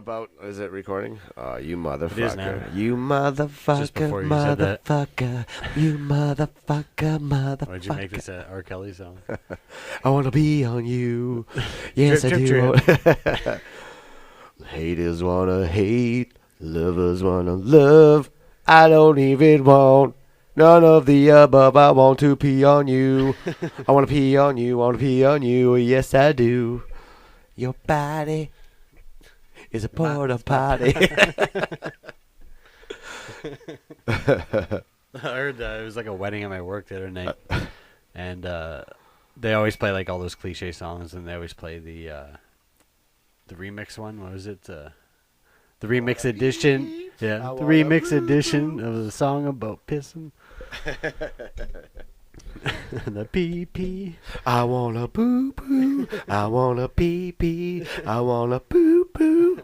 about... Is it recording? You motherfucker. It is now. You motherfucker, Just before you said that. motherfucker. You motherfucker, motherfucker. Why'd you make this a R. Kelly song? I want to be on you. Yes, Drip, I drip, do. Haters want to hate. Lovers want to love. I don't even want none of the above. I want to pee on you. I want to pee on you. Want to pee on you. Yes, I do. Your body is a porta potty. I heard it was like a wedding at my work the other night, and they always play like all those cliche songs, and they always play the remix one. What was it? The remix edition. Yeah, the remix edition of the song about pissing. The pee pee. I wanna poo poo. I wanna pee pee. I wanna poo poo.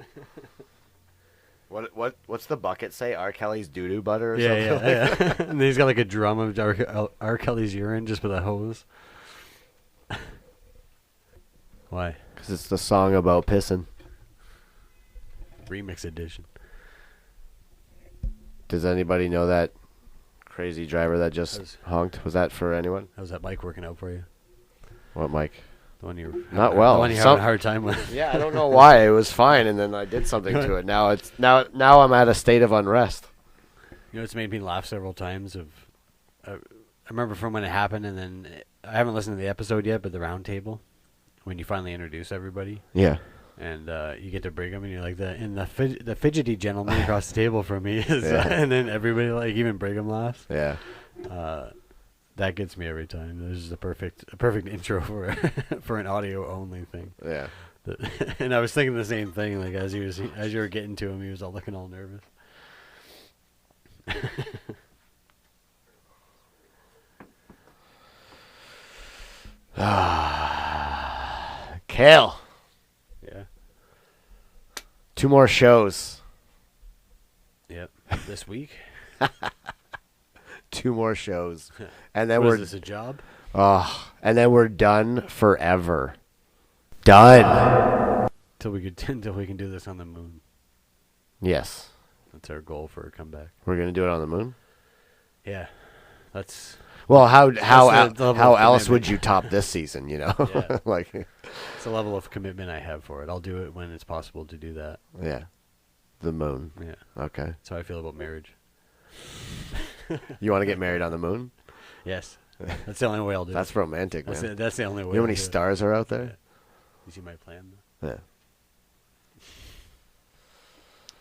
What's the bucket say? R. Kelly's doo doo butter or something? Yeah. And he's got like a drum of R. Kelly's urine just with a hose. Why? Because it's the song about pissing. Remix edition. Does anybody know that crazy driver that just honked? Was that for anyone? How's that mic working out for you? What mic? The one you're Not well. The one you're having a hard time with. Yeah, I don't know why. It was fine, and then I did something to it. Now I'm at a state of unrest. You know, it's made me laugh several times. I remember from when it happened, and then I haven't listened to the episode yet, but the round table, when you finally introduce everybody. Yeah. And you get to bring them, and you're like, the fidgety gentleman across the table from me is, Yeah. and then everybody, like, even Brigham laughs. Yeah. That gets me every time. This is a perfect intro for for an audio only thing. Yeah. And I was thinking the same thing, like as you were getting to him, he was all looking all nervous. Kale. Yeah. 2 more shows. Yep. This week. 2 more shows. And then Is this a job? And then we're done forever. Done. Until we can do this on the moon. Yes. That's our goal for a comeback. We're going to do it on the moon? Yeah. That's Well, how the level of else commitment. would you top this season, you know? Yeah. Like, it's the level of commitment I have for it. I'll do it when it's possible to do that. yeah. The moon. Yeah. Okay. That's how I feel about marriage. You want to get married on the moon? Yes. That's the only way I'll do That's it. romantic, man. That's the only way. You know how I'll many do it. stars are out there? You see my plan? Yeah.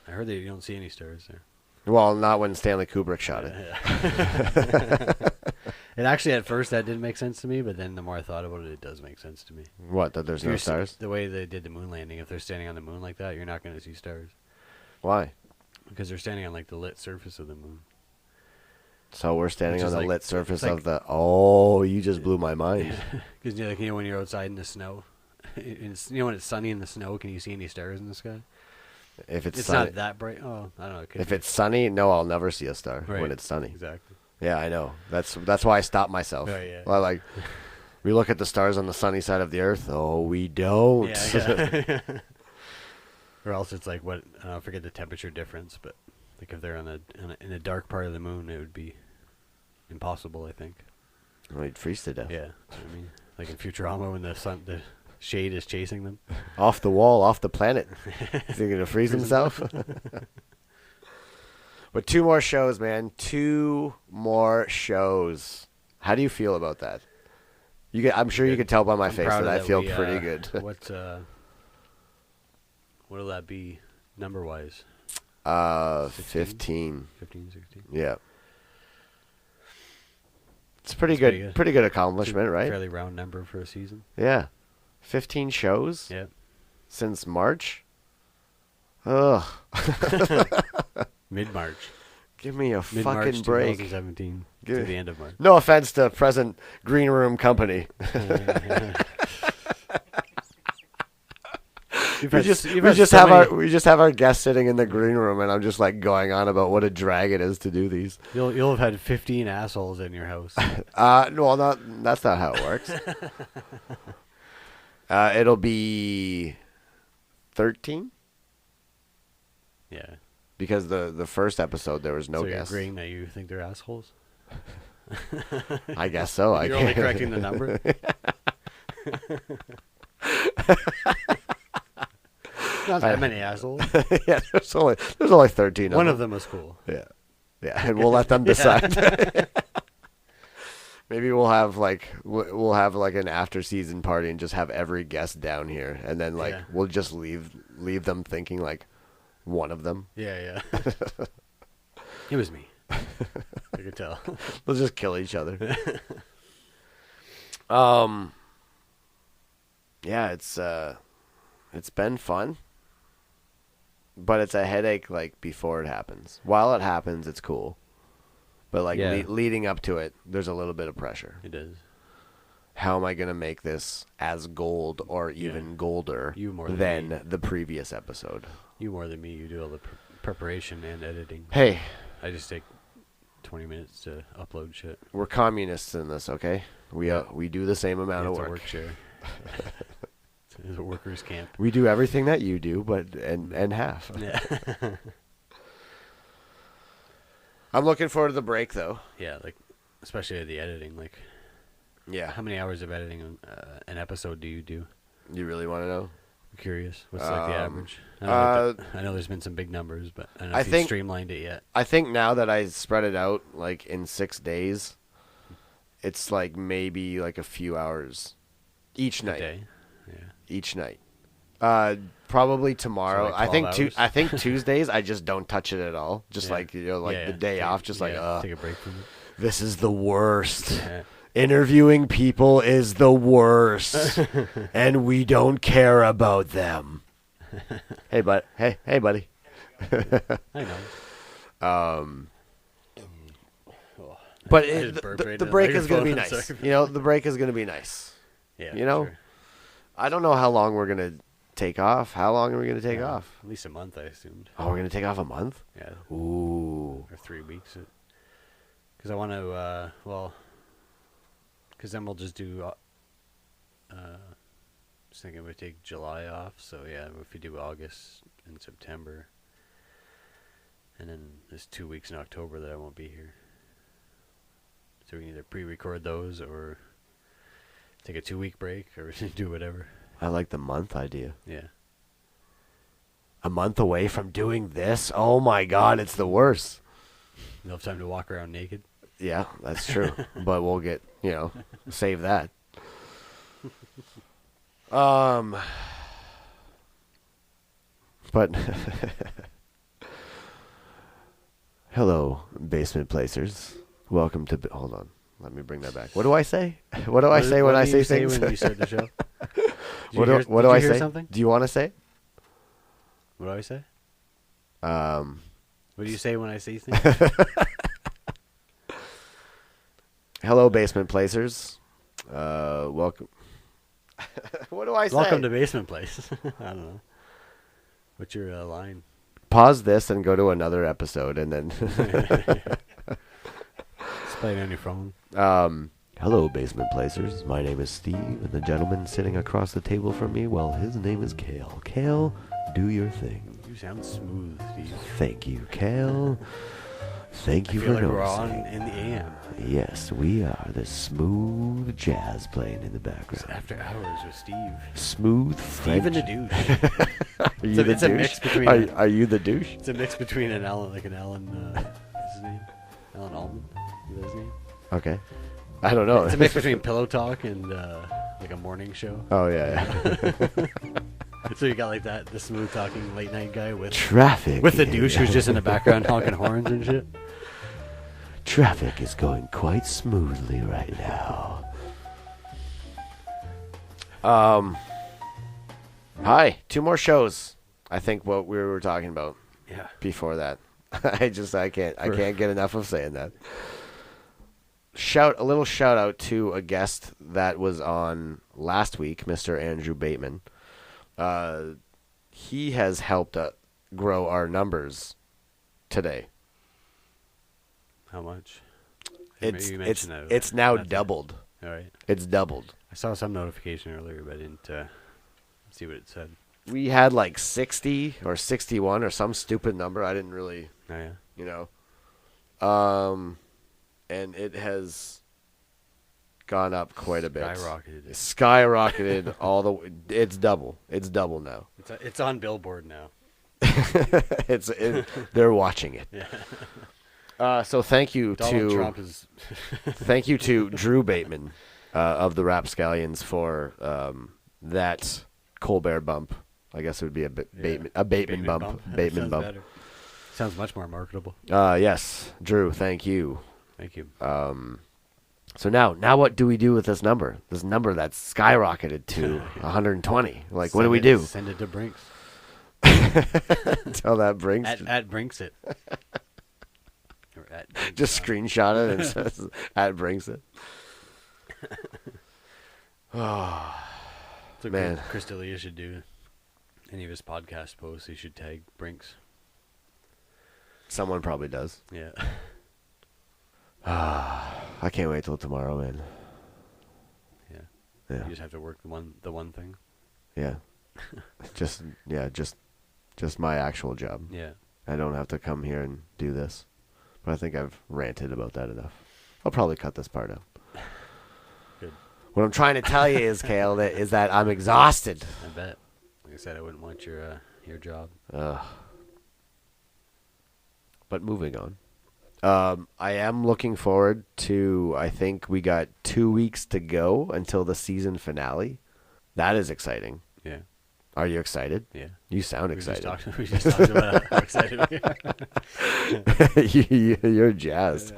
I heard that you don't see any stars there. Well, not when Stanley Kubrick shot it. Yeah. It actually, at first, that didn't make sense to me, but then the more I thought about it, it does make sense to me. What, that there's no stars? The way they did the moon landing, if they're standing on the moon like that, you're not going to see stars. Why? Because they're standing on, like, the lit surface of the moon. So we're standing Which on is the like- lit surface it's of the... Oh, you just blew my mind. Because, like, when you're outside in the snow, it's, when it's sunny in the snow, can you see any stars in the sky? If it's It's sunny, not that bright. Oh, I don't know. It could if be. it's sunny, no, I'll never see a star Right. when it's sunny. Exactly. Yeah, I know. That's why I stopped myself. Oh, yeah. Well, like, we look at the stars on the sunny side of the earth. Oh, we don't. Yeah. Or else it's like what I forget the temperature difference, but like if they're in a dark part of the moon, it would be impossible. I think. We'd freeze to death. Yeah, you know what I mean, like in Futurama when the shade is chasing them. Off the wall, off the planet. Is he going to freeze himself? But 2 more shows, man. 2 more shows. How do you feel about that? I'm sure you could tell by my face proud that of I feel we, pretty good. What'll that be number wise? 15. 15, 16. Yeah. It's pretty That's good. Pretty good accomplishment, right? Fairly round number for a season. Yeah. 15 shows Yeah. since March. Ugh. Mid-March. Give me a Mid-March fucking break. 2017 Give to me- the end of March. No offense to present green room company. We just have our guests sitting in the green room, and I'm just like going on about what a drag it is to do these. You'll have had 15 assholes in your house. No, that's not how it works. It'll be 13. Yeah. Because the first episode there was no So you're guests. agreeing that you think they're assholes? I guess so. You're only correcting the number? Not that many assholes. Yeah, there's only 13 One of of them was cool. them. Yeah, and we'll let them decide. Maybe we'll have like an after season party and just have every guest down here, and then we'll just leave them thinking like one of them. Yeah. It was me. I could tell. We'll just kill each other. Yeah, it's been fun, but it's a headache like before it happens. While it happens, it's cool, but like leading up to it, there's a little bit of pressure. It is. How am I gonna make this as gold or even golder than the previous episode? You more than me. You do all the preparation and editing. Hey, I just take 20 minutes to upload shit. we're communists in this, okay? We do the same amount of It's work. a work share. It's a workers' camp. We do everything that you do, but and half. Yeah. I'm looking forward to the break, though. Yeah, like especially the editing. Like, Yeah. how many hours of editing an episode do you do? You really want to know? I'm curious. What's like the average? I know there's been some big numbers, but I don't know if you've streamlined it yet. I think now that I spread it out like in 6 days, it's like maybe like a few hours each night. Day? Yeah. Each night. Probably tomorrow. So like 12 hours? I think Tuesdays I just don't touch it at all. Just like the day off. Just take a break from it. This is the worst. Yeah. Interviewing people is the worst, and we don't care about them. Hey, buddy. I know. But I just burped right the in break is going to be microphone. nice. Sorry. You know, the break is going to be nice. Yeah. You know, sure. I don't know how long we're going to take off. How long are we going to take off? At least a month, I assumed. Oh, we're going to take off a month? Yeah. Ooh. Or 3 weeks. Because I want to, because then we'll just do, just thinking we take July off. So, yeah, if we do August and September, and then there's 2 weeks in October that I won't be here. So we can either pre-record those or take a 2-week break or do whatever. I like the month idea. Yeah. A month away from doing this? Oh, my God, it's the worst. You'll have time to walk around naked. Yeah, that's true. But we'll get, save that. But hello, basement placers. Welcome to. Hold on, let me bring that back. What do I say? What do I say when I say things? When you start the show? What do I say? Something? Do you want to say? What do I say? What do you say when I say things? Hello, basement placers. Welcome. What do I say? Welcome to Basement Place. I don't know. What's your line? Pause this and go to another episode, and then. Just play it on your phone. Hello, basement placers. My name is Steve, and the gentleman sitting across the table from me, well, his name is Kale. Kale, do your thing. You sound smooth, Steve. Thank you, Kale. Thank you I for feel like noticing. we're on in the AM. Yes, we are. The smooth jazz playing in the background. It's After Hours with Steve. Smooth Steve and the French. douche. Are you the It's a douche? mix between Are you the douche? It's a mix between an Alan, what's his name? Alan Almond? Is that his name? Okay. I don't know. It's a mix between Pillow Talk and like a morning show. Oh, yeah. So you got like that, the smooth talking late night guy with Traffic. the douche who's just in the background honking horns and shit. Traffic is going quite smoothly right now. Hi, 2 more shows. I think what we were talking about. Yeah. Before that, I can't get enough of saying that. A little shout out to a guest that was on last week, Mr. Andrew Bateman. He has helped grow our numbers today. How much? It's now doubled. All right. It's doubled. I saw some notification earlier, but I didn't see what it said. we had like 60 or 61 or some stupid number. I didn't really, Oh yeah. you know. And it has gone up quite a bit. Skyrocketed all the way. It's double. It's double now. It's on Billboard now. They're watching it. Yeah. So thank you Donald to Trump is thank you to Drew Bateman of the Rapscallions for that Colbert bump. I guess it would be a Bateman bump. Bateman Sounds bump. better. Sounds much more marketable. Yes, Drew. Thank you. Thank you. So now what do we do with this number? This number that's skyrocketed to 120. Like, what do we do? Send it to Brinks. Tell that Brinks. At Brinks it. Just screenshot it and says at Brinks it. Oh, so man. Chris D'Elia should do any of his podcast posts. He should tag Brinks. Someone probably does. Yeah. I can't wait till tomorrow, man. Yeah. Yeah. You just have to work the one thing. Yeah. just my actual job. Yeah. I don't have to come here and do this. But I think I've ranted about that enough. I'll probably cut this part out. Good. What I'm trying to tell you is, Kale, is that I'm exhausted. I bet. Like I said, I wouldn't want your job. But moving on. I am looking forward to, I think we got 2 weeks to go until the season finale. That is exciting. Yeah. Are you excited? Yeah. You sound excited. We just talked about how excited we are. You're jazzed.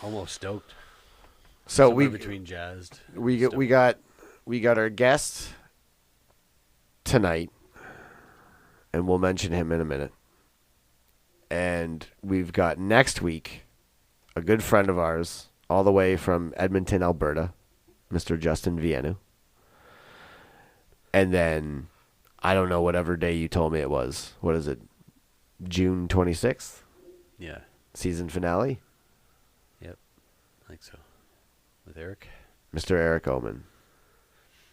Almost stoked. So Somewhere between jazzed. We got our guest tonight, and we'll mention him in a minute. And we've got next week a good friend of ours, all the way from Edmonton, Alberta, Mr. Justin Vienu. And then, I don't know, whatever day you told me it was. What is it? June 26th? Yeah. Season finale? Yep. I think so. With Eric? Mr. Eric Oman.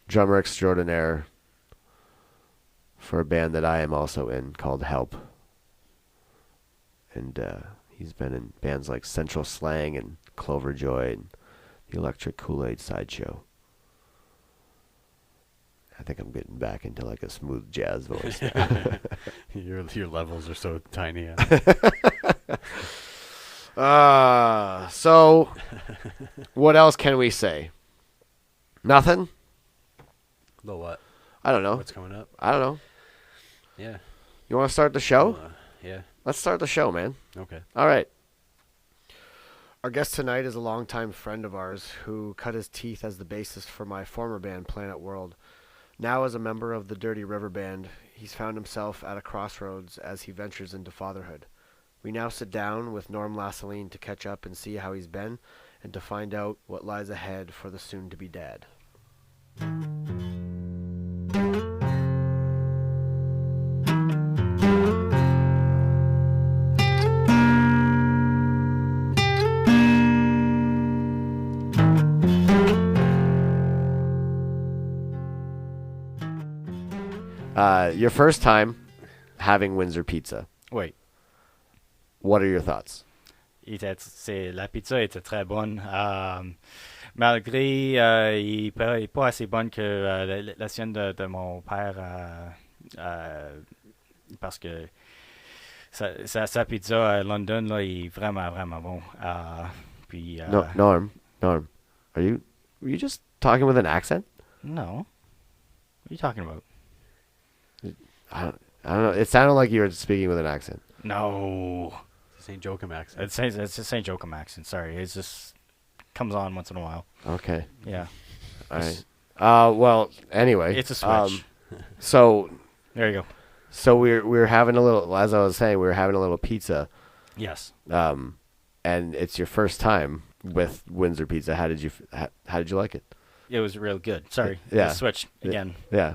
Drummer extraordinaire for a band that I am also in called Help. And he's been in bands like Central Slang and Clover Joy and the Electric Kool-Aid Sideshow. I think I'm getting back into like a smooth jazz voice now. Your levels are so tiny. So what else can we say? Nothing? The what? I don't know. What's coming up? I don't know. Yeah. You want to start the show? Yeah. Let's start the show, man. Okay. All right. Our guest tonight is a longtime friend of ours who cut his teeth as the bassist for my former band, Planet World. Now as a member of the Dirty River Band, he's found himself at a crossroads as he ventures into fatherhood. We now sit down with Norm Lassaline to catch up and see how he's been and to find out what lies ahead for the soon-to-be dad. Your first time having Windsor pizza. Oui. What are your thoughts? La pizza était très bonne. Malgré, il n'est pas assez bonne que la sienne de mon père, parce que sa pizza à London, là, il est vraiment, vraiment bon. Puis, Norm, were you just talking with an accent? No. What are you talking about? I don't know. It sounded like you were speaking with an accent. No. It's a St. Joachim accent. It's a St. Joachim accent. Sorry. It just comes on once in a while. Okay. Yeah. All right. Well, anyway. It's a switch. So there you go. So we're having a little, as I was saying, we were having a little pizza. Yes. And it's your first time with Windsor Pizza. How did you like it? It was real good. Sorry. Yeah. Switch again. Yeah.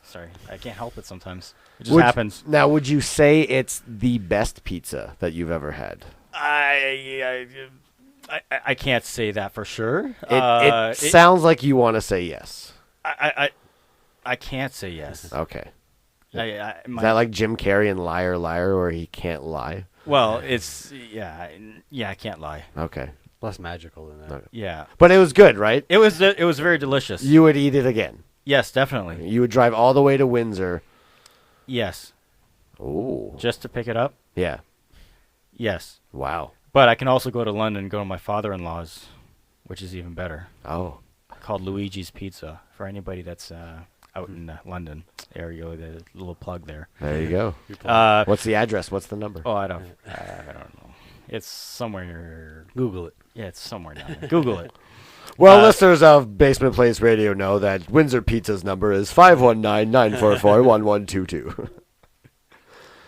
Sorry. I can't help it sometimes. It just happens. Now, would you say it's the best pizza that you've ever had? I can't say that for sure. It sounds like you want to say yes. I I can't say yes. Okay. Is Is that like Jim Carrey in Liar Liar, where he can't lie? Well, it's I can't lie. Okay. Less magical than that. Okay. Yeah, But it was good, right? it was very delicious. You would eat it again. Yes, definitely. You would drive all the way to Windsor. Yes, Ooh. just to pick it up. Yeah. Yes, Wow. but I can also go to London and go to my father-in-law's, which is even better. Oh. Called Luigi's Pizza for anybody that's out in London area. The little plug there. There you go. What's the address? What's the number? Oh, I don't know. It's somewhere. Google it. Yeah, it's somewhere down there. Google it. Well, listeners of Basement Place Radio know that Windsor Pizza's number is 519-944-1122.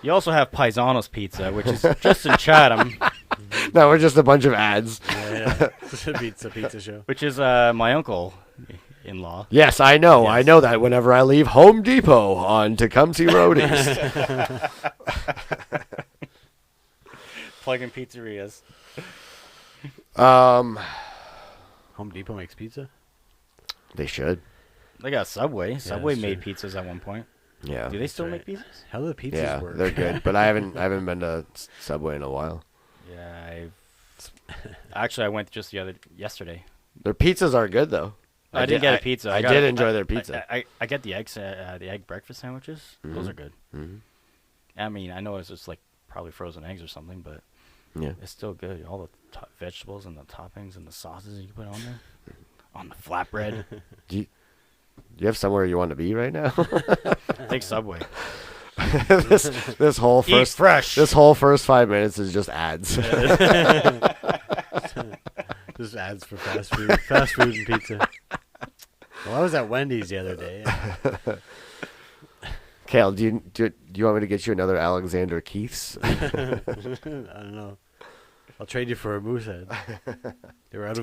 You also have Paisano's Pizza, which is just in Chatham, No, we're just a bunch of ads. Yeah. It's a pizza show. which is my uncle-in-law. Yes, I know. Yes. I know that whenever I leave Home Depot on Tecumseh Road East. Plug-in pizzerias. Um, Home Depot makes pizza? they should. They got Subway. Subway that's made true. pizzas at one point. Yeah. Do they still right. make pizzas? How do the pizzas Yeah, work? they're good, but I haven't been to Subway in a while. Yeah, actually I went just yesterday. Their pizzas are good though. I didn't get a pizza. I got did a- enjoy their pizza. I get the eggs, the egg breakfast sandwiches. Those are good. Mhm. I mean, I know it's just like probably frozen eggs or something, but Yeah. it's still good. All the vegetables and the toppings and the sauces you put on there, on the flatbread. Do you have somewhere you want to be right now? Take Subway. this whole Eat fresh. This whole first 5 minutes is just ads. Just ads for fast food and pizza. Well, I was at Wendy's the other day. Kale, do you want me to get you another Alexander Keith's? I don't know. I'll trade you for a moose head. They were out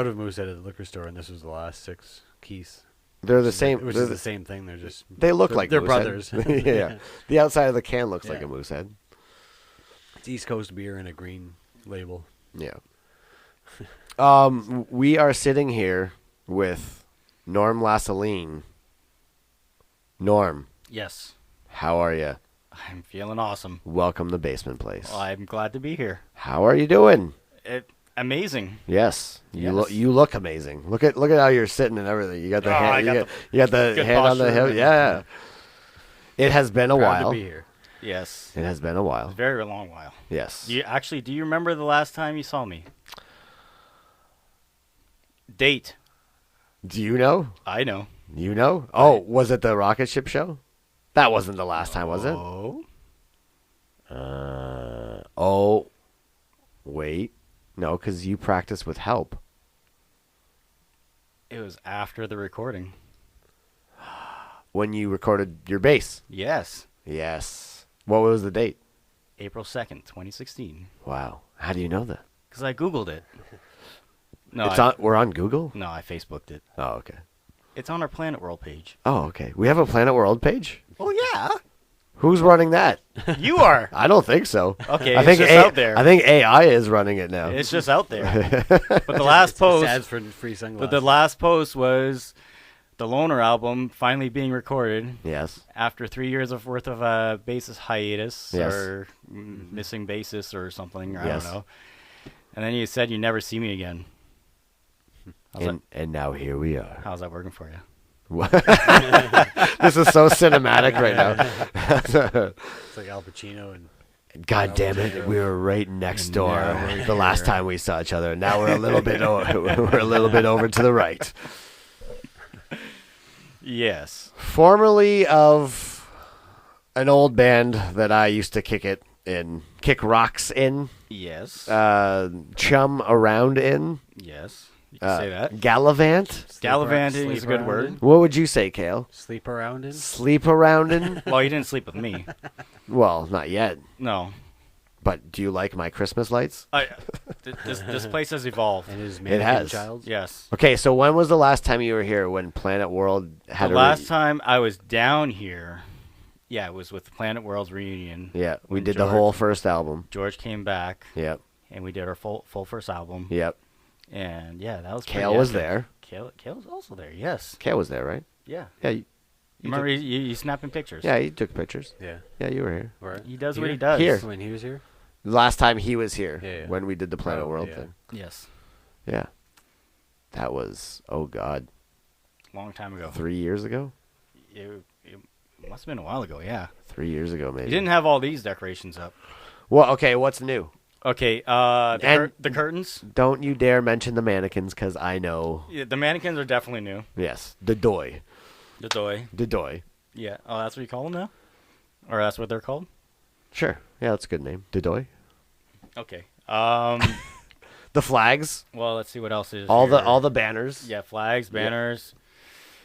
of moose head at the liquor store, and this was the last 6 keys. They're the same. Which they're is the same thing. They look they're- like they're moose brothers. head. Yeah. The outside of the can looks like Yeah. a moose head. It's East Coast beer and a green label. Yeah. We are sitting here with Norm Lassaline. Norm, Yes, how are you? I'm feeling awesome. Welcome to Basement Place. Well, I'm glad to be here. How are you doing? Amazing. Yes, Yes. you look amazing. Look at how you're sitting and everything. You got the Oh, I hand, got you got the good hand on the posture. hip. Yeah. It has been a Proud while. to be here. Yes, It has been a while. a very long while. Yes. Do you remember the last time you saw me? Date. Do you know? I know. You know? Oh, was it the rocket ship show? That wasn't the last time, was it? Oh. Oh, wait. No, because you practiced with help. It was after the recording. When you recorded your bass. Yes. Yes. What was the date? April 2nd, 2016. Wow. How do you know that? Because I Googled it. No, We're on Google? No, I Facebooked it. Oh, okay. It's on our Planet World page. Oh, okay. We have a Planet World page? Oh, yeah. Who's running that? You are. I don't think so. Okay, I it's think just out there. I think AI is running it now. It's just out there. But the last It's post, ads for free sunglasses. but the last post was the Loner album finally being recorded Yes. after 3 years of worth of bassist hiatus Yes. or missing bassist or something. Or Yes. I don't know. And then you said you never see me again. And now here we are. How's that working for you? This is so cinematic right now. It's like Al Pacino and God damn it, we were right next door Yeah, the last time we saw each other. Now we're a little bit we're a little bit over to the right. Yes. Formerly of an old band that I used to kick rocks in, Yes. chum around in. Yes. You can say that. Gallivant. Gallivanting is a good word. What would you say, Kale? Sleep around in. Sleep around in? Well, you didn't sleep with me. Well, not yet. No. But do you like my Christmas lights? This place has evolved. And his It mannequin has. child. Yes. Okay, so when was the last time you were here when Planet World had The last time I was down here, yeah, it was with Planet World's reunion. Yeah, we when did the whole first album. George came back, Yep, and we did our full first album. yep. And yeah, that was pretty Kale was epic. there. Kale was also there. Yes. Kale was there, right? Yeah. Yeah, Remember, you snapping pictures. Yeah, he took pictures. Yeah. Yeah, you were here. Where? He does what Here? he does. Here. When he was here? Last time he was here, Yeah. when we did the Planet Oh, World yeah. thing. Yes. Yeah. That was, oh God, Long time ago. 3 years ago? It must have been a while ago, yeah. 3 years ago, maybe. You didn't have all these decorations up. Well, okay, what's new? Okay, And- the curtains. Don't you dare mention the mannequins, because I know. Yeah, the mannequins are definitely new. Yes, the doy. The toy. The doy. Yeah. Oh, that's what you call them now? Or that's what they're called? Sure. Yeah, that's a good name. The doy. Okay. The flags. Well, let's see what else is All here. the banners. Yeah, flags, banners.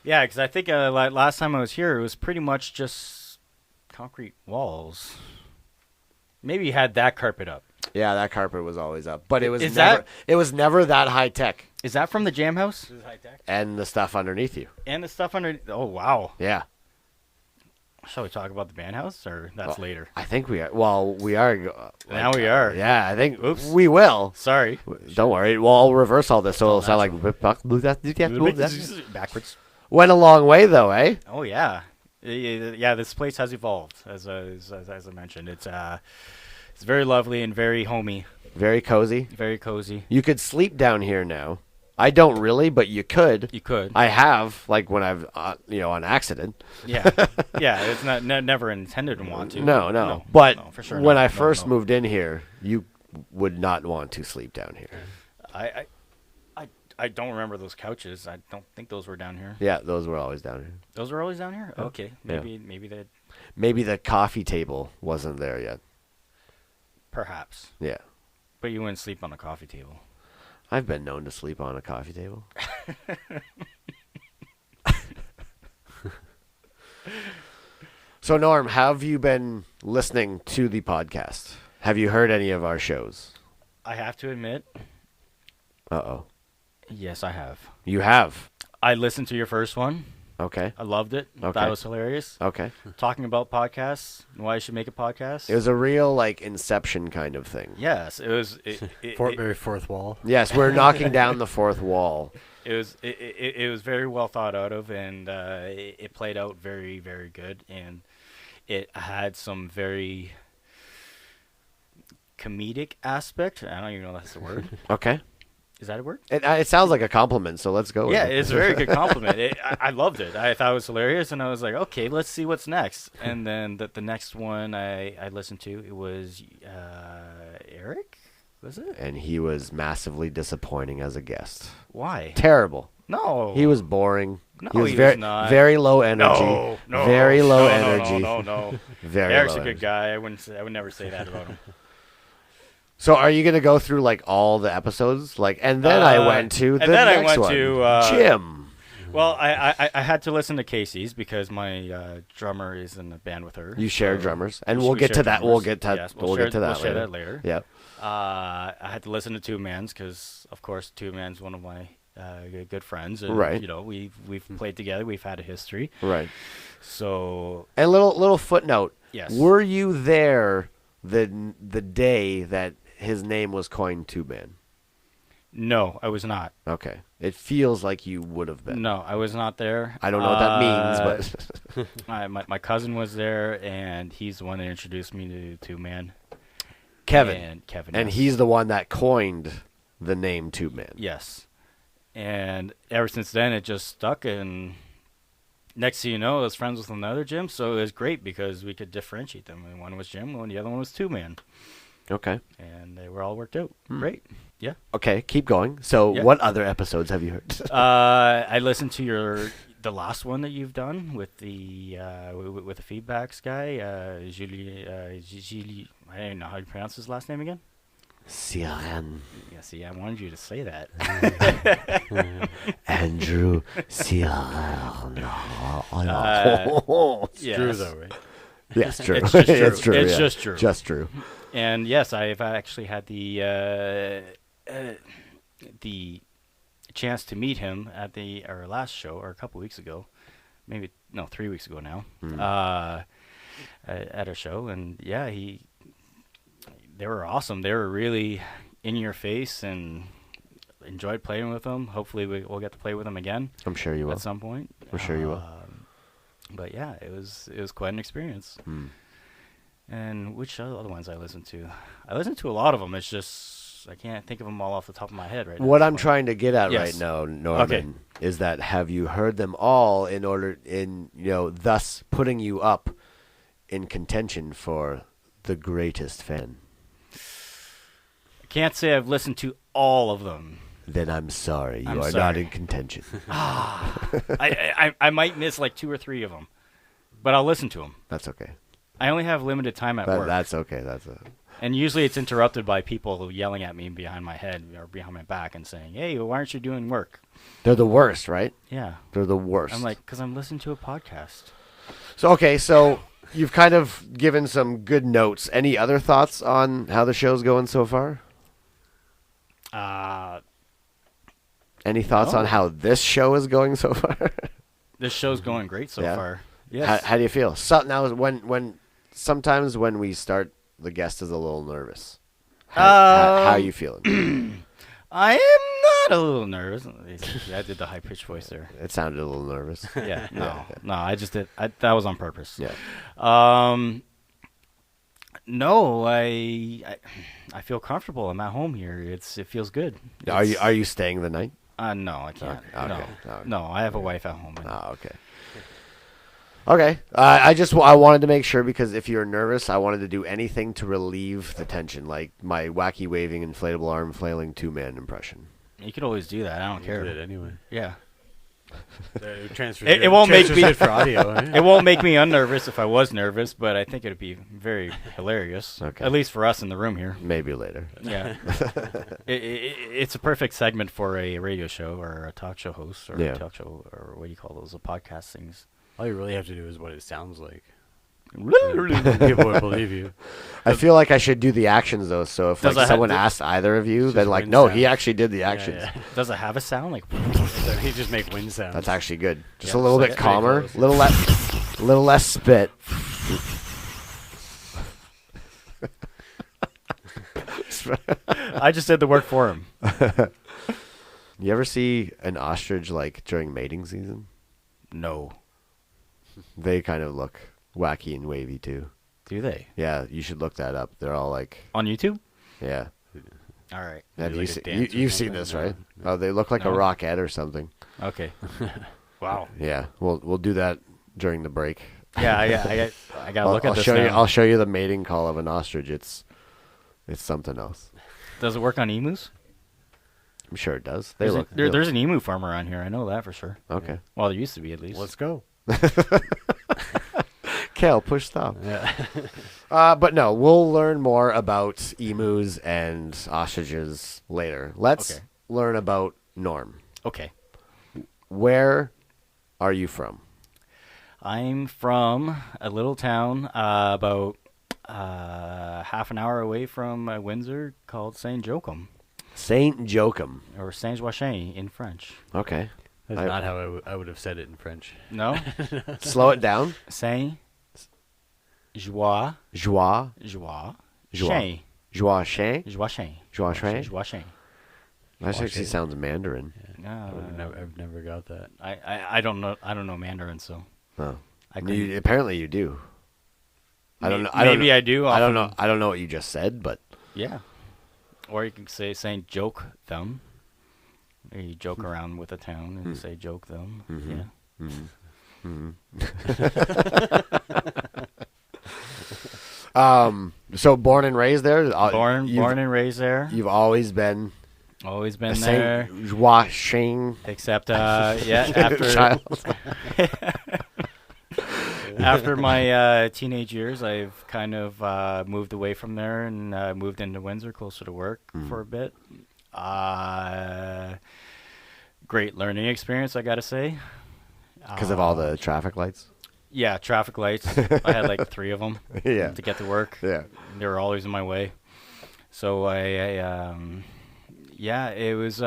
Yeah, because I think last time I was here, it was pretty much just concrete walls. Maybe you had that carpet up. Yeah, that carpet was always up, but it was Is never. that- It was never that high tech, Is that from the Jam House? and the stuff underneath you. And the stuff under. Oh wow. Yeah, Shall we talk about the band house, or that's Well, later? I think we are. Well, we are. Now we are. Yeah, I think Oops. we will. Sorry. Don't worry. Well, I'll reverse all this, so it'll sound like. Backwards. Went a long way, though, eh? Oh yeah, yeah. This place has evolved, as I mentioned. It's very lovely and very homey, Very cozy. very cozy. You could sleep down here now. I don't really, but you could. You could. I have, like when I've, on accident. Yeah, yeah. It's not never intended to want to. No. But no, for sure when not. I No, first no. moved in here, you would not want to sleep down here. I don't remember those couches. I don't think those were down here. Yeah, those were always down here. Those were always down here. Okay, Yeah. maybe they Maybe the coffee table wasn't there yet. perhaps. Yeah. But you wouldn't sleep on a coffee table. I've been known to sleep on a coffee table. So, Norm, have you been listening to the podcast? Have you heard any of our shows? I have to admit, Uh-oh. yes, I have. You have? I listened to your first one. Okay. I loved it. Okay. That was hilarious. Okay. Talking about podcasts, why you should make a podcast. It was a real, like, Inception kind of thing. Yes, it was. Very fourth wall. Yes, we're knocking down the fourth wall. It was very well thought out of, and it played out very, very good, and it had some very comedic aspect. I don't even know if that's the word. Okay. Is that a word? It sounds like a compliment, so let's go with Yeah, it. it's a very good compliment. I loved it. I thought it was hilarious, and I was like, okay, let's see what's next. And then the next one I listened to, it was Eric, was it? And he was massively disappointing as a guest. Why? Terrible. No. He was boring. No, he was he very, was not. very low energy. No. Very low No, energy. No. Very Eric's low a good energy. guy. I would never say that about him. So are you gonna go through like all the episodes? Like, and then I went to the and then I next went one. to, Jim. Well, I had to listen to Casey's because my drummer is in a band with her. You share So drummers, and we we'll get share to that. drummers. We'll get to Yes, we'll get to that We'll share later. that later. Yeah. I had to listen to Two Man's because, of course, Two Man's one of my good friends. And, Right. You know, we've played together. We've had a history. Right. So And little footnote. yes. Were you there the day that his name was coined Two Man? No, I was not. Okay. It feels like you would have been. No, I was not there. I don't know what that means, but my cousin was there, and he's the one that introduced me to Two Man. Kevin. And Kevin. And yes. he's the one that coined the name Two Man. Yes. And ever since then, it just stuck. And next thing you know, I was friends with another Jim. So it was great because we could differentiate them. And one was Jim, and the other one was Two Man. Okay. And they were all worked out. Great. Yeah. Okay, keep going. So Yeah. what other episodes have you heard? I listened to the last one that you've done with the with the feedbacks guy, Julie. I don't know how you pronounce his last name again. Siren. Yeah, see, I wanted you to say that. Andrew Siren. Yes. True though, right? Yes, true. It's just true. It's true. It's yeah. just true. Just true. And yes, I've actually had the chance to meet him at our last show, or a couple weeks ago, 3 weeks ago now, at our show, and yeah, they were awesome. They were really in your face, and enjoyed playing with them. Hopefully, we'll get to play with them again I'm sure you will. at some point. I'm sure you will. But yeah, it was quite an experience. Hmm. And which other ones I listened to? I listened to a lot of them. It's just I can't think of them all off the top of my head right now. What I'm trying to get at Yes. right now, Norman, is that have you heard them all thus putting you up in contention for the greatest fan? I can't say I've listened to all of them. Then I'm sorry, you I'm are not sorry. in contention. I might miss like 2 or 3 of them, but I'll listen to them. That's okay. I only have limited time at work. That's okay. And usually it's interrupted by people yelling at me behind my head or behind my back and saying, hey, why aren't you doing work? They're the worst, right? Yeah. They're the worst. I'm like, because I'm listening to a podcast. So you've kind of given some good notes. Any other thoughts on how the show's going so far? Any thoughts No. on how this show is going so far? This show's going great so Yeah. far. Yes. How do you feel? So now, sometimes when we start, the guest is a little nervous. How are you feeling? I am not a little nervous. I did the high-pitched voice there. It sounded a little nervous. Yeah, Yeah. no, I just did. That was on purpose. Yeah. No, I feel comfortable. I'm at home here. It feels good. Are you staying the night? No, I can't. Okay, No, okay. no, I have a wife at home. Oh, okay. Okay. I wanted to make sure because if you're nervous, I wanted to do anything to relieve the tension, like my wacky waving inflatable arm flailing 2-man impression. You could always do that. I don't You care. did it anyway. Yeah. It won't make me- it for audio. It won't make me unnervous if I was nervous, but I think it'd be very hilarious. Okay. At least for us in the room here. Maybe later. Yeah. It's a perfect segment for a radio show or a talk show host or Yeah. a talk show or what do you call those, podcast things. All you really have to do is what it sounds like. People would believe you. I feel like I should do the actions though. So if Does like it someone have- asked either of you, It's then just like wind no, sound. he actually did the actions. Yeah, Does it have a sound? Like, yeah. He just make wind sounds. That's actually good. Just Yeah, a little so bit it's calmer, pretty little less spit. I just did the work for him. You ever see an ostrich like during mating season? No. They kind of look wacky and wavy too. Do they? Yeah, you should look that up. They're all like, On YouTube? yeah. All right. Have do you like a seen? dance or You've seen something? this, No. right? Oh, they look like a No. rockette or something. Okay. Wow. Yeah, we'll do that during the break. Yeah, I got to look at this show you. now. I'll show you the mating call of an ostrich. It's something else. Does it work on emus? I'm sure it does. They look. There's an emu farm around here. I know that for sure. Okay. Well, there used to be at least. Let's go. Cal, push stop. Yeah. But no, we'll learn more about emus and ostriches later. Let's Okay. learn about Norm. Okay. Where are you from? I'm from a little town about half an hour away from Windsor called Saint Joachim, Saint Joachim. or Saint Joachim in French. Okay. That's I- not how I would have said it in French. No? Slow it down. Saint Joachim. Joie. Joachim. Joie. Joachim. Joachim. Joachim. Joachim. That actually sounds Mandarin. I've never got that. I don't know. I don't know Mandarin, so Oh. I couldn't- Apparently you do. I don't know. Maybe I do. I don't often. know. I don't know what you just said, but Yeah. Or you can say Saint Joke them. Or you joke around with a town and say joke them. Yeah. So born and raised there. Born and raised there. You've always been Always a been there. Saint Joachim Except yeah, after child. after my teenage years, I've kind of moved away from there and moved into Windsor, closer to work for a bit. Great learning experience, I gotta say. Because of all the traffic lights. Yeah, traffic lights. I had like 3 of them Yeah. to get to work. Yeah. They were always in my way. So yeah, it was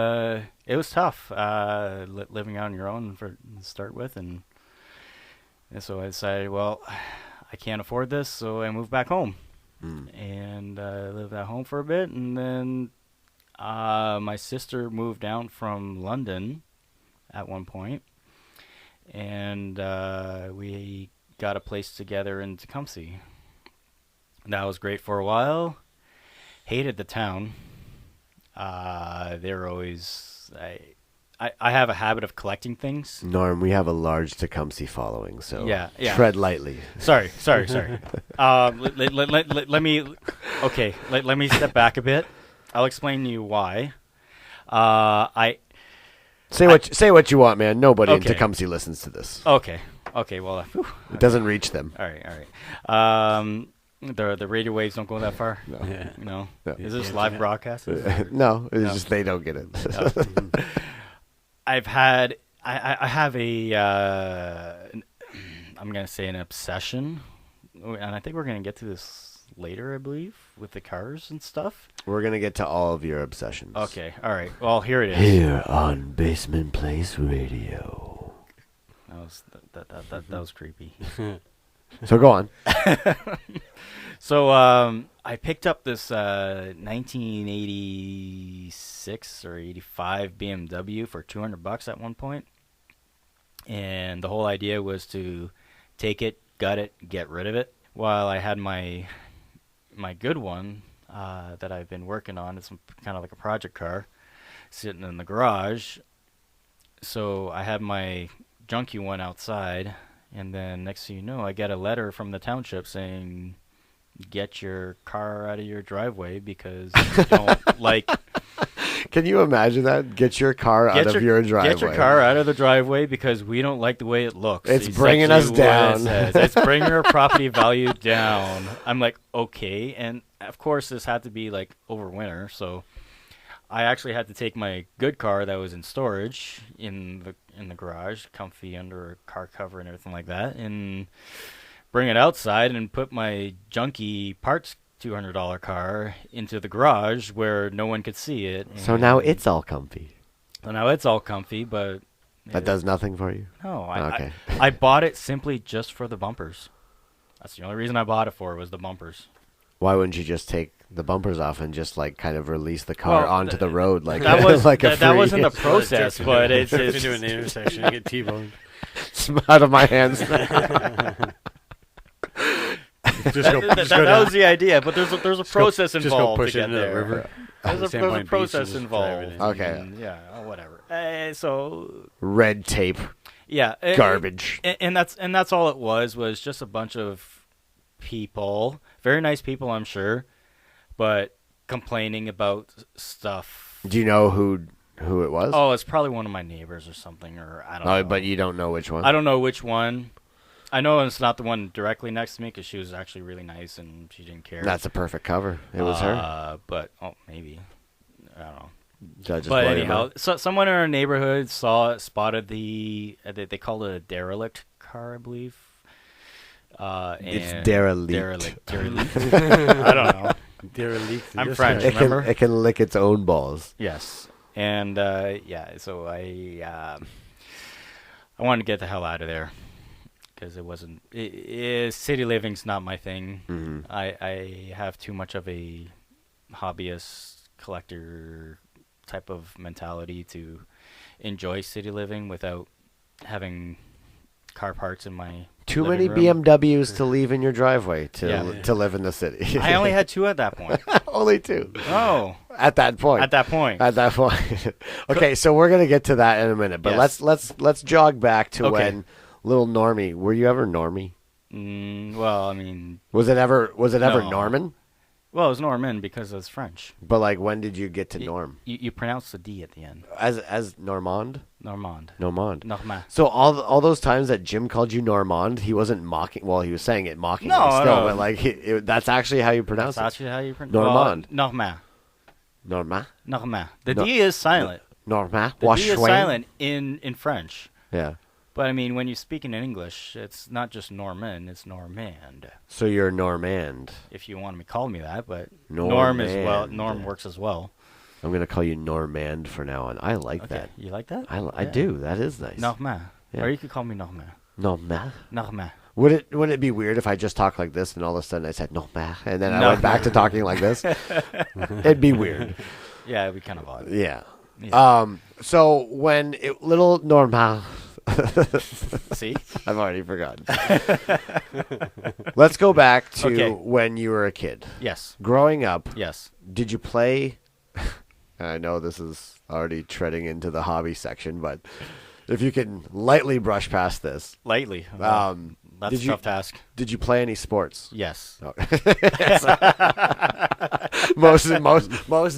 tough living on your own to start with, and so I decided, well, I can't afford this, so I moved back home and lived at home for a bit, and then my sister moved down from London at one point, and we got a place together in Tecumseh. That was great for a while. Hated the town. They're always... I have a habit of collecting things. Norm, we have a large Tecumseh following, so Yeah. tread lightly. Sorry. Let me... Okay, let me step back a bit. I'll explain to you why. Say what you want, man. Nobody in Okay. Tecumseh listens to this. Okay, well... It doesn't reach them. All right. The radio waves don't go that far. No. Yeah. No. No. Is this live broadcast? No, it's No. just they don't get it. I have a I'm gonna say an obsession, and I think we're gonna get to this later, I believe, with the cars and stuff. We're gonna get to all of your obsessions. Okay, all right. Well, here it is. Here on Basement Place Radio. That was creepy. So go on. So I picked up this 1986 or 85 BMW for $200 at one point, and the whole idea was to take it, gut it, get rid of it. While I had my good one that I've been working on, it's kind of like a project car, sitting in the garage. So I had my junky one outside, and then next thing you know, I get a letter from the township saying, get your car out of your driveway because you don't like... Can you imagine that? Get your car out of your driveway. Get your car out of the driveway because we don't like the way it looks. It's bringing us down. It's bringing our property value down. I'm like, okay. And, of course, this had to be, like, over winter, so... I actually had to take my good car that was in storage in the garage, comfy under a car cover and everything like that, and bring it outside and put my junky parts $200 car into the garage where no one could see it. So now it's all comfy. So now it's all comfy, but That does nothing for you? no. Okay. I bought it simply just for the bumpers. That's the only reason I bought it for was the bumpers. Why wouldn't you just take the bumpers off and just like kind of release the car Well, onto the road like That was like a that free- wasn't the process, but it's into an intersection and get T-boned. It's out of my hands. Just go. that was the idea, but there's a process Just involved go push to it get into there. the river. There's a Sandpoint Beach, process and just drive it involved. in. Okay. And, yeah, whatever. So Red tape, yeah, garbage. and that's all it was just a bunch of people, very nice people, I'm sure, but complaining about stuff. Do you know who it was? Oh, it's probably one of my neighbors or something, or I don't know. But you don't know which one? I don't know which one. I know it's not the one directly next to me because she was actually really nice and she didn't care. That's a perfect cover. It was her. But maybe I don't know. Judges But blow your anyhow, mind. so someone in our neighborhood spotted the they called it a derelict car, I believe. It's and derelict. Derelict. I don't know. Derelict. I'm Yes, French. sir. Remember? It can lick its own balls. Yes, and so I wanted to get the hell out of there because it wasn't. City living's not my thing. Mm-hmm. I have too much of a hobbyist collector type of mentality to enjoy city living without having car parts in my Too many living room. BMWs to leave in your driveway to Yeah. to live in the city. I only had 2 at that point. Only 2. Oh, At that point. at that point. At that point. Okay, so we're gonna get to that in a minute, but Yes. let's jog back to Okay. when little Normie. Were you ever Normie? Well, I mean, Was it ever No. Norman? well, it was Norman because it's French. But like, when did you get to Norm? You pronounce the D at the end. As Normand? Normand. Normand. Normand. So all those times that Jim called you Normand, he wasn't mocking. Well, he was saying it mockingly No, still, no. but like that's actually how you pronounce That's it. actually how you pronounce Normand. Normand. Normand. Normand. The No- D is silent. Normand. The D is Washwing? silent in French. Yeah. But I mean, when you speak in English, it's not just Norman, it's Normand. So you're Normand. If you want to call me that, but Norm as well. Normand. Norm works as well. I'm gonna call you Normand for now on. I like Okay, that. you like that? I Yeah. do. That is nice. Normand. Yeah. Or you could call me Normand. Normand. Normand. Would it be weird if I just talked like this and all of a sudden I said Normand and then I No. went back to talking like this? It'd be weird. Yeah, it'd be kind of odd. Yeah. Yeah. So when little Normand See? I've already forgotten. Let's go back to Okay. when you were a kid. Yes. Growing up, Yes. did you play? I know this is already treading into the hobby section, but if you can lightly brush past this, Lightly. That's did a you- tough task. did you play any sports? Yes. Oh. most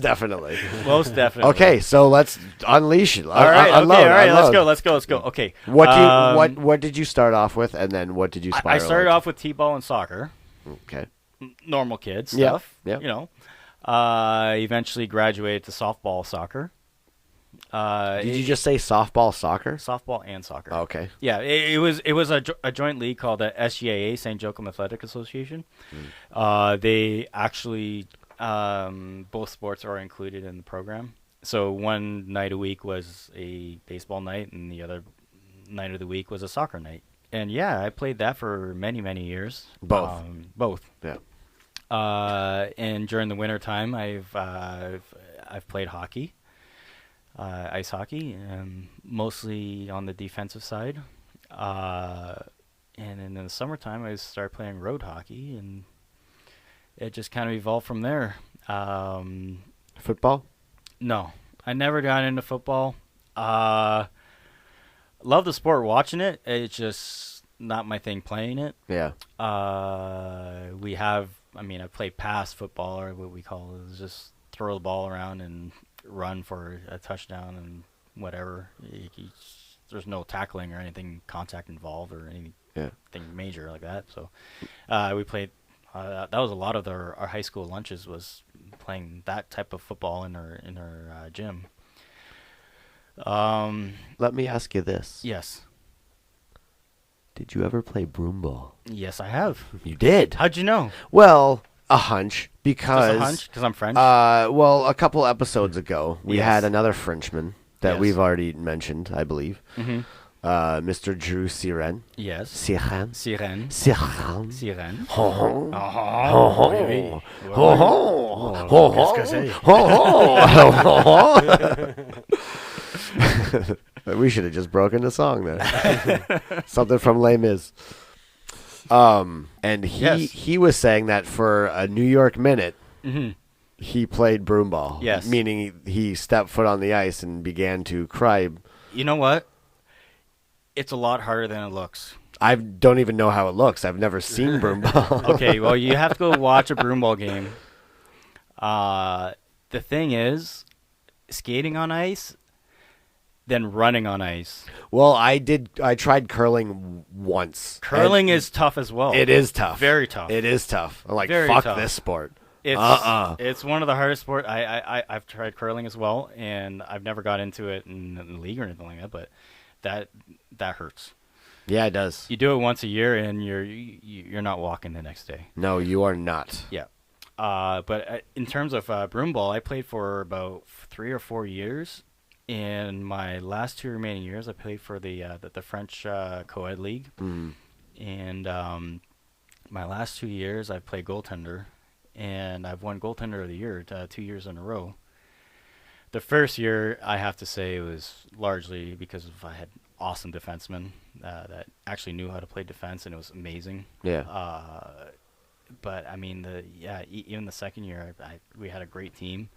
definitely. Most definitely. Okay, so let's unleash it. All right. Unload, Okay. All right. unload. Let's go. Okay. What do you, what did you start off with, and then what did you spiral? I started into? off with t-ball and soccer. Okay. Normal kid Yeah, stuff. yeah. You know. Eventually graduated to softball, soccer. Did you just say softball, soccer? softball and soccer? Okay. Yeah, it was a joint league called the SGAA, St. Joachim Athletic Association. They actually both sports are included in the program. So one night a week was a baseball night, and the other night of the week was a soccer night. And yeah, I played that for many years. Both. Both. Yeah. And during the winter time, I've played hockey. Ice hockey, mostly on the defensive side. And in the summertime, I started playing road hockey, and it just kind of evolved from there. Football? No, I never got into football. Love the sport watching it. It's just not my thing playing it. Yeah. I played pass football, or what we call it, is just throw the ball around and run for a touchdown and whatever. There's no tackling or anything contact involved or anything major like that. So we played. That was a lot of our high school lunches, was playing that type of football in our gym. Let me ask you this. Yes. Did you ever play broom ball? Yes, I have. You did? How'd you know? Well, a hunch, because... Just a hunch? Because I'm French? Well, a couple episodes ago, we Yes. had another Frenchman that Yes. we've already mentioned, I believe. Mm-hmm. Mr. Drew Siren. Yes. Siren. Sirène. Siren. Sirène. Ho, ho. Oh, ho. oui. Ho, ho. Ho, ho. Qu'est-ce que c'est? Ho, ho. We should have just broken the song there. Something from Les Mis. And Yes. he was saying that for a New York minute, Mm-hmm. he played broom ball. Yes. Meaning he stepped foot on the ice and began to cry. You know what? It's a lot harder than it looks. I don't even know how it looks. I've never seen broom ball. Okay, well, you have to go watch a broomball game. The thing is, skating on ice, then running on ice. Well, I tried curling once. Curling And is tough as well. It is tough. Very tough. It is tough. I'm like, Very fuck tough. this sport. It's one of the hardest sports. I've tried curling as well, and I've never got into it in the league or anything like that, but that hurts. Yeah, it does. You do it once a year, and you're not walking the next day. No, you are not. Yeah. But in terms of broomball, I played for about 3 or 4 years. In my last 2 remaining years, I played for the French co-ed league. Mm. And my last 2 years, I played goaltender. And I've won goaltender of the year 2 years in a row. The first year, I have to say, it was largely because I had awesome defensemen that actually knew how to play defense, and it was amazing. Yeah. But I mean, even the second year, we had a great team,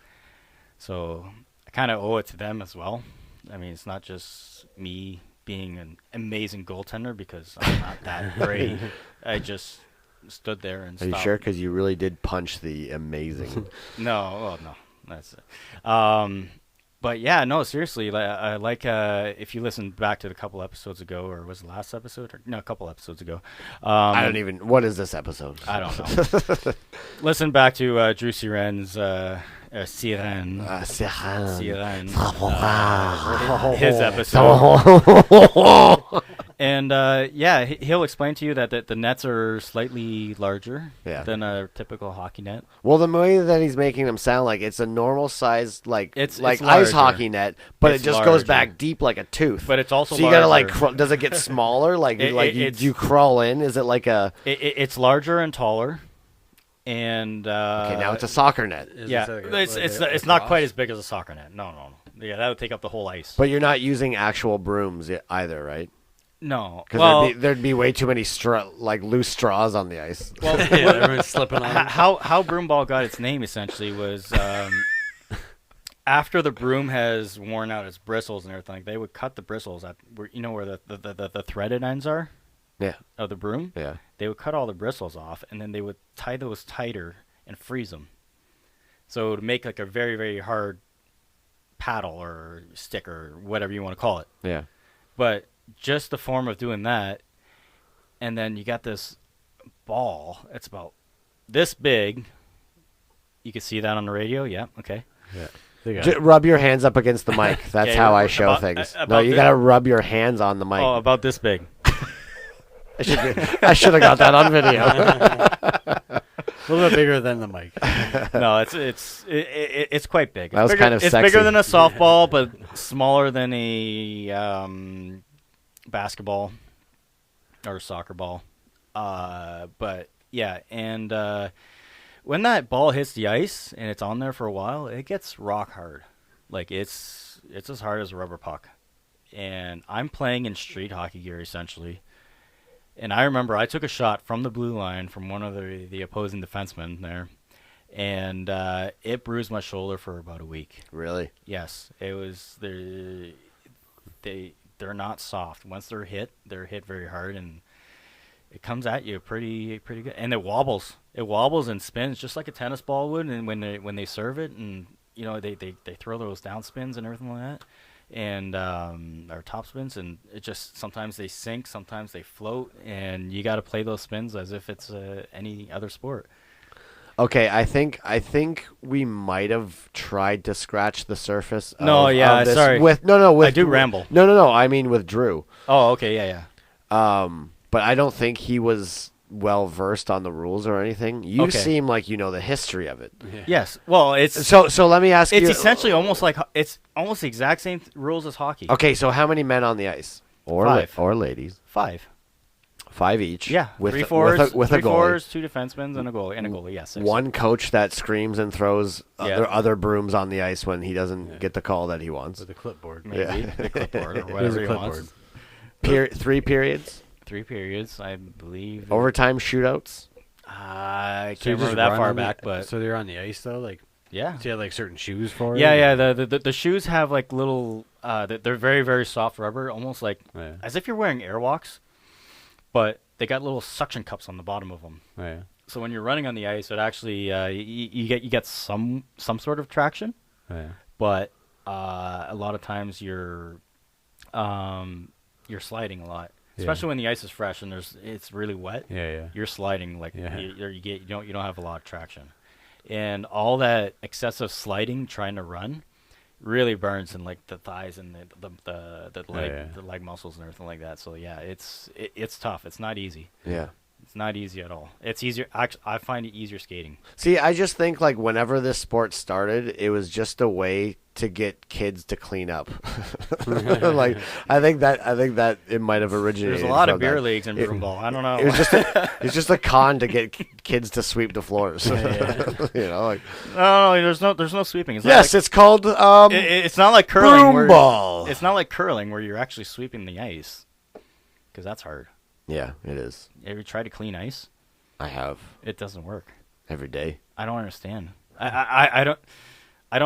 so I kind of owe it to them as well. I mean, it's not just me being an amazing goaltender, because I'm not that great. I just stood there and Are you stopped. sure? Because you really did punch the amazing. No, that's it. But yeah, no, seriously, if you listen back to the couple episodes ago, or was it last episode? A couple episodes ago. I don't even. What is this episode? I don't know. Listen back to Drew Siren's Sirène. His episode. And he'll explain to you that the nets are slightly larger than a typical hockey net. Well, the way that he's making them sound like it's a normal size, It's ice larger. hockey net, but It's it just larger. goes back deep like a tooth. But it's also so you gotta larger. does it get smaller? Do It's- you crawl in? Is it like a? It's larger and taller. And Okay, now it's a soccer net. It's not quite as big as a soccer net. No. Yeah, that would take up the whole ice. But you're not using actual brooms either, right? No. Because Well, there'd be way too many loose straws on the ice. well, Yeah, everyone's slipping on. how broomball got its name essentially was after the broom has worn out its bristles and everything, they would cut the bristles at where the threaded ends are Yeah. of the broom. Yeah. They would cut all the bristles off, and then they would tie those tighter and freeze them. So to make like a very, very hard paddle or stick or whatever you want to call it. Yeah. But just the form of doing that, and then you got this ball. It's about this big. You can see that on the radio. Yeah. Okay. Yeah. They got it. Rub your hands up against the mic. That's Okay, how I show things. No, you got to rub your hands on the mic. Oh, about this big. I should have got that on video. A little bit bigger than the mic. No, it's quite big. That was bigger, kind of it's sexy. bigger than a softball, but smaller than a basketball or soccer ball. But yeah, and when that ball hits the ice and it's on there for a while, it gets rock hard. Like it's as hard as a rubber puck. And I'm playing in street hockey gear essentially. And I remember I took a shot from the blue line from one of the opposing defensemen there, and it bruised my shoulder for about a week. Really? Yes, it was. They're not soft. Once they're hit very hard, and it comes at you pretty good. And it wobbles. It wobbles and spins just like a tennis ball would. And when they serve it, and they throw those down spins and everything like that. And our top spins, and it just sometimes they sink, sometimes they float, and you got to play those spins as if it's any other sport. Okay, I think we might have tried to scratch the surface. No, yeah, of this sorry. With I do ramble. No. I mean with Drew. Oh, okay, yeah. But I don't think he was well versed on the rules or anything. You Okay. seem like you know the history of it. Yeah. Yes. Well, it's So let me ask you. essentially almost like it's almost the exact same rules as hockey. Okay, so how many men on the ice, or Five. or ladies? 5. 5 each. Yeah. with 3 with forwards, with a three goalie. forwards, 2 defensemen, and a goalie. Yes. 6. One coach that screams and throws Yeah. other brooms on the ice when he doesn't get the call that he wants. With a clipboard. maybe Yeah. the clipboard or There's whatever a he clipboard. wants. 3 periods, 3 periods, I believe. overtime shootouts. I So you can't just remember that run far on the- back, but so they're on the ice though, like yeah. do you have like certain shoes for it? Yeah. The shoes have like little. They're very very soft rubber, almost like Yeah. as if you're wearing Airwalks, but they got little suction cups on the bottom of them. Oh, yeah. So when you're running on the ice, it actually you get some sort of traction, Oh, yeah. but a lot of times you're sliding a lot, especially when the ice is fresh and it's really wet. Yeah. You're sliding like Yeah. you don't have a lot of traction, and all that excessive sliding trying to run really burns in like the thighs and the leg muscles and everything like that. So yeah, it's tough. It's not easy. Yeah. It's not easy at all. It's easier. Actually, I find it easier skating. See, I just think like whenever this sport started, it was just a way to get kids to clean up. Like I think that it might have originated. There's a lot from of beer that. leagues in broomball. I don't know. It was just a con to get kids to sweep the floors. You know, like no, there's no sweeping. It's yes, not it's called it's not like curling. broomball. It's not like curling where you're actually sweeping the ice, because that's hard. Yeah, it is. Ever tried to clean ice? I have It doesn't work. every day. I don't understand. I don't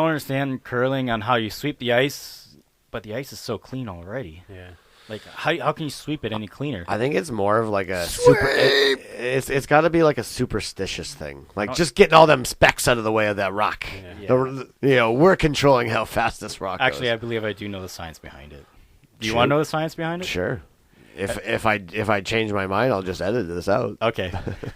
understand curling on how you sweep the ice, but the ice is so clean already. Yeah. Like how can you sweep it any cleaner? I think it's more of like a super. It's got to be like a superstitious thing, like just getting all them specks out of the way of that rock. Yeah. We're controlling how fast this rock. Actually, I goes. believe I do know the science behind it. Do you Shoot. want to know the science behind it? Sure. If I change my mind, I'll just edit this out. Okay.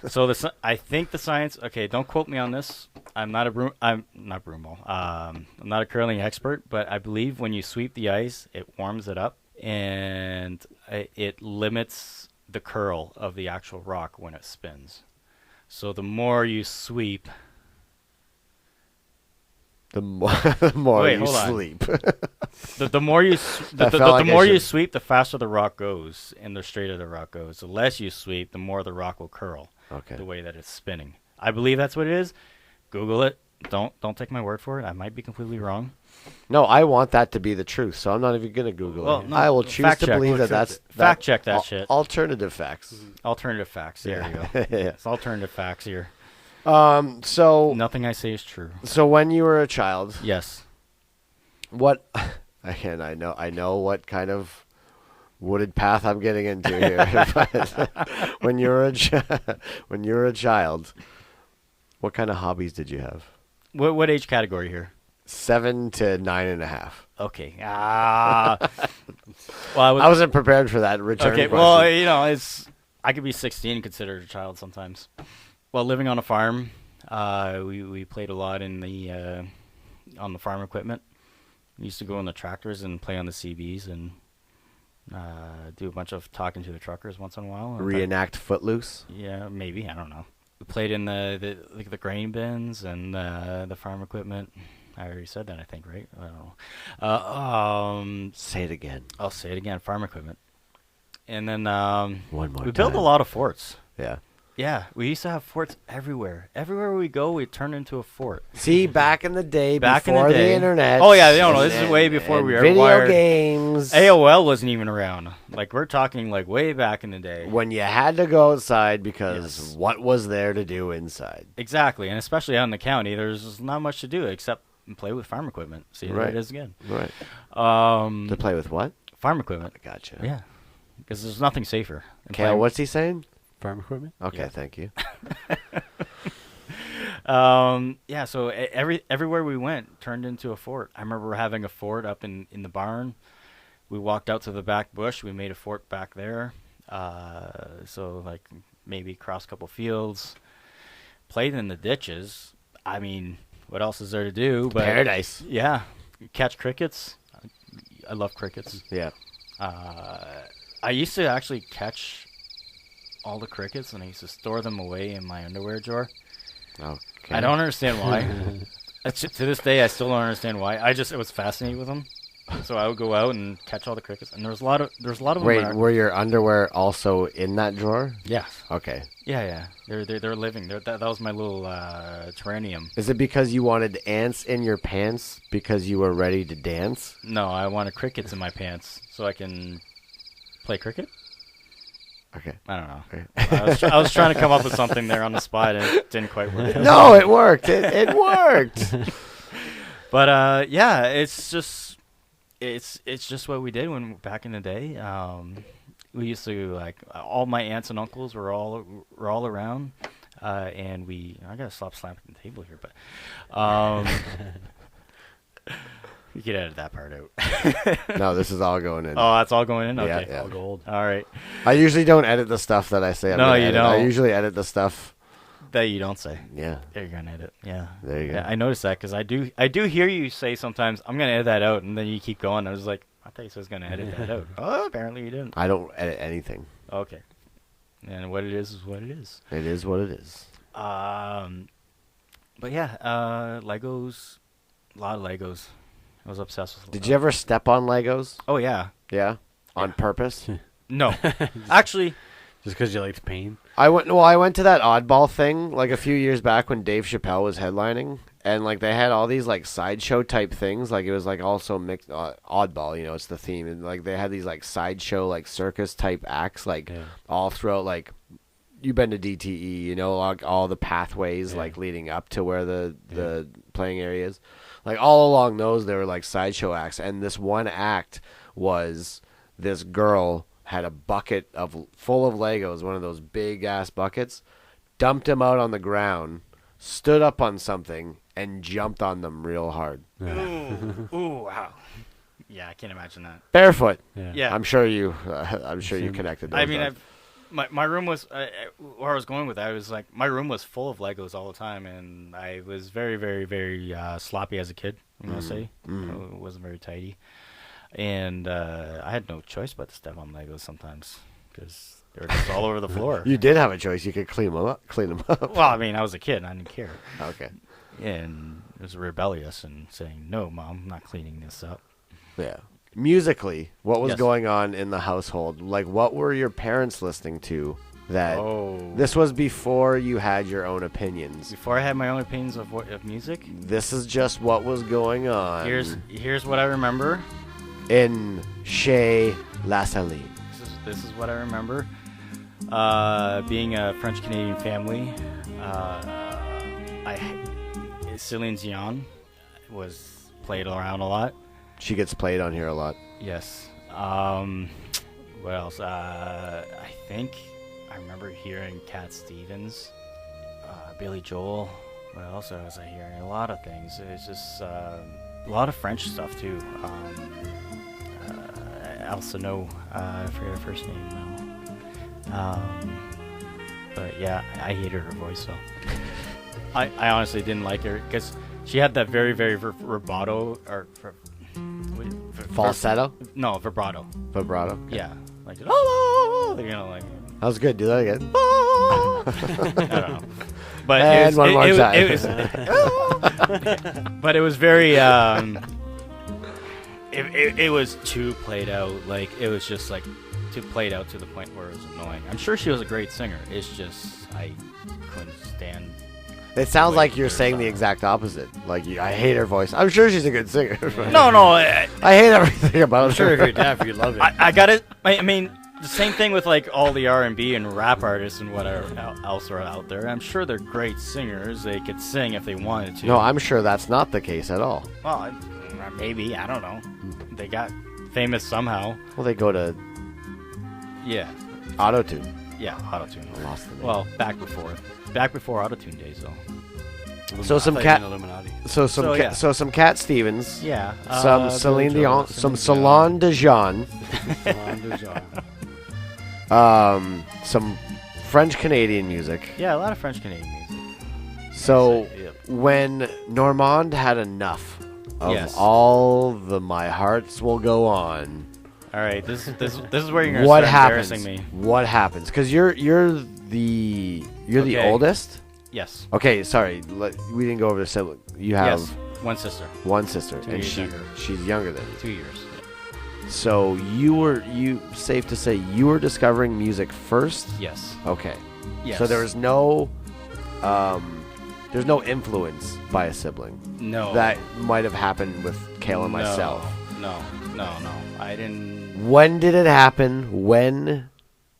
So I think the science. Okay, don't quote me on this. I'm not broomball. I'm not a curling expert, but I believe when you sweep the ice, it warms it up and it limits the curl of the actual rock when it spins. So the more you sweep, The more Wait, you hold on. sleep. the more you That felt like the I more you should- sweep, the faster the rock goes, and the straighter the rock goes. The less you sweep, the more the rock will curl. Okay. The way that it's spinning. I believe that's what it is. Google it. Don't take my word for it. I might be completely wrong. No, I want that to be the truth, so I'm not even going to Google Well, it. no, I will choose fact to check. believe We'll that's fact check that shit. Alternative facts. Alternative facts. There you go. Yeah. It's alternative facts here. So Nothing I say is true. so when you were a child, Yes. what? Again, I know what kind of wooded path I'm getting into here. But when you were a child, what kind of hobbies did you have? What age category here? 7 to 9.5. Okay. Well, I I wasn't prepared for that return. Okay. question. Well, I could be 16 and considered a child sometimes. Well, living on a farm, we played a lot in the on the farm equipment. We used to go on the tractors and play on the CBs and do a bunch of talking to the truckers once in a while. Reenact Footloose. Yeah, maybe, I don't know. We played in the grain bins and the farm equipment. I already said that, I think, right? I don't know. Say it again. I'll say it again. Farm equipment. And then One more we built a time. lot of forts. Yeah. Yeah, we used to have forts everywhere. Everywhere we go, we turn into a fort. See, back in the day, Back in before the day. internet. Oh, yeah, no, this is way before and we were video wired. games. AOL wasn't even around. Like, we're talking, like, way back in the day. When you had to go outside because Yes. what was there to do inside? Exactly, and especially out in the county, there's not much to do except play with farm equipment. See, there Right. it is again. Right. Um, To play with what? farm equipment. Gotcha. Yeah, because there's nothing safer. than Kale, playing- what's he saying? Farm equipment. Okay, Yeah. thank you. Yeah, so everywhere we went turned into a fort. I remember having a fort up in the barn. We walked out to the back bush. We made a fort back there. So like maybe cross a couple fields. Played in the ditches. I mean, what else is there to do? But Paradise. yeah, catch crickets. I love crickets. Yeah. I used to actually catch all the crickets, and I used to store them away in my underwear drawer. Okay. I don't understand why. To this day, I still don't understand why. I was fascinated with them, so I would go out and catch all the crickets. And there's a lot of them. Wait, around. were your underwear also in that drawer? Yeah, Okay. yeah. They're living. That was my little terrarium. Is it because you wanted ants in your pants because you were ready to dance? No, I wanted crickets in my pants so I can play cricket. Okay. I don't know. Okay. I was trying to come up with something there on the spot, and it didn't quite work. No, it worked. It worked. But yeah, it's just what we did when back in the day. We used to like all my aunts and uncles were all around, and I gotta stop slapping the table here, but you could edit that part out. No, this is all going in. Oh, that's all going in. Yeah, Okay, yeah. all gold. All right, I usually don't edit the stuff that I say. I'm No, gonna you edit. I don't. usually edit the stuff. that you don't say. Yeah. There you're gonna edit. Yeah. There you go. Yeah, I noticed that because I do hear you say sometimes I'm gonna edit that out, and then you keep going. I was like, I thought you said I was gonna edit that out. Oh, apparently you didn't. I don't edit anything. Okay. And what it is what it is. It is what it is. But yeah, Legos, a lot of Legos. I was obsessed with. Did you ever step on Legos? Oh yeah. Yeah. On purpose? No, actually, Just because you liked pain. I went to that oddball thing like a few years back when Dave Chappelle was headlining, and like they had all these like sideshow type things. Like it was like also mixed oddball, you know, it's the theme, and like they had these like sideshow like circus type acts like Yeah. all throughout. Like you've been to DTE, you know, like all the pathways Yeah. like leading up to where the playing area is. Like all along those there were like sideshow acts, and this one act was this girl had a bucket full of Legos, one of those big ass buckets, dumped them out on the ground, stood up on something, and jumped on them real hard. ooh, wow. Yeah, I can't imagine that. Barefoot. Yeah. I'm sure you connected. Those I mean, dots. my room was where I was going with that. I was like, my room was full of Legos all the time, and I was very, very, very sloppy as a kid. I'm gonna say it wasn't very tidy, and I had no choice but to step on Legos sometimes because they were just all over the floor. You did have a choice. You could clean them up. Well, I mean, I was a kid. And I didn't care, Okay. and it was rebellious and saying, "No, Mom, I'm not cleaning this up." Yeah. Musically, what was Yes. going on in the household? Like, what were your parents listening to that Oh. this was before you had your own opinions. Before I had my own opinions of music, This is just what was going on here's what I remember. in Chez Lassaline. This is what I remember. Being a French Canadian family, Céline Dion was played around a lot. She gets played on here a lot. Yes. What else? I think I remember hearing Cat Stevens, Billy Joel. What else was I hearing? A lot of things. It's just a lot of French stuff too. Alcino, I forget her first name now. But yeah, I hated her voice, so I honestly didn't like her because she had that very, very vibrato or Falsetto? No, vibrato. Vibrato? Yeah, like you know, like That was good. Do that again. I don't know. But And one more time. But it was very it was too played out. Like it was just like too played out to the point where it was annoying. I'm sure she was a great singer. It's just I couldn't stand. It sounds Wait, like you're there's saying the exact opposite. Like, I hate her voice. I'm sure she's a good singer. No, I hate everything about I'm her. sure if you're deaf, you love it. I got it. I mean, the same thing with like all the R&B and rap artists and whatever else are out there. I'm sure they're great singers. They could sing if they wanted to. No, I'm sure that's not the case at all. Well, maybe, I don't know. They got famous somehow. Well, they go to Yeah. Auto-Tune. Yeah, autotune. I lost the name. Well, back before autotune days though. So some I thought you cat- meant Illuminati. So, some Cat Stevens. Yeah. Some Celine Dion. Some Salon de Jean. Some French Canadian music. Yeah, a lot of French Canadian music. So Yep. when Normand had enough of Yes. all the "My Hearts Will Go On," All right, this is where you're gonna what start happens? embarrassing me. What happens? Because you're the Okay. oldest. Yes. Okay, sorry, we didn't go over the sibling. You have Yes. One sister. one sister, 2 and years younger. she's younger than you. 2 years. So safe to say you were discovering music first. Yes. Okay. Yes. So there's no influence by a sibling. no That might have happened with Kale and No. myself. No. I didn't. When did it happen? When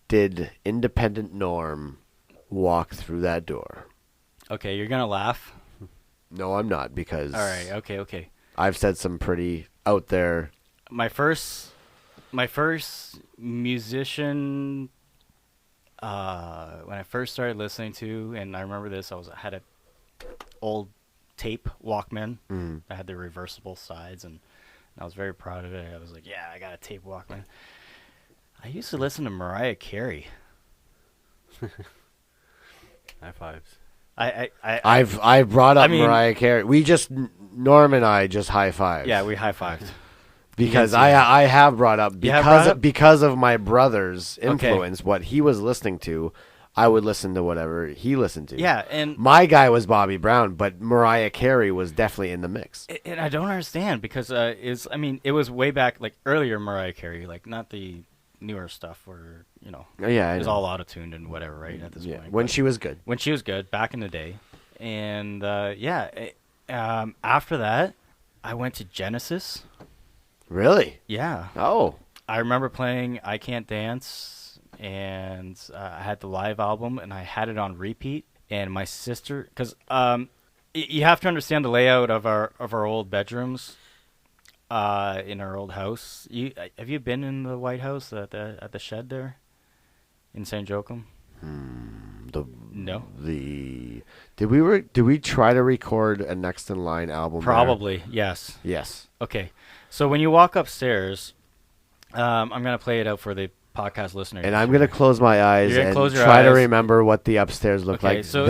did independent Norm walk through that door? Okay, you're gonna laugh. No, I'm not, because All right. Okay. I've said some pretty out there. My first musician. When I first started listening to, and I remember this, I had a old tape Walkman that had the reversible sides, and I was very proud of it. I was like, yeah, I got a tape Walkman. I used to listen to Mariah Carey. High fives. I've brought up I mean- Mariah Carey. Norm and I just high fived. Yeah, we high fived. Because You can see I have brought up You have because brought up? because of my brother's Okay. influence, what he was listening to, I would listen to whatever he listened to. Yeah, and My guy was Bobby Brown, but Mariah Carey was definitely in the mix. I don't understand because it was way back, like earlier Mariah Carey, like not the newer stuff where Yeah, I it was know. all auto tuned and whatever, right? At this Yeah, point, when But she was good. when she was good back in the day, and after that, I went to Genesis. Really? Yeah, Oh, I remember playing "I Can't Dance," and I had the live album, and I had it on repeat. And my sister, because you have to understand the layout of our old bedrooms in our old house. Have you been in the White House at the shed there in St. Joachim? No. Did we try to record a Next in Line album? Probably, yes. There? Yes. Okay, so when you walk upstairs, I'm gonna play it out for the podcast listeners. And I'm gonna close my eyes You're gonna and close your try to eyes. remember what the upstairs looked Okay, like. so-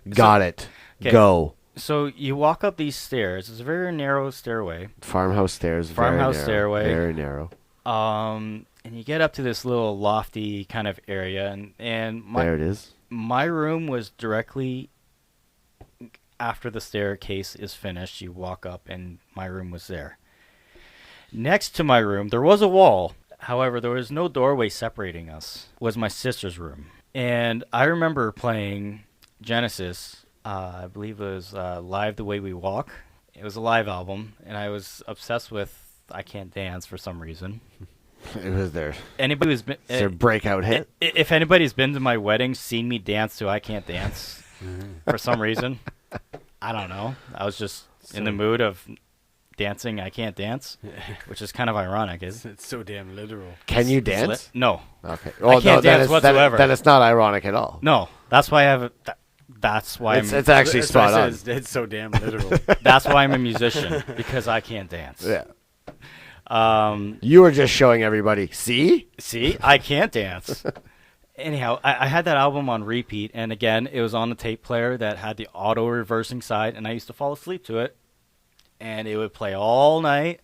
Got it. Okay. Go. So you walk up these stairs. It's a very narrow stairway. Farmhouse stairs. Farmhouse very narrow, stairway. Very narrow. And you get up to this little lofty kind of area, and There it is. my room was directly after the staircase is finished. You walk up, and my room was there. Next to my room, there was a wall. However, there was no doorway separating us. Was my sister's room. And I remember playing Genesis. I believe it was Live the Way We Walk. It was a live album, and I was obsessed with I Can't Dance for some reason. It was their Anybody who's been their breakout hit. if anybody's been to my wedding, seen me dance to I Can't Dance for some reason, I don't know. I was just in the mood of dancing I Can't Dance, which is kind of ironic. It's so damn literal. Can you dance? No. Okay. I can't dance whatsoever. Then it's not ironic at all. No. That's why I have that's why It's actually That's why I spot on. said it's so damn literal. that's why I'm a musician, because I can't dance. Yeah. Um, You were just showing everybody. See? See, I can't dance. Anyhow, I had that album on repeat, and again, it was on the tape player that had the auto reversing side, and I used to fall asleep to it, and it would play all night.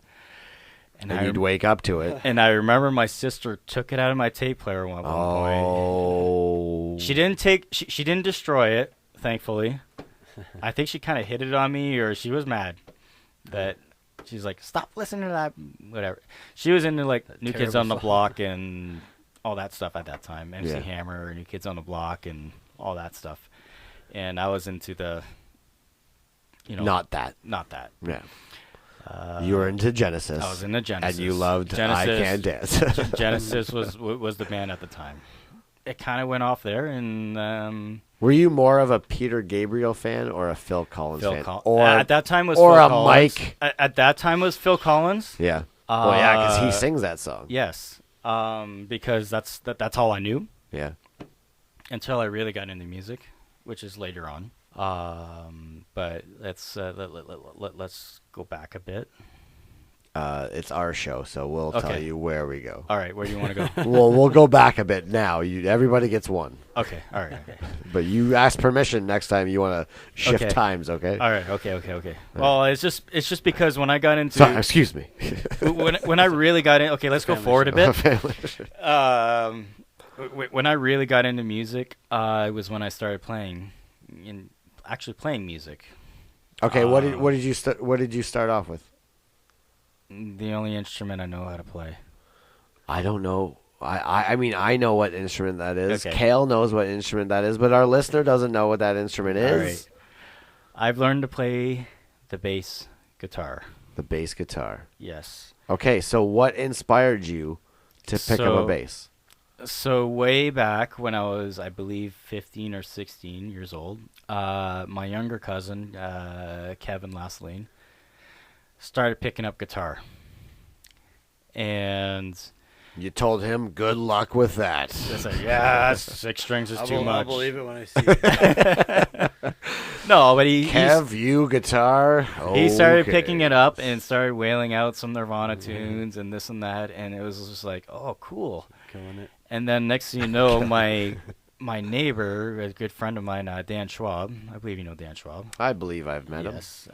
And you'd wake up to it. And I remember my sister took it out of my tape player at one point. Oh. She didn't destroy it, thankfully. I think she kind of hit it on me, or she was mad that she's like, stop listening to that, whatever. She was into like New Kids on the Block and all that stuff at that time. MC Hammer, New Kids on the Block, and all that stuff. And I was into the, Not that. Yeah. You were into Genesis. I was into Genesis. And you loved Genesis, I Can't Dance. Genesis was the band at the time. It kind of went off there, and were you more of a Peter Gabriel fan or a Phil Collins fan? Or at that time was or Phil a Collins. Mike. At that time was Phil Collins. Yeah. Well, yeah, because he sings that song. Yes. Because that's all I knew. Yeah. Until I really got into music, which is later on. But let's go back a bit. It's our show, so we'll tell you where we go. All right, where do you want to go? Well, we'll go back a bit now. Everybody gets one. Okay, all right, okay. But you ask permission next time you want to shift times, okay? All right, okay. Well, it's just because when I got into Sorry, excuse me. when I really got in, okay, let's go forward a bit. When I really got into music, it was when I started playing music. Okay, what did you start off with? The only instrument I know how to play. I don't know. I mean, I know what instrument that is. Okay. Kale knows what instrument that is, but our listener doesn't know what that instrument is. All right. I've learned to play the bass guitar. The bass guitar. Yes. Okay, so what inspired you to pick up a bass? So way back when I was, I believe, 15 or 16 years old, my younger cousin, Kevin Lassaline, started picking up guitar. And you told him, good luck with that. I said, yeah, 6 strings is too much. I'll believe it when I see it. No, but you guitar. He started picking it up and started wailing out some Nirvana tunes and this and that, and it was just like, oh, cool. Killing it. And then next thing you know, my neighbor, a good friend of mine, Dan Schwab, I believe you know Dan Schwab. I believe I've met him. Yes.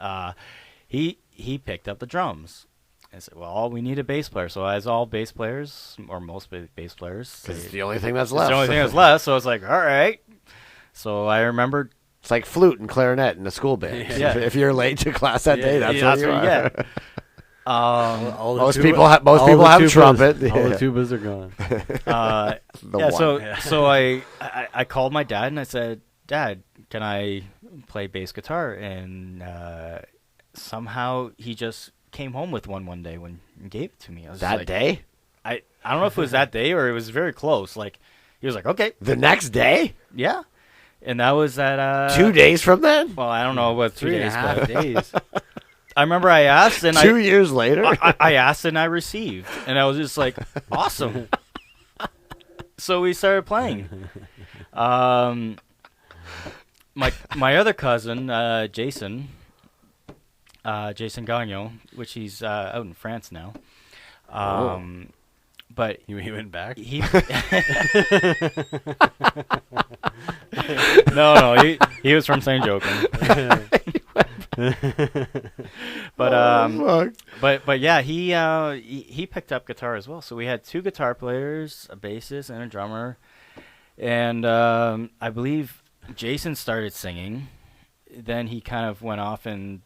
He picked up the drums. I said, well, we need a bass player. So as all bass players, or most bass players. Because it's the only thing that's left. It's the only thing that's left. So I was like, all right. So I rememred. It's like flute and clarinet in a school band. Yeah. If you're late to class that day, that's what you are. Most people have trumpet. All the tubas are gone. So I called my dad and I said, Dad, can I play bass guitar? And somehow he just came home with one day when he gave it to me. I was that like, day? I don't know if it was that day or it was very close. Like he was like, okay. The next day? Yeah. And that was at 2 days from then? Well, I don't know what 3 and a half days. I remember I asked and 2 years later? I asked and I received. And I was just like, awesome. So we started playing. My other cousin, Jason Gagnon, which he's out in France now. But he went back? No, he was from St. Joachim. But yeah, he picked up guitar as well. So we had 2 guitar players, a bassist, and a drummer. And I believe Jason started singing. Then he kind of went off to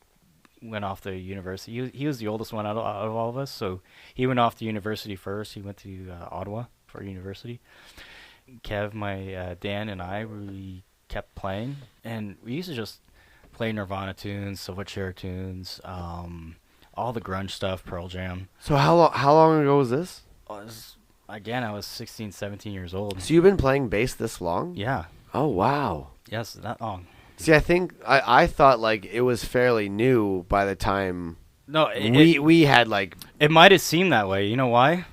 university. He was the oldest one out of all of us, so he went off to university first. He went to Ottawa for university. Kev, my Dan, and I, we kept playing, and we used to just play Nirvana tunes, Silverchair tunes, all the grunge stuff, Pearl Jam. So how long ago was this? I was 16, 17 years old. So you've been playing bass this long? Yeah. Oh wow. Yes, that long. See, I think I thought like it was fairly new by the time No, we had like. it might have seemed that way. You know why?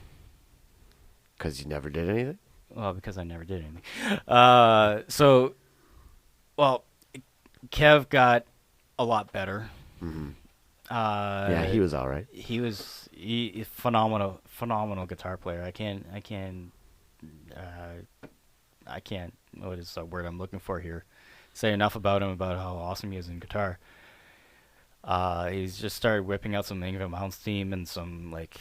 Because you never did anything. Well, because I never did anything. Well, Kev got a lot better. Mm-hmm. Yeah, he was all right. He was phenomenal guitar player. I can't. What is the word I'm looking for here? Say enough about him, about how awesome he is in guitar. He's just started whipping out some Ingrid Malmsteen and some like.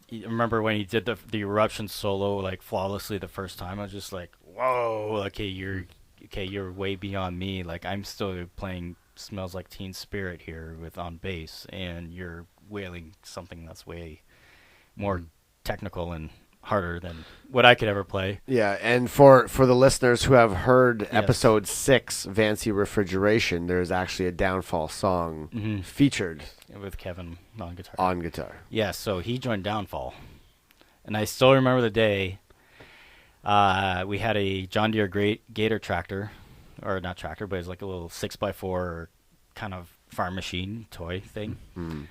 I remember when he did the Eruption solo like flawlessly the first time. I was just like, whoa, you're way beyond me. Like I'm still playing Smells Like Teen Spirit here on bass, and you're wailing something that's way more technical and harder than what I could ever play. Yeah, and for the listeners who have heard Yes. episode 6, Vancy Refrigeration, there's actually a Downfall song featured With Kevin on guitar. on guitar. Yeah, so he joined Downfall. And I still remember the day we had a John Deere Gator tractor, or not tractor, but it's like a little 6x4 kind of farm machine toy thing. Mm.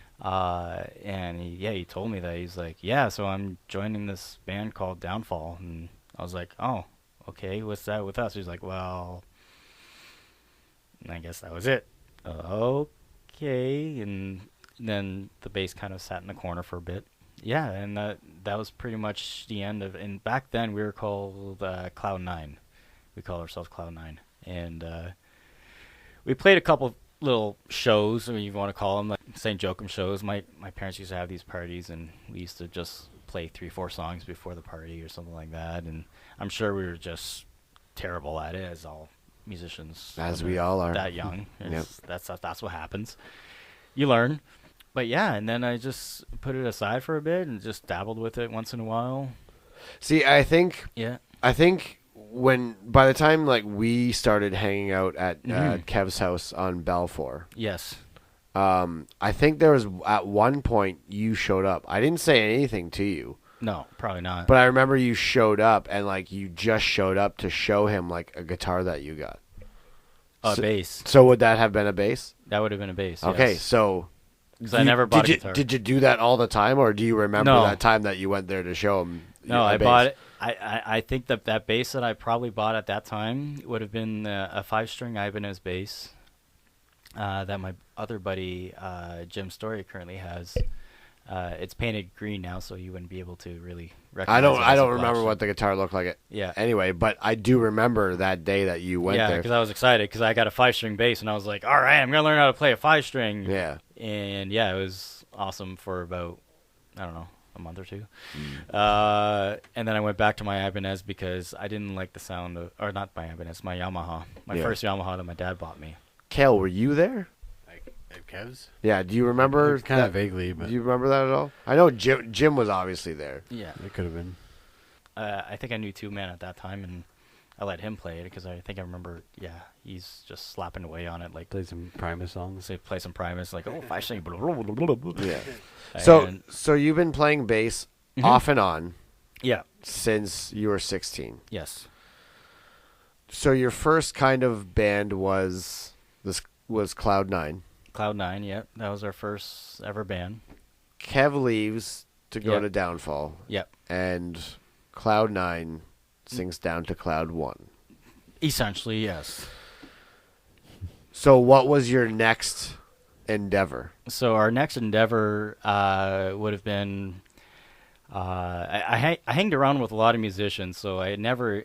And he told me that. He's like, yeah, so I'm joining this band called Downfall. And I was like, oh, okay, what's that with us? He's like, well, I guess that was it. Okay. And then the bass kind of sat in the corner for a bit. Yeah, and that was pretty much the end of. And back then we were called Cloud 9. We called ourselves Cloud 9, and we played a couple little shows, or you want to call them, like St. Joachim shows. My parents used to have these parties, and we used to just play 3-4 songs before the party or something like that. And I'm sure we were just terrible at it, as all musicians, As we all are. that young. Yep. That's what happens. You learn. But yeah, and then I just put it aside for a bit and just dabbled with it once in a while. See, I think Yeah. when by the time like we started hanging out at Kev's house on Balfour, Yes. I think there was at one point you showed up. I didn't say anything to you, No, probably not. but I remember you showed up and like you just showed up to show him like a guitar that you got. A bass. So would that have been a bass? That would have been a bass. Okay, yes. so Because I never bought a guitar. Did you do that all the time, or do you remember No. that time that you went there to show him? No, a I bass? bought it. I think that bass that I probably bought at that time would have been a 5-string Ibanez bass that my other buddy Jim Story currently has. It's painted green now, so you wouldn't be able to really recognize it. I as a don't black remember string. what the guitar looked like. Yeah. Anyway, but I do remember that day that you went Yeah, there. because I was excited because I got a 5-string bass, and I was like, all right, I'm going to learn how to play a 5-string. Yeah. And yeah, it was awesome for about, I don't know, a month or two. And then I went back to my Ibanez because I didn't like the sound of, or not my Ibanez, my Yamaha. My first Yamaha that my dad bought me. Kale, were you there? Like at Kev's? Yeah. Do you remember? Kind that? of vaguely, but Do you remember that at all? I know Jim was obviously there. Yeah. it could have been. I think I knew Two Man at that time, and I let him play it because I think I remember, he's just slapping away on it. Like, Played some Primus songs. say, play some Primus, like, oh, 5-string. Yeah. And- So you've been playing bass Mhm. off and on yeah. since you were 16. Yes. So your first kind of band was Cloud 9. Cloud 9, yeah. That was our first ever band. Kev leaves to go Yeah. to Downfall, Yep. and Cloud 9 sinks down to Cloud 1. Essentially, yes. So what was your next endeavor? So our next endeavor would have been I hanged around with a lot of musicians, so I never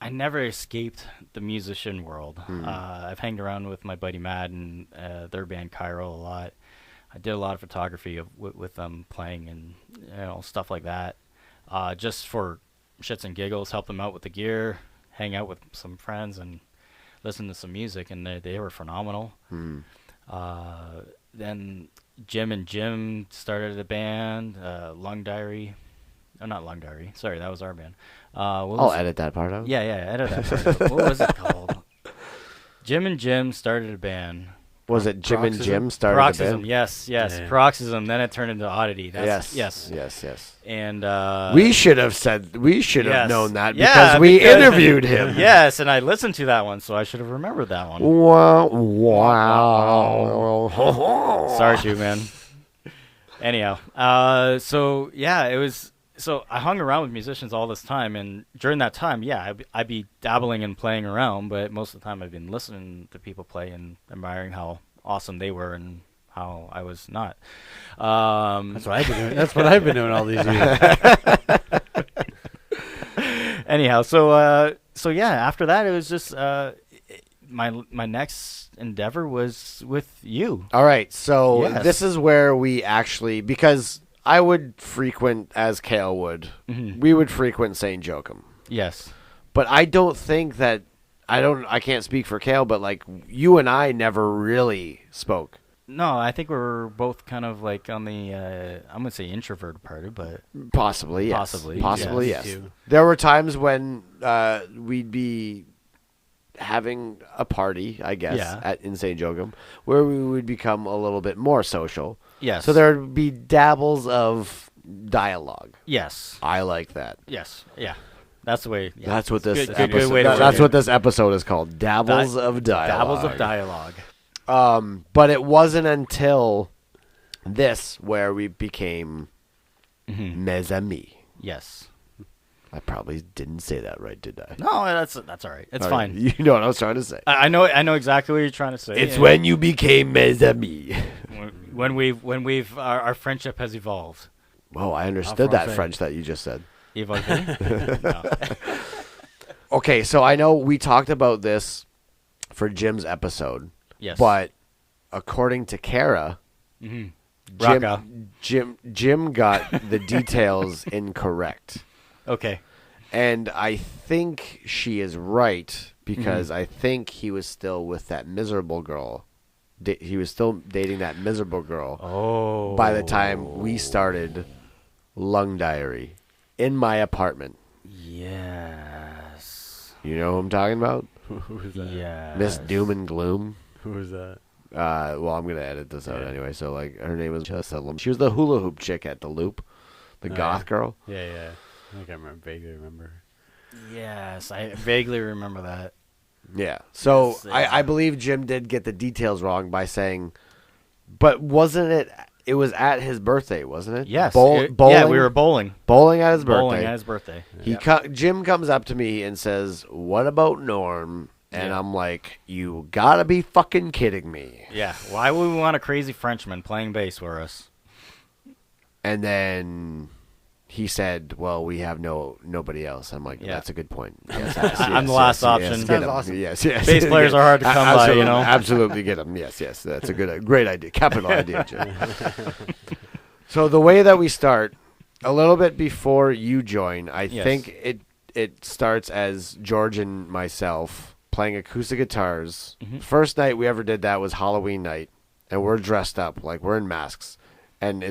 escaped the musician world. I've hanged around with my buddy Matt and their band Cairo a lot. I did a lot of photography with them playing and stuff like that, just for shits and giggles. Help them out with the gear, hang out with some friends, and listen to some music. And they were phenomenal. Then Jim and Jim started a band, Lung Diary. Oh, not Long Diary. Sorry, that was our band. What I'll was it? edit that part out. Yeah, edit that part out. What was it called? Jim and Jim started a band. Was it Jim and Paroxysm? Jim started Paroxysm, the band? yes. Yeah. Paroxysm, then it turned into Oddity. That's, Yes. And We should have yes. known that Yeah, because we interviewed him. Yes, and I listened to that one, so I should have remembered that one. Wow. Sorry, too, man. Anyhow, so yeah, it was. So I hung around with musicians all this time, and during that time, yeah, I'd be dabbling and playing around, but most of the time I've been listening to people play and admiring how awesome they were and how I was not. That's what I've been doing. That's what I've been doing all these years. Anyhow, so yeah, after that it was just my next endeavor was with you. All right, so Yes. this is where we actually, because I would frequent, as Kale would, we would frequent St. Joachim. Yes. But I don't think that, I can't speak for Kale, but like you and I never really spoke. No, I think we're both kind of like on the I'm gonna say introverted part of it, but Possibly, yes. Possibly, Possibly, yes. yes. Me too. There were times when we'd be having a party, I guess, Yeah. in St. Joachim, where we would become a little bit more social. yes. So there would be dabbles of dialogue. Yes. I like that. Yes. Yeah. That's the way. Yeah. That's what this Good episode. way to that's word it. what this episode is called. Dabbles of dialogue. Dabbles of dialogue. But it wasn't until this where we became mes amis. Yes. I probably didn't say that right, did I? No, that's all right. It's All fine. right, you know what I was trying to say. I know exactly what you're trying to say. It's and when you became mes amis. when we've our friendship has evolved. Oh, I understood that Français. French that you just said. Evolved. No. Okay, so I know we talked about this for Jim's episode, Yes. but according to Kara, Raka. Jim got the details incorrect. Okay. And I think she is right because I think he was still with that miserable girl. He was still dating that miserable girl Oh. by the time we started Lung Diary in my apartment. Yes. You know who I'm talking about? Who was that? Yeah. Miss Doom and Gloom. Who was that? Well, I'm gonna edit this out anyway. So, like, her name was she was the hula hoop chick at the Loop, the goth girl. Yeah. I think I vaguely remember. Yes, I vaguely remember that. Yeah. So Yes, I believe Jim did get the details wrong by saying, but wasn't it? It was at his birthday, wasn't it? Yes. Bowling. Yeah, we were bowling. bowling at his birthday. Bowling at his birthday. Jim comes up to me and says, "What about Norm?" And Yeah. I'm like, "You gotta be fucking kidding me!" Yeah. Why would we want a crazy Frenchman playing bass for us? And then he said, "Well, we have nobody else." I'm like, Yeah. "That's a good point." Yes, I'm the last option. Yes, get Sounds 'em. awesome. Yes. Bass players are hard to come by, Absolutely, you know? Absolutely, get them. Yes. That's a great idea. Capital idea, Jim. So the way that we start, a little bit before you join, I Yes. think it starts as George and myself playing acoustic guitars. First night we ever did that was Halloween night, and we're dressed up like we're in masks, and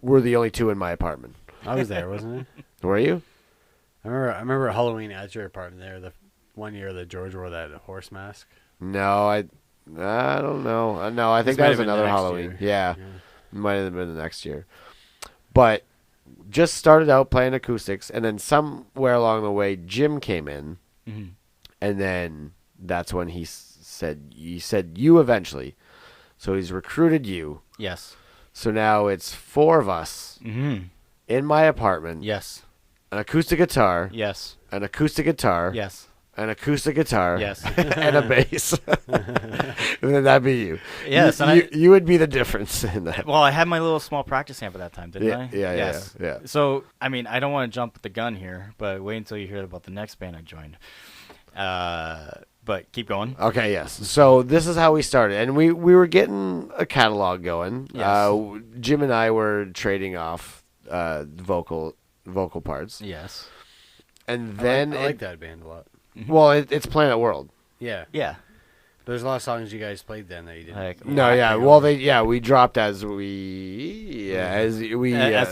we're the only two in my apartment. I was there, wasn't I? Were you? I remember Halloween at your apartment there. The one year that George wore that horse mask. No, I don't know. No, I think This might that was have been another the next Halloween. year. Yeah, might have been the next year. But just started out playing acoustics, and then somewhere along the way, Jim came in, and then that's when he said you eventually. So he's recruited you. Yes. So now it's four of us in my apartment. Yes. An acoustic guitar. Yes. An acoustic guitar. Yes. An acoustic guitar. Yes. And a bass. And then that'd be you. Yes, You, and you would be the difference in that. Well, I had my little small practice amp at that time, didn't I? Yeah, Yes. yeah. So, I mean, I don't want to jump the gun here, but wait until you hear about the next band I joined. But keep going. Okay, yes. So this is how we started. And we were getting a catalog going. Yes. Jim and I were trading off vocal parts. Yes. And then I like that band a lot. well, it's Planet World. Yeah. Yeah. There's a lot of songs you guys played then that you didn't. Like, No, yeah. Well, we dropped as the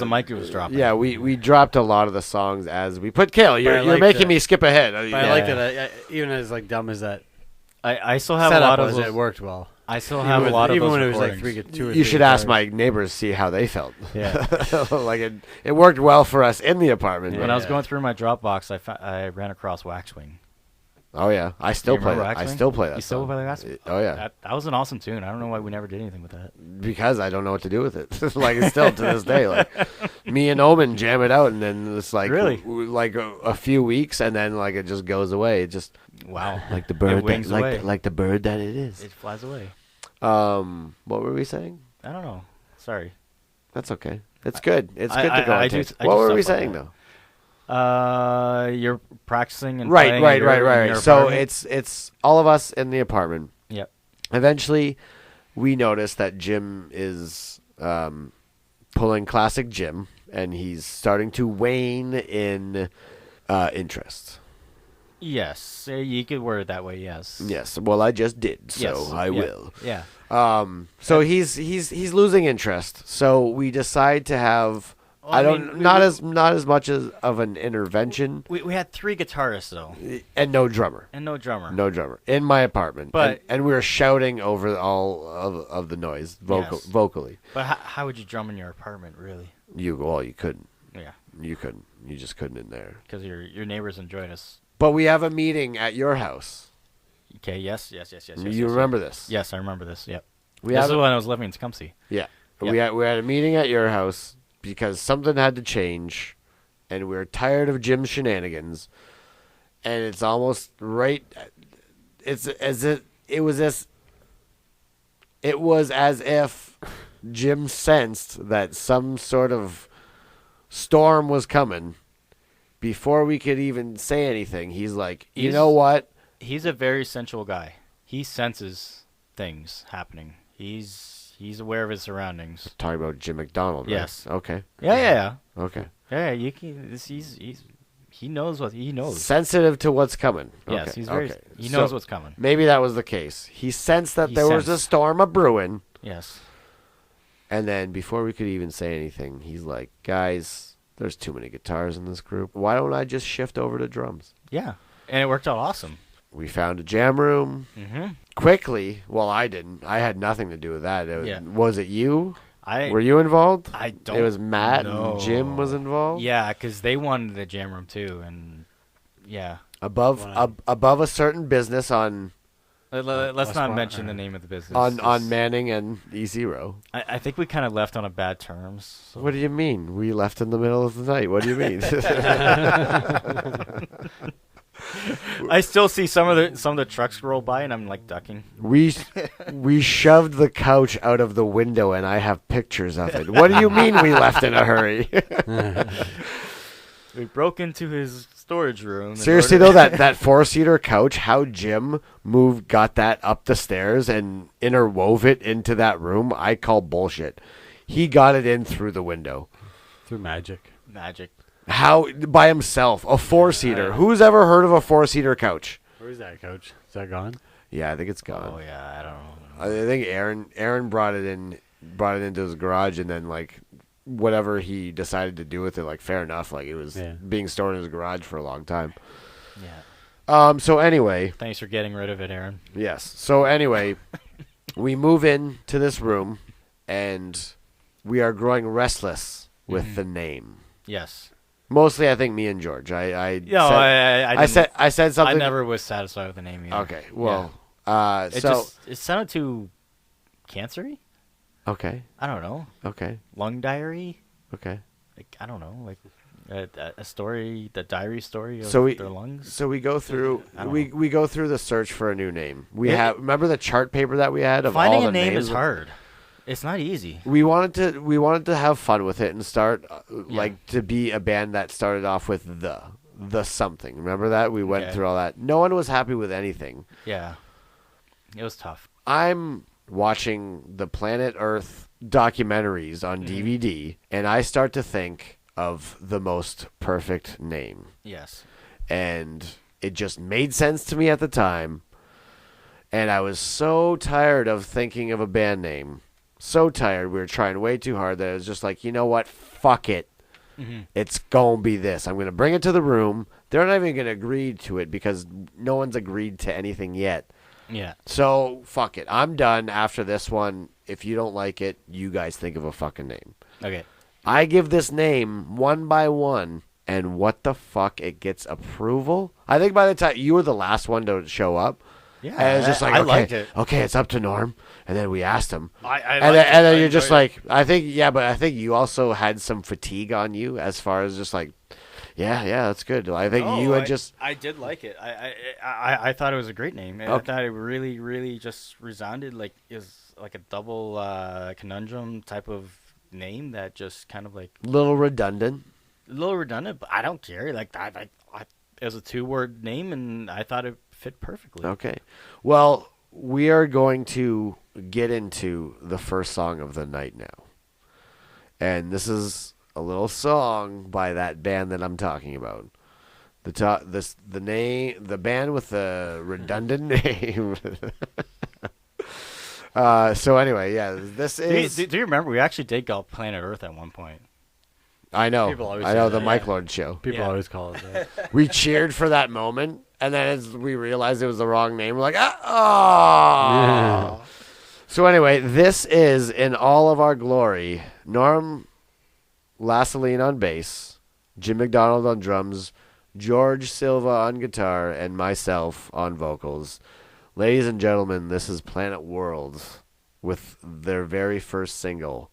mic was dropping. Yeah, we dropped a lot of the songs as we put. Kale, you're like making that. me skip ahead. But I like that. Even as like dumb as that I still have a setup lot of was, those. it worked well. I still have a lot of even those when it was like recordings. two or You three should ask guitars. my neighbors, see how they felt. Yeah. Like it worked well for us in the apartment. When but- I was going through my Dropbox, I ran across Waxwing. Oh yeah, I still You play remember that. I Waxwing? still play that. You still song. play Waxwing? Oh yeah, That was an awesome tune. I don't know why we never did anything with that. because I don't know what to do with it. Like it's still to this day. Like me and Omen jam it out, and then it's like Really? like a few weeks, and then like it just goes away. It just Wow. like the bird, It wings away. like the bird that it is. It flies away. What were we saying? I don't know. Sorry. That's okay. It's good. It's I- good to go. I on do- tape. I do What were we stuff like saying that. though? You're practicing and Right. playing in your So apartment? it's all of us in the apartment. Yep. Eventually, we notice that Jim is pulling classic Jim, and he's starting to wane in interest. Yes, you could word it that way. Yes. Yes. Well, I just did, so Yes. I Yeah. will. Yeah. So he's losing interest. So we decide to have. Well, I don't mean, not as much as of an intervention We had 3 guitarists though, and no drummer. and no drummer. No drummer in my apartment, But- and we were shouting over all of the noise Yes. vocally. But how would you drum in your apartment, really? You couldn't. Yeah, You couldn't. You just couldn't in there. because your neighbors enjoyed us. But we have a meeting at your house. Okay. Yes. You remember this? Yes, I remember this. Yep. We This have is when I was living in Tecumseh. yeah. Yeah. We had a meeting at your house because something had to change, and we're tired of Jim's shenanigans. And it's almost right. It's as if it was as. It was as if Jim sensed that some sort of storm was coming. Before we could even say anything, he's like, "You He's- know what? He's a very sensual guy. He senses things happening. He's aware of his surroundings. Talking about Jim McDonald, right? Yes. Okay. Yeah. Okay. You can. He knows what he knows. Sensitive to what's coming. Yes, Okay, he's very. okay. He knows So what's coming. maybe that was the case. He sensed that He there was a sensed. storm a brewing, Yes. and then before we could even say anything, he's like, "Guys, there's too many guitars in this group. Why don't I just shift over to drums?" Yeah, and it worked out awesome. We found a jam room Mm-hmm. quickly. Well, I didn't. I had nothing to do with that. Yeah. Was it you? I Were you involved? I don't. It was Matt know. and Jim was involved. Yeah, because they wanted the jam room too, and yeah. Above Wow. above a certain business on Let's West not Bar- mention the name of the business. on Manning and E0. I think we kind of left on a bad terms. So. What do you mean? We left in the middle of the night. What do you mean? I still see some of the trucks roll by, and I'm like ducking. we shoved the couch out of the window, and I have pictures of it. What do you mean we left in a hurry? We broke into his storage room. in Seriously order- though, that 4-seater couch, how Jim got that up the stairs and interwove it into that room, I call bullshit. He got it in through the window. Through magic. magic. How by himself? A 4-seater. Who's ever heard of a 4-seater couch? Where is that, Coach? Is that gone? Yeah, I think it's gone. Oh yeah, I don't know. I think Aaron brought it into his garage, and then like whatever he decided to do with it, like fair enough. Like it was being stored in his garage for a long time. Yeah. So anyway, Thanks for getting rid of it, Aaron. yes. So anyway, we move in to this room, and we are growing restless with the name. Yes. Mostly, I think me and George. I said something. I never was satisfied with the name either. Okay. Well. It sounded too cancery. Okay. I don't know. Okay. Lung diary. Okay. Like I don't know. Like a story, the diary story of So their lungs. So we go through I don't we go through the search for a new name. We It- have remember the chart paper that we had of Finding all the a name names? is hard. It's not easy. We wanted to have fun with it and start like to be a band that started off with the something. Remember that? We went Okay. through all that. No one was happy with anything. Yeah. It was tough. I'm watching the Planet Earth documentaries on DVD, and I start to think of the most perfect name. Yes. And it just made sense to me at the time. And I was so tired of thinking of a band name. So tired. We were trying way too hard that it was just like, you know what? Fuck it. It's going to be this. I'm going to bring it to the room. They're not even going to agree to it because no one's agreed to anything yet. Yeah. So, fuck it. I'm done after this one. If you don't like it, you guys think of a fucking name. Okay. I give this name one by one, and what the fuck? It gets approval? I think by the time you were the last one to show up. Yeah. And it's just like, I okay, liked it. okay, it's up to Norm. And then we asked him. I and then you're just like, I think you also had some fatigue on you as far as just like, yeah, that's good. I think you had just. I did like it. I thought it was a great name. I thought it really, really just resounded like is like a double conundrum type of name that just kind of like Little redundant. a little redundant, but I don't care. Like I it was a 2-word name, and I thought it fit perfectly. Okay. Well, we are going to get into the first song of the night now. And this is a little song by that band that I'm talking about. The band with the redundant name. So anyway, yeah, this is. Do you remember we actually did go Planet Earth at one point? I know. People always I know say the that, Mike yeah. Lord show. People always call it that. We cheered for that moment, and then as we realized it was the wrong name, we're like, oh. So anyway, this is in all of our glory. Norm Lassaline on bass, Jim McDonald on drums, George Silva on guitar, and myself on vocals. Ladies and gentlemen, this is Planet Worlds with their very first single,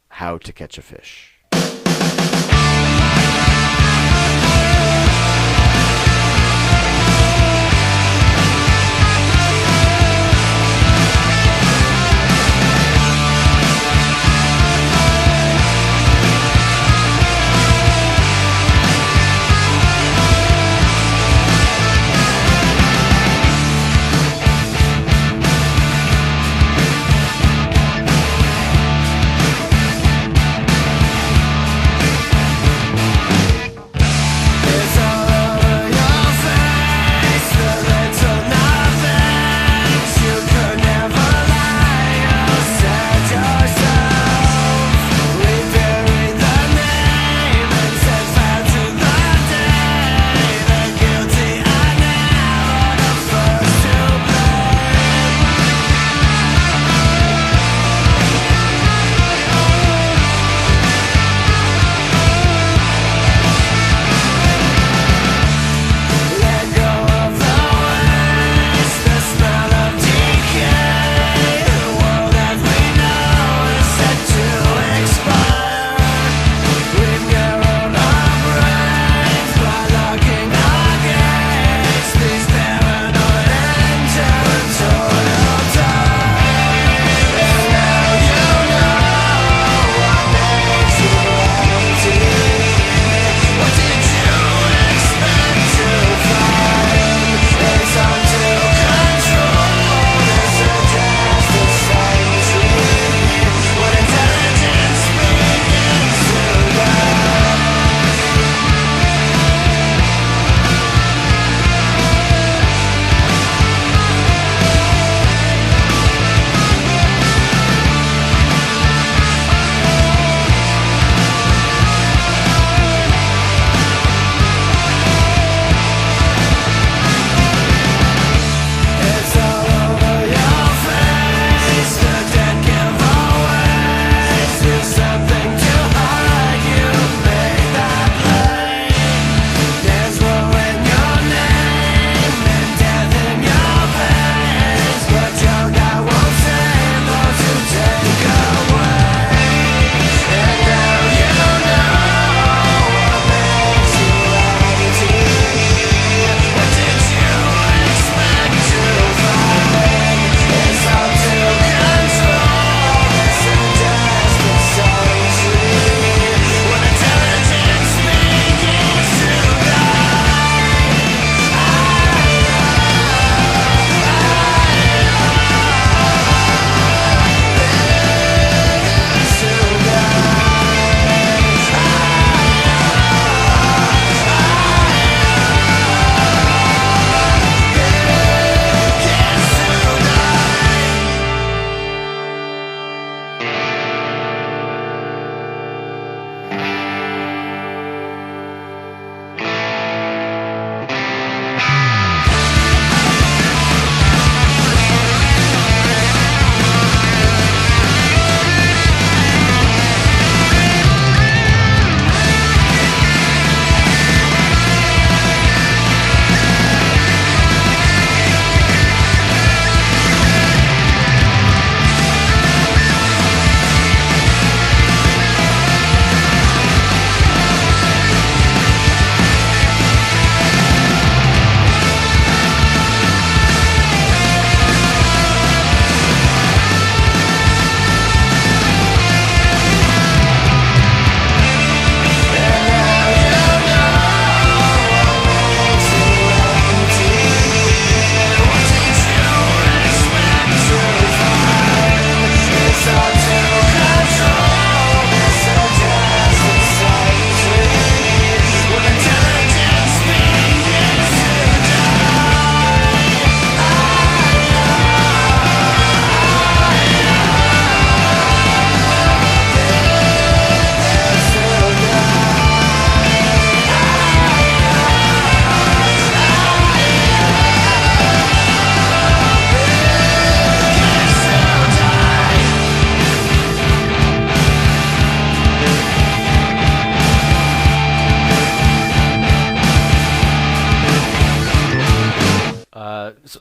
How to Catch a Fish.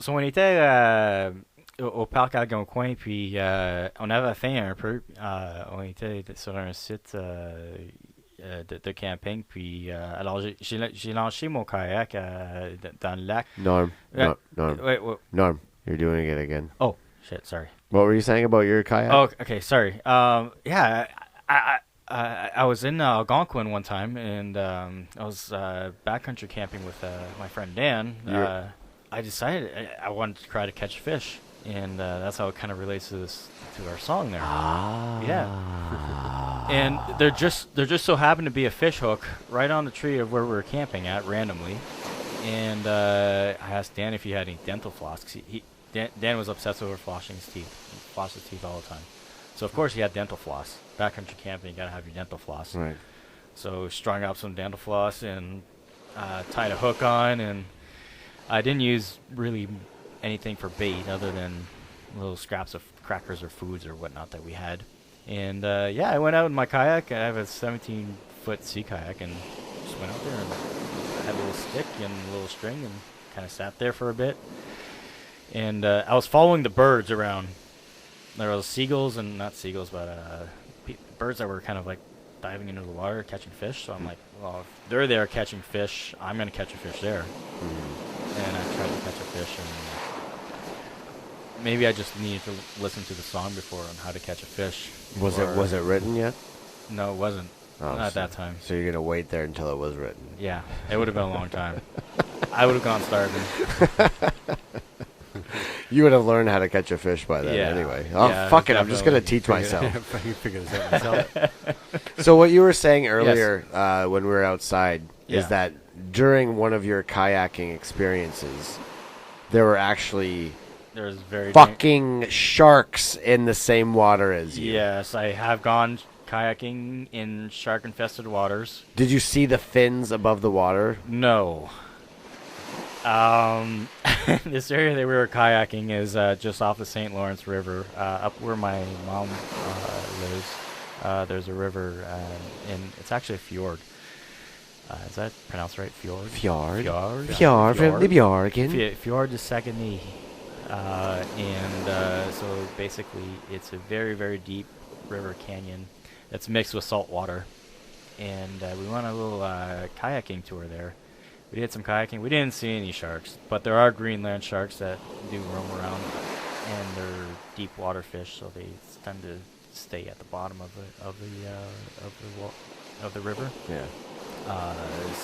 on était au parc Algonquin, puis on avait faim un peu. On était sur un site de camping, puis alors j'ai lancé mon kayak dans le lac. Norm, Uh, Norm, wait. Norm, you're doing it again. Oh, shit, sorry. What were you saying about your kayak? Oh, okay, sorry. Yeah, I was in Algonquin one time, and I was backcountry camping with my friend Dan. I decided I wanted to try to catch fish, and that's how it kind of relates to our song there. Yeah. And there just so happened to be a fish hook right on the tree of where we were camping at randomly, and I asked Dan if he had any dental floss. 'Cause Dan was obsessed over flossing his teeth. He flossed his teeth all the time. So of course he had dental floss. Backcountry camping, you gotta have your dental floss. Right. So strung up some dental floss and tied a hook on, and I didn't use really anything for bait other than little scraps of crackers or foods or whatnot that we had. And yeah, I went out in my kayak. I have a 17-foot sea kayak, and just went out there and had a little stick and a little string and kind of sat there for a bit. And I was following the birds around. There was seagulls, and not seagulls, but birds that were kind of like diving into the water, catching fish. So I'm like, well, if they're there catching fish, I'm going to catch a fish there. And I tried to catch a fish, and maybe I just needed to listen to the song before on how to catch a fish. Was it written yet? No, it wasn't. Not at that time. So you're going to wait there until it was written? Yeah, it would have been a long time. I would have gone starving. You would have learnned how to catch a fish by then anyway. Oh, Yeah, fuck it. I'm just going to definitely. teach myself. You figure this out myself. So what you were saying earlier when we were outside is Yeah. that during one of your kayaking experiences, there were actually There's very fucking sharks in the same water as you. Yes, I have gone kayaking in shark-infested waters. Did you see the fins above the water? No. This area that we were kayaking is just off the St. Lawrence River, up where my mom lives. There's a river, and it's actually a fjord. Is that pronounced right? Fjord? Fjord. Fjord. Fjord from the Bjorgen. Fjord de Sagani. And so basically it's a very, very deep river canyon that's mixed with salt water. And we went on a little kayaking tour there. We did some kayaking. We didn't see any sharks, but there are Greenland sharks that do roam around, and they're deep water fish, so they tend to stay at the bottom of the river. Yeah.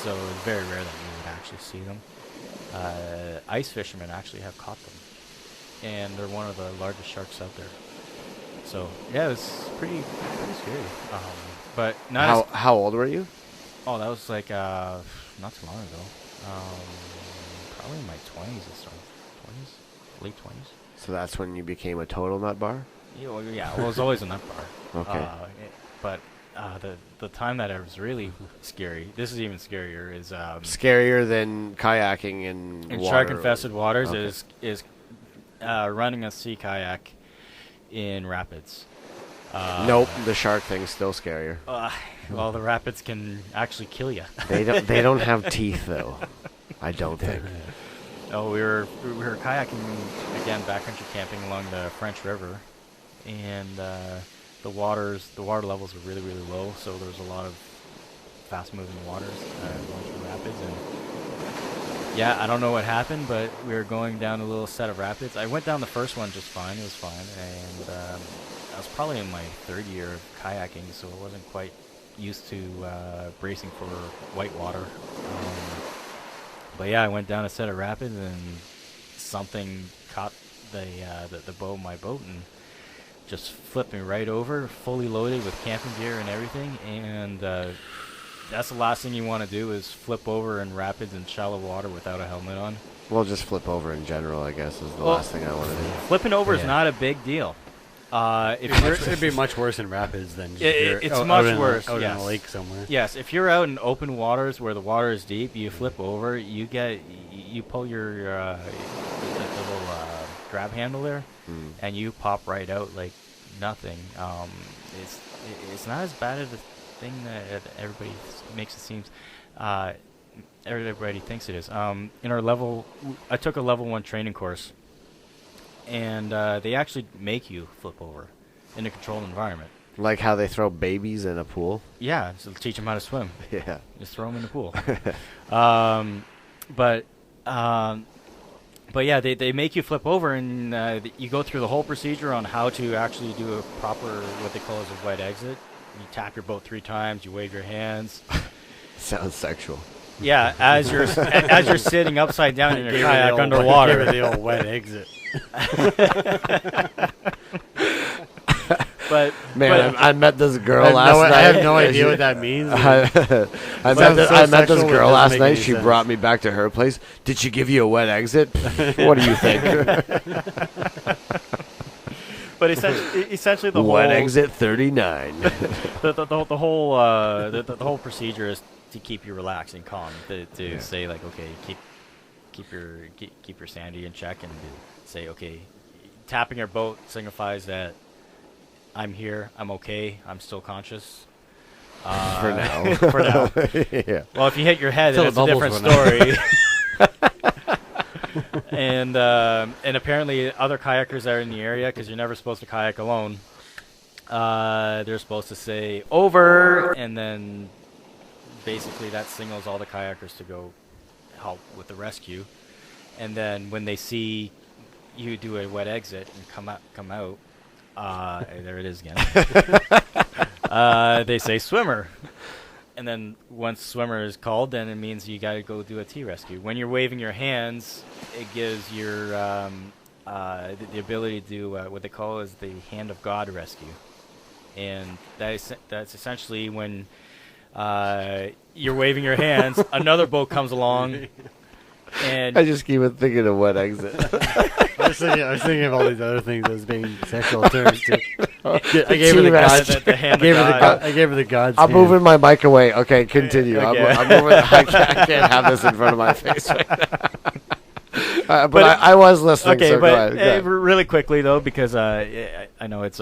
So it's very rare that you would actually see them. Ice fishermen actually have caught them, and they're one of the largest sharks out there. So yeah, it was pretty scary. But not How old were you? Oh, that was like not too long ago. Probably in my 20s or so. 20s, late 20s. So that's when you became a total nut bar? Yeah, well, it was always a nut bar. Okay. But the time that it was really scary. This is even scarier. Is Scarier than kayaking in water. shark-infested waters Okay. is running a sea kayak in rapids. Nope, the shark thing's still scarier. Well, the rapids can actually kill you. They don't have teeth though. I don't think. Oh, we were kayaking again, backcountry camping along the French River, and the water levels were really, really low, so there was a lot of fast-moving waters going through rapids. And yeah, I don't know what happened, but we were going down a little set of rapids. I went down the first one just fine. It was fine, and I was probably in my third year of kayaking, so I wasn't quite used to bracing for white water. But yeah, I went down a set of rapids, and something caught the bow of my boat and just flipped me right over, fully loaded with camping gear and everything. And that's the last thing you want to do is flip over in rapids and shallow water without a helmet on. Well, just flip over in general, I guess, is the last thing I want to do. Flipping over is Yeah. not a big deal. It'd be much worse in rapids than just It's much worse, out in yes. a lake somewhere. Yes, if you're out in open waters where the water is deep, you flip over, you pull your the little grab handle there, and you pop right out like nothing. It's not as bad as the thing that everybody makes it seem. everybody thinks it is. In our level, I took a level 1 training course, and they actually make you flip over in a controlled environment. Like how they throw babies in a pool. Yeah, so teach them how to swim. Yeah. Just throw them in the pool. But yeah, they make you flip over, and you go through the whole procedure on how to actually do a proper, what they call as a wet exit. You tap your boat 3 times, you wave your hands. Sounds sexual. Yeah, as you're sitting upside down in your kayak underwater. Give it the old wet exit. But Man, I met this girl last night. I have no idea what that means. I met this girl last make night. any She sense. brought me back to her place. Did she give you a wet exit? What do you think? But essentially the Wet whole exit 39. the whole procedure is to keep you relaxed and calm. To say like, okay, keep your sanity in check, and to say, okay, tapping your boat signifies that I'm here, I'm okay, I'm still conscious. For now. For now. Yeah. Well, if you hit your head, Till then it's the a bubbles different story. And apparently other kayakers that are in the area, because you're never supposed to kayak alone, they're supposed to say over, and then basically that signals all the kayakers to go help with the rescue. And then when they see you do a wet exit and come out, there it is again. They say swimmer. And then once swimmer is called, then it means you got to go do a T-rescue. When you're waving your hands, it gives your the ability to do what they call is the hand of God rescue. And that's essentially when you're waving your hands, another boat comes along, and I just keep on thinking of wet exit. I was thinking of all these other things as being sexual terms too. I gave her the T-Rex. God. the hand I gave of her the God. God. I gave her the God's I'm hand. moving my mic away. Okay, continue. Okay. I'm moving. I can't have this in front of my face right now. But I was listening, Okay, so but go ahead. Go ahead. really quickly though, because I know it's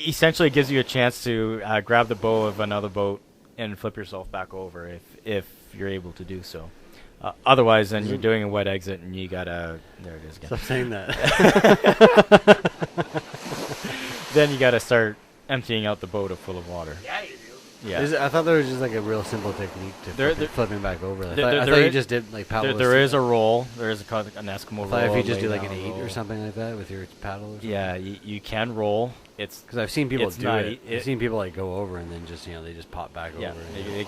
essentially gives you a chance to grab the bow of another boat and flip yourself back over if you're able to do so. Otherwise, then you're doing a wet exit, and you gotta. There it is again. Stop saying that. Then you gotta start emptying out the boat full of water. Yeah, you do. Yeah. I thought there was just like a real simple technique to flipping back over. I thought there you is- just did like paddle. There is a roll. There is an Eskimo roll. I thought if you just do lay like an down 8 or roll. something like that with your paddle. Or something. Yeah, you can roll. It's Because I've seen people It's do not it. I've seen people like go over and then just they just pop back yeah. over.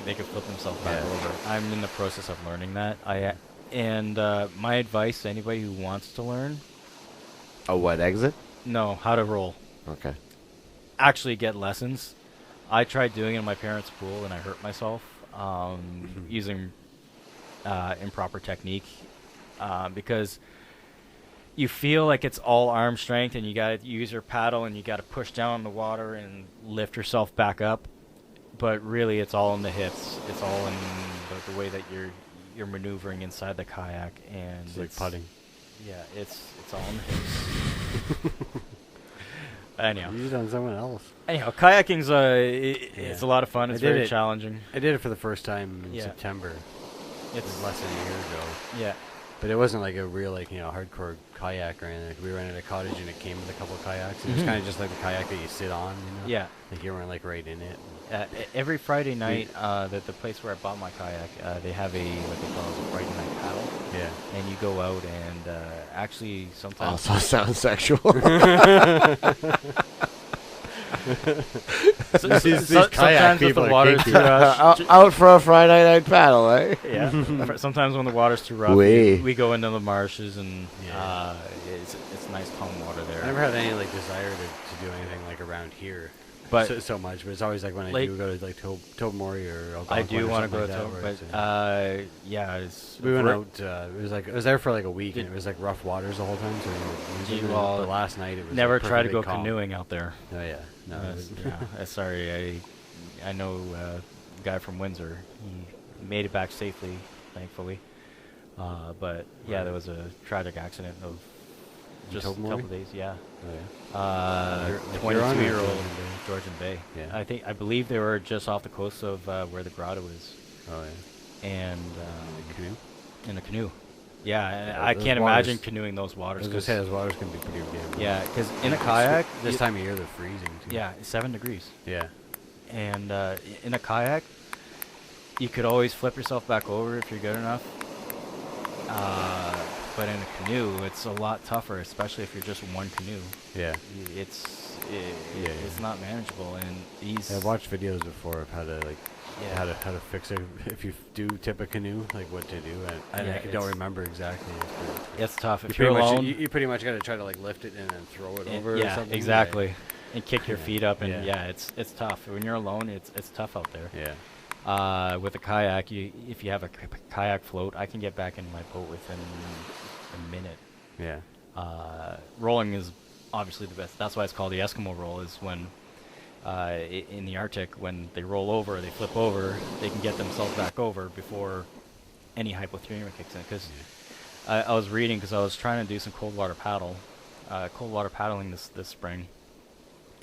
They can flip themselves back Yeah. over. I'm in the process of learning that. My advice to anybody who wants to learn, A wet exit? know how to roll. Okay. Actually get lessons. I tried doing it in my parents' pool and I hurt myself using improper technique because you feel like it's all arm strength and you got to use your paddle and you got to push down the water and lift yourself back up, but really it's all in the hips. It's all in the way that you're maneuvering inside the kayak, and It's like putting. Yeah, it's all in the hips. Anyhow. Use it on someone else. Anyhow, kayaking's it's a lot of fun. I It's did very it. challenging. I did it for the first time in Yeah. September. It It's was less than a year ago. yeah, But it wasn't like a real hardcore kayak or anything. Like, we rented a cottage and it came with a couple of kayaks. And it was kind of just like the kayak that you sit on. yeah. Like you weren't like right in it. Every Friday night, the place where I bought my kayak, they have a what they call a Friday night paddle, Yeah. and you go out and actually sometimes Also sounds sexual. These kayak sometimes if people the are water's kinky. too rough, Out for a Friday night paddle, eh? yeah. Sometimes when the water's too rough, Wee. we go into the marshes and Yeah. it's nice calm water there. I never had any like desire to do anything like around here. But so much, but it's always like when I like- do go to like Tobermory or I Algonquin do or want to something go like to, that, where but it's, yeah, it's we went ver- out. It was like I was there for like a week, and Did- it was like rough waters the whole time. So Gee, the well, last night it was Never like, try to perfectly go calm. canoeing out there. Oh yeah, no, it was, Sorry, I know a guy from Windsor. He made it back safely, thankfully. But yeah, Right. there was a tragic accident of just a Tobermory? couple of days. Yeah, oh yeah. uh, Huron or 22-year-old Georgian Bay? Georgian Bay. Yeah. I believe they were just off the coast of where the grotto is. Oh yeah. and Canoe? in a canoe. Yeah, Yeah, I those can't waters- imagine canoeing those I waters. was gonna say those waters can be pretty damn. Yeah, because in a kayak, This you- time of year they're freezing too. yeah, 7 degrees. Yeah. And in a kayak, you could always flip yourself back over if you're good enough. But in a canoe, it's a lot tougher, especially if you're just one canoe. Yeah. It's Yeah. it's not manageable. And these I've watched videos before of how to yeah. how to fix it if you do tip a canoe, like what to do. And Yeah, I don't it's- remember exactly. It's tough You if you're pretty much alone. you pretty much got to try to like lift it and then throw it over. or Yeah, something. exactly. And kick your Yeah. feet up, and Yeah. yeah, it's tough. When you're alone, it's tough out there. Yeah. With a kayak, if you have a kayak float, I can get back in my boat within a minute. Yeah. Rolling is obviously the best. That's why it's called the Eskimo roll. Is when in the Arctic, when they roll over, they flip over, they can get themselves back over before any hypothermia kicks in. Because I was reading, because I was trying to do some cold water paddling this spring,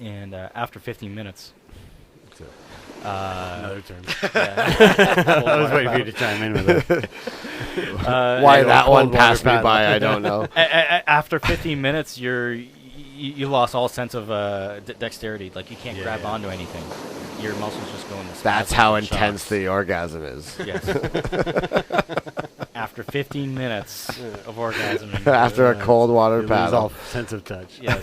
and after 15 minutes. Another term. Yeah. I was waiting for you to chime in with it. Why yeah, that cold one water passed me paddle. by, I don't know. After 15 minutes, you lost all sense of dexterity. Like, you can't Yeah, grab yeah. onto anything. Your muscles just go into That's spasms how and intense shocks. the orgasm is. Yes. After 15 minutes of orgasm. After a cold water You lose paddle. all sense of touch. Yes.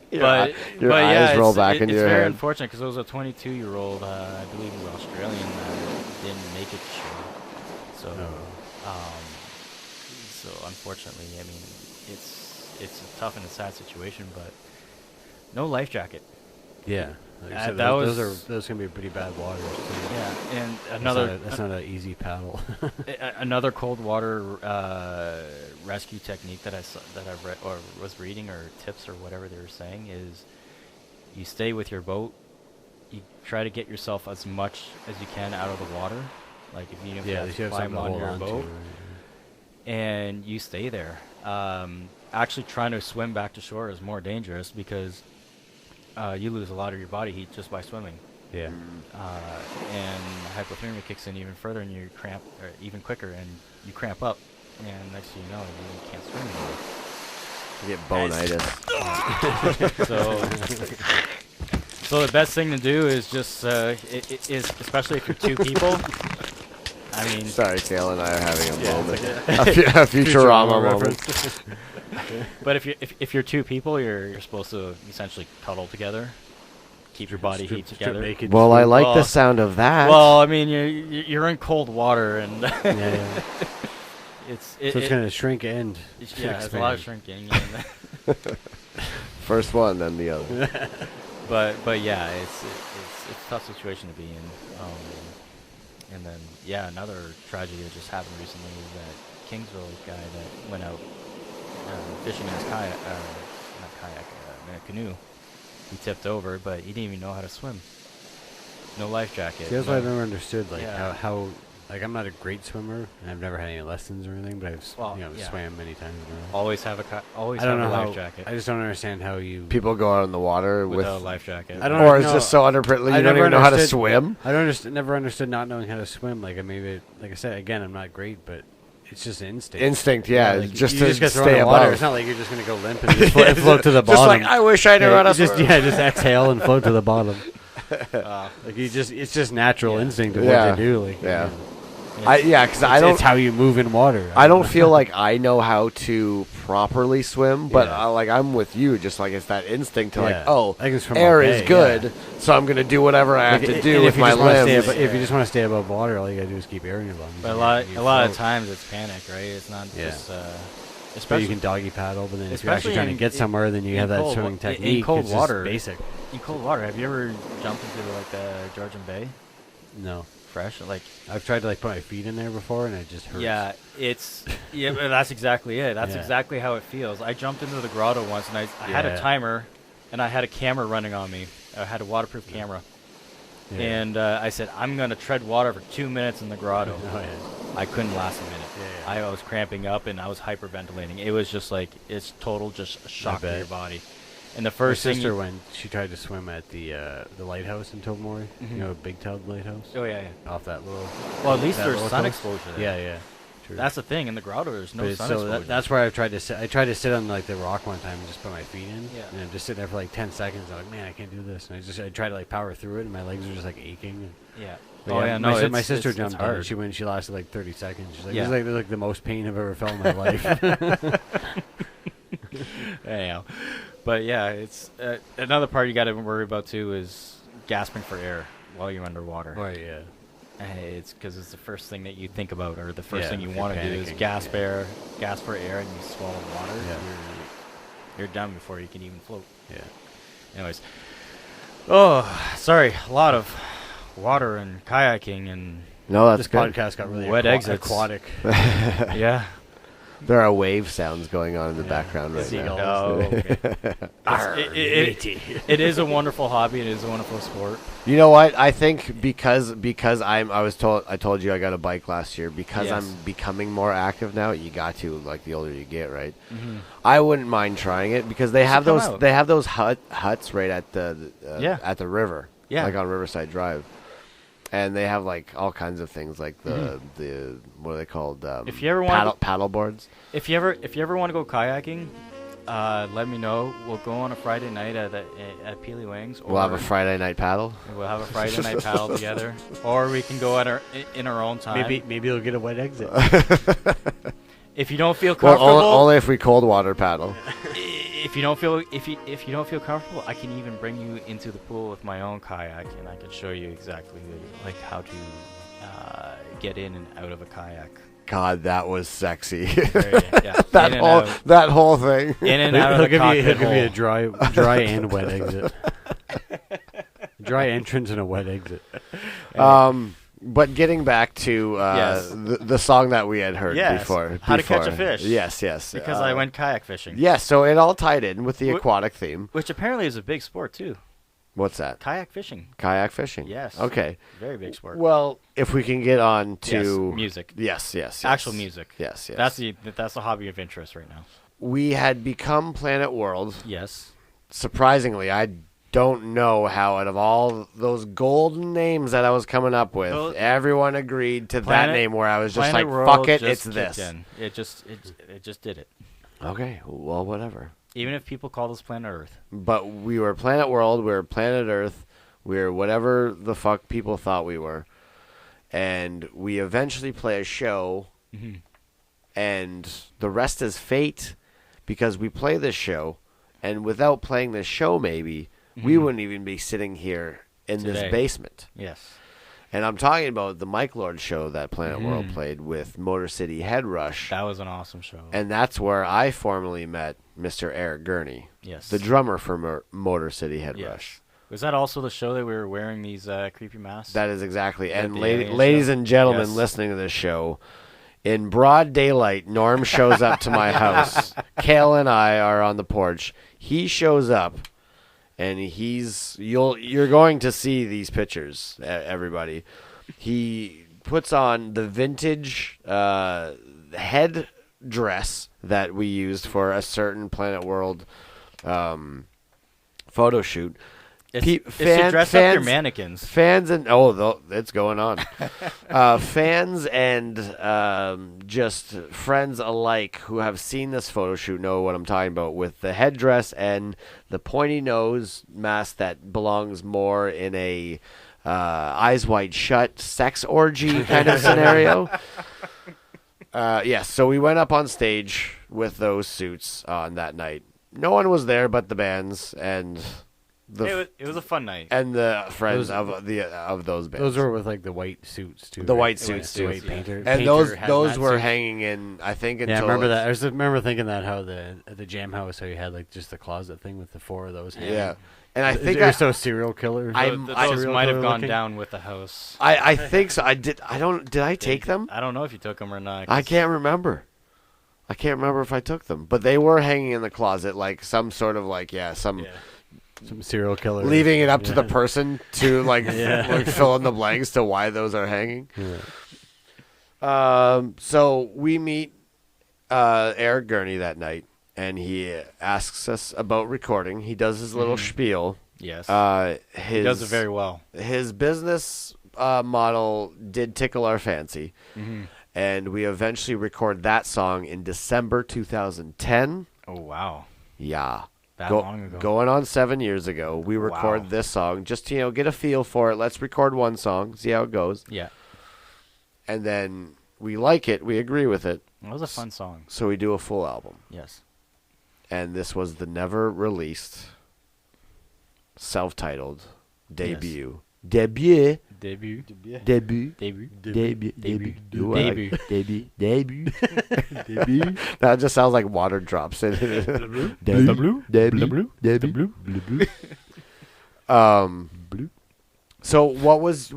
Your but eye- your but eyes yeah, roll it's, back it, into it's your very head. unfortunate because it was a 22-year-old, I believe he was Australian, that didn't make it show. So, so unfortunately, I mean, it's a tough and a sad situation, but no life jacket. Yeah. Like you said, that those can be pretty bad waters too. Yeah, and That's not an easy paddle. another cold water rescue technique that I read or was reading, or tips or whatever they were saying, is you stay with your boat. You try to get yourself as much as you can out of the water, like if you yeah, have you to have climb something to on hold your on boat, to. and you stay there. Actually, trying to swim back to shore is more dangerous because you lose a lot of your body heat just by swimming. Yeah. And hypothermia kicks in even further, and you cramp even quicker, and you cramp up, and next thing you know, you can't swim anymore. You get bonitis. So the best thing to do is just is especially if you're two people. I mean, Sorry, Kale and I are having a yeah, moment. it's like A Futurama moment. but if you're two people, you're supposed to essentially cuddle together, keep your body heat together. Well, I like the Well- sound of that. Well, I mean, you're in cold water, and Yeah. it's So it's gonna shrink and yeah, it's a lot of shrinking. And First one, then the other. but yeah, it's a tough situation to be in. And then yeah, another tragedy that just happened recently is that Kingsville guy that went out fishing in his kayak, not kayak, in a canoe. He tipped over, but he didn't even know how to swim. No life jacket. See, that's no- why I've never understood, like Yeah. how like I'm not a great swimmer, and I've never had any lessons or anything, but I've Well, yeah. swam many times. Always have I don't have know a life how. jacket I just don't understand how you. People go out in the water with, without a life jacket. I don't or it's know. just so underprivileged. I You don't never even know how to understood- swim. I don't never understood not knowing how to swim. Like like I said, again, I'm not great, but it's just instinct. Instinct, yeah, like, just you to just get thrown stay in the water. above. It's not like you're just gonna go limp and just float to the bottom. Just like I wish I knew how to you just swim. just exhale and float to the bottom. Like it's just natural Yeah. instinct of Yeah. what you do. Like Yeah. you know. Because I don't. It's how you move in water. I don't feel like I know how to properly swim, but Yeah. like I'm with you. Just like it's that instinct to Yeah. like, oh, I think it's from air up is bay, good, yeah. so I'm gonna do whatever I have Like, to and do if with you my just wanna stay limbs. if you just want to stay above water, all you gotta do is keep air in your lungs. But and a lot you of float. times it's panic, right? It's not Yeah. just. But Especially you can doggy paddle, but then if you're especially actually trying to in- get somewhere, then you in have that cold swimming wa- in technique. cold it's just water. basic. in cold water. Have you ever jumped into like the Georgian Bay, No, fresh? Like I've tried to like put my feet in there before, and it just hurts. yeah, but that's exactly it. That's Yeah. exactly how it feels. I jumped into the grotto once, and I had a Yeah. timer, and I had a camera running on me. I had a waterproof camera, Yeah. and I said I'm gonna tread water for 2 minutes in the grotto. Oh yeah. I couldn't last a minute. Yeah, I was cramping up and I was hyperventilating. It was just like it's total just a shock to bet. your body. And the My first thing sister went. She tried to swim at the lighthouse in Tobermory. Mhm. You know, Big Tub Lighthouse. Oh yeah, yeah. Off that little. Well, at least that there's little sun coast. exposure there. Yeah, yeah. True. That's the thing. In the grotto, there's no sun exposure. That's where I've tried to sit. I tried to sit on like the rock one time and just put my feet in. Yeah. And I'm just sitting there for like 10 seconds. I'm like, man, I can't do this. And I tried to like power through it, and my legs are just like aching. Yeah. But Oh yeah. No, my sister it's jumped in. hard. And she lasted like 30 seconds. She's like, Yeah. this is like the most pain I've ever felt in my life. Anyhow, but yeah, it's another part you got to worry about too is gasping for air while you're underwater. Right. Yeah. It's because it's the first thing that you think about, or the first Yeah, thing you if want you're to do is panicking, gasp yeah. for air, and you swallow water. Yeah. You're done before you can even float. Yeah. Anyways, oh, sorry, a lot of water and kayaking and No, that's This good. podcast got really Wet exits. aquatic. yeah. There are wave sounds going on in the background right Seagulls. now. Oh, okay. It is a wonderful hobby. It is a wonderful sport. You know what? I think because I told you I got a bike last year because Yes. I'm becoming more active now. You got to, like, the older you get, right? Mm-hmm. I wouldn't mind trying it because they have come those out. huts right at the Yeah. at the river, Yeah. like on Riverside Drive, and they have like all kinds of things like the what are they called? If you ever want paddle boards. If you ever want to go kayaking, let me know. We'll go on a Friday night at Peely Wings. We'll have a Friday night paddle. We'll have a Friday night paddle together, or we can go in our own time. Maybe you'll get a wet exit. If you don't feel Well, comfortable, only if we cold water paddle. if you don't feel comfortable, I can even bring you into the pool with my own kayak, and I can show you exactly like how to get in and out of a kayak. God, that was sexy. Yeah. that whole thing. In and out of the He'll cockpit give you a hole. dry and wet exit. Dry entrance and a wet exit. But getting back to Yes. the song that we had heard Yes, before. How to Catch a Fish. Yes, yes. Because I went kayak fishing. Yes, so it all tied in with the aquatic theme. Which apparently is a big sport too. What's that? Kayak fishing. Kayak fishing. Yes. Okay. Very big sport. Well, if we can get on to Yes, music. Yes. Actual music. Yes, yes. That's the hobby of interest right now. We had become Planet World. Yes. Surprisingly, I don't know how out of all those golden names that I was coming up with, Well, everyone agreed to that Planet- name where I was just Planet like, World fuck it, just it's kicked this. in. It just did it. Okay, well, whatever. Even if people call this planet Earth. But we were Planet World, we were Planet Earth, we were whatever the fuck people thought we were. And we eventually play a show, Mm-hmm. and the rest is fate, because we play this show, and without playing this show maybe, we Mhm. wouldn't even be sitting here in Today. this basement. Yes. And I'm talking about the Mike Lord show that Planet World Mhm. played with Motor City Head Rush. That was an awesome show. And that's where I formally met Mr. Eric Gurney, yes. the drummer for Motor City Head Yes. Rush. Was that also the show that we were wearing these creepy masks? That is exactly. That And the alien ladies show? and gentlemen Yes. listening to this show, in broad daylight, Norm shows up to my house. Kale and I are on the porch. He shows up, and you're going to see these pictures, everybody. He puts on the vintage head dress that we used for a certain Planet World photo shoot. It's to dress up your mannequins. Fans and it's going on. Fans and just friends alike who have seen this photo shoot know what I'm talking about, with the headdress and the pointy nose mask that belongs more in a Eyes Wide Shut sex orgy kind of scenario. Yes, so we went up on stage with those suits on that night. No one was there but the bands and It was a fun night. and the friends of those bands. Those were with like the white suits too. The right? white The suits, the too. white painter. and painter those hazmat were suits. hanging in, I think, until Yeah, I remember that. I just remember thinking that how the jam house, how you had like just the closet thing with the four of those hanging. Yeah, and I Is think it so serial killer. I'm- Those serial might have killer gone looking? down with the house. I think so. Did I take them? I don't know if you took them or not. I can't remember. I can't remember if I took them, but they were hanging in the closet, like some sort of Some serial killer. leaving it up to the Yeah. person to like fill in the blanks to why those are hanging. Yeah. So we meet Eric Gurney that night, and he asks us about recording. He does his little spiel. Yes. He does it very well. His business model did tickle our fancy, and we eventually record that song in December 2010. Oh, wow. Yeah. That long ago. Going on 7 years ago, we record this song just to, get a feel for it. Let's record one song, see how it goes. Yeah. And then we like it, we agree with it. It was a fun song. So we do a full album. Yes. And this was the never released, self-titled debut. Debut. Debut. Debut. Debut. Debut. Debut. Debut. Debut. Debut. Debut. That just sounds like water drops in it. Debut. Debut. Debut. Debut. So what was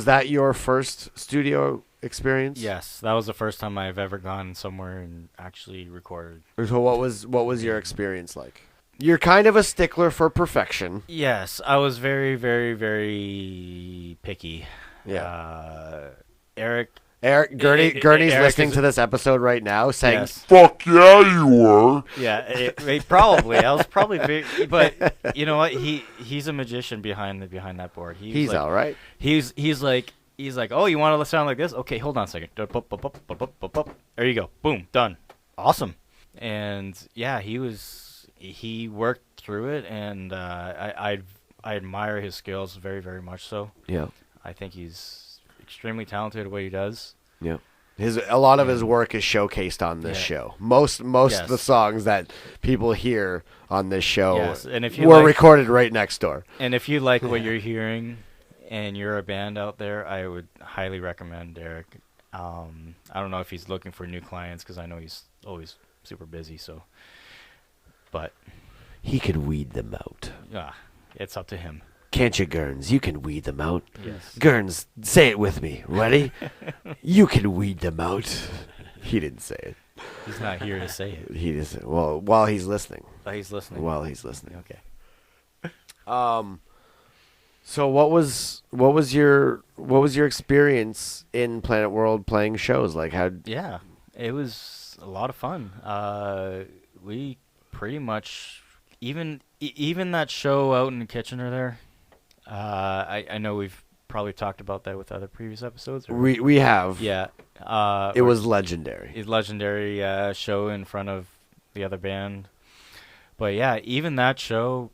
that your first studio experience? Yes, that was the first time I've ever gone somewhere and actually recorded. So what was your experience like? You're kind of a stickler for perfection. Yes, I was very, very, very picky. Yeah. Eric, Gurney's Eric listening is- to this episode right now, saying, Yes. "Fuck yeah, you were." Yeah, it probably. I was probably big, but you know what? He's a magician behind that board. He's like, all right. He's like, oh, you want to sound like this? Okay, hold on a second. There you go. Boom, done. Awesome. And yeah, he worked through it, and I admire his skills very, very much. So Yeah. I think he's extremely talented at what he does. Yeah. A lot of his work is showcased on this show. Most of the songs that people hear on this show And if you were recorded right next door. And if you like what you're hearing, and you're a band out there, I would highly recommend Eric. I don't know if he's looking for new clients because I know he's always super busy. So, but He can weed them out. yeah, it's up to him. Can't you, Gurns? You can weed them out. Yes. Gurns, say it with me. Ready? You can weed them out. He didn't say it. He's not here to say it. He just while he's listening. But he's listening. While he's listening. Okay. So what was your experience in Planet World playing shows? Like how? Yeah, it was a lot of fun. We pretty much even that show out in Kitchener there. I know we've probably talked about that with other previous episodes. Or? We have. Yeah. It was legendary. His legendary show in front of the other band. But yeah, even that show,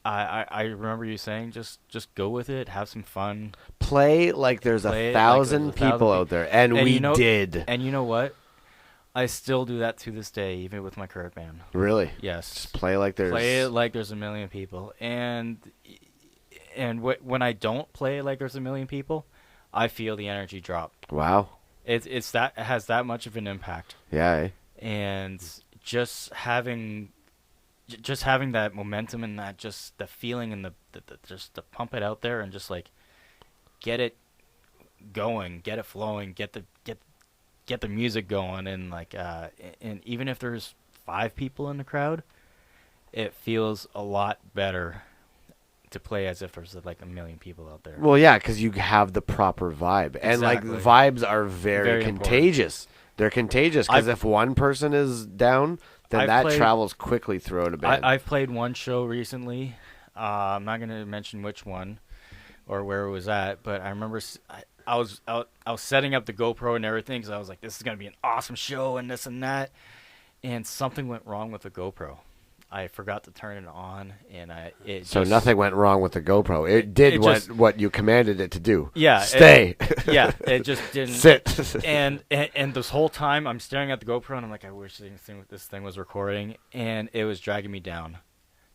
I remember you saying just go with it, have some fun. Play like there's Play a it thousand like there's people 1,000 out there, and we did. And you know what? I still do that to this day, even with my current band. Really? Yes. Just play it like there's a million people. And when I don't play it like there's a million people, I feel the energy drop. Wow. It has that much of an impact. Yeah. Eh? And just having that momentum and that just the feeling and the just to pump it out there and just like get it going, get it flowing, get the music going, and like and even if there's 5 people in the crowd, it feels a lot better to play as if there's like a million people out there. Well, yeah, because you have the proper vibe, and like Exactly. vibes are very Important. contagious. They're contagious because if one person is down, then that travels quickly throughout a band. I've played one show recently. I'm not going to mention which one or where it was at, but I remember I was setting up the GoPro and everything because I was like, this is going to be an awesome show and this and that, and something went wrong with the GoPro. I forgot to turn it on, and so nothing went wrong with the GoPro. It did what you commanded it to do. Yeah, stay. It just didn't sit. and this whole time I'm staring at the GoPro, and I'm like, I wish this thing was recording, and it was dragging me down.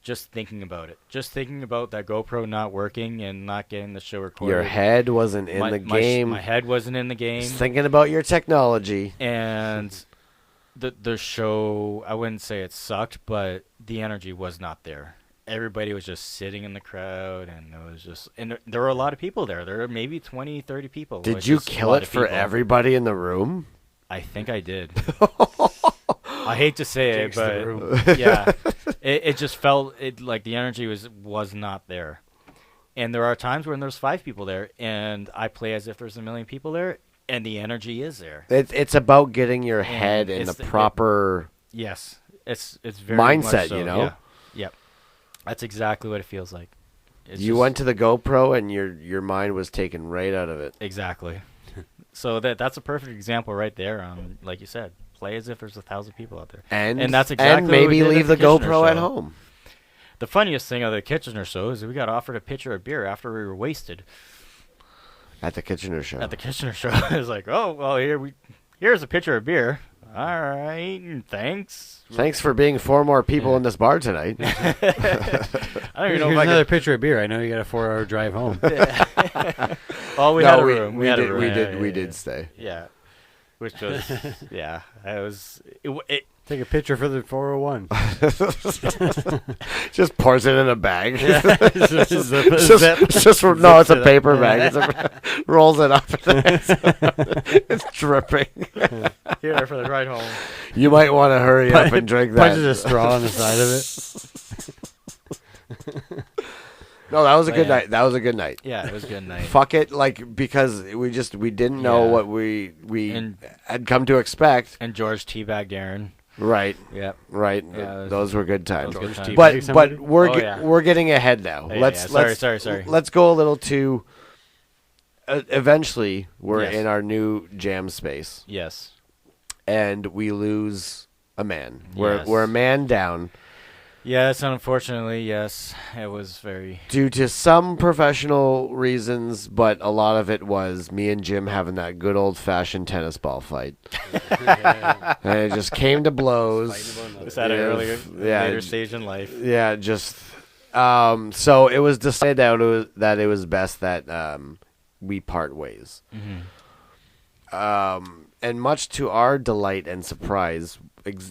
Just thinking about it. Just thinking about that GoPro not working and not getting the show recorded. Your head wasn't in the game. My head wasn't in the game. Just thinking about your technology. And the show, I wouldn't say it sucked, but the energy was not there. Everybody was just sitting in the crowd, and there were a lot of people there. There were maybe 20, 30 people. Did you kill it for everybody in the room? I think I did. I hate to say it, but yeah, it just felt like the energy was not there. And there are times when there's 5 people there, and I play as if there's a million people there, and the energy is there. It's about getting your head in the proper Yes, it's very Mindset, much so, you know? Yeah. Yep. That's exactly what it feels like. It's You just- went to the GoPro and your mind was taken right out of it. exactly. So that's a perfect example right there. Like you said, play as if there's 1,000 people out there. And that's exactly and what we maybe did at leave the the Kitchener GoPro at show. home. The funniest thing of the Kitchener show is we got offered a pitcher of beer after we were wasted At the Kitchener show. at the Kitchener show. It was like, oh well, here's a pitcher of beer. All right, thanks. Thanks for being 4 more people in this bar tonight. I don't even Here's know if I another could. pitcher of beer. I know you got a 4-hour drive home. Oh, we had a room. We had a room. We Yeah, did stay. Yeah, which was yeah. It Take a picture for the 401. Just pours it in a bag. Zip- No, it's a paper bag. Rolls it up. It's dripping. here for the ride home. You might want to hurry up and drink that. Punches a straw on the side of it. No, that was a But good yeah. night. That was a good night. Yeah, it was a good night. Fuck it, like because we didn't know Yeah. what we And- had come to expect. And George teabagged Aaron. Right, Yep. right. Yeah, it was- Those were good times. Those were good times. Teabag But somebody? we're Oh, yeah. we're getting ahead now. Yeah, let's yeah. Sorry. Let's go a little to. Eventually, we're Yes. in our new jam space, Yes. and we lose a man. We're Yes. we're a man down Yes, unfortunately, yes. It was very. due to some professional reasons, but a lot of it was me and Jim having that good old fashioned tennis ball fight, and it just came to blows. Was that an earlier, Yeah, later stage in life? Yeah, just so it was decided that it was best that we part ways. Mm-hmm. And much to our delight and surprise,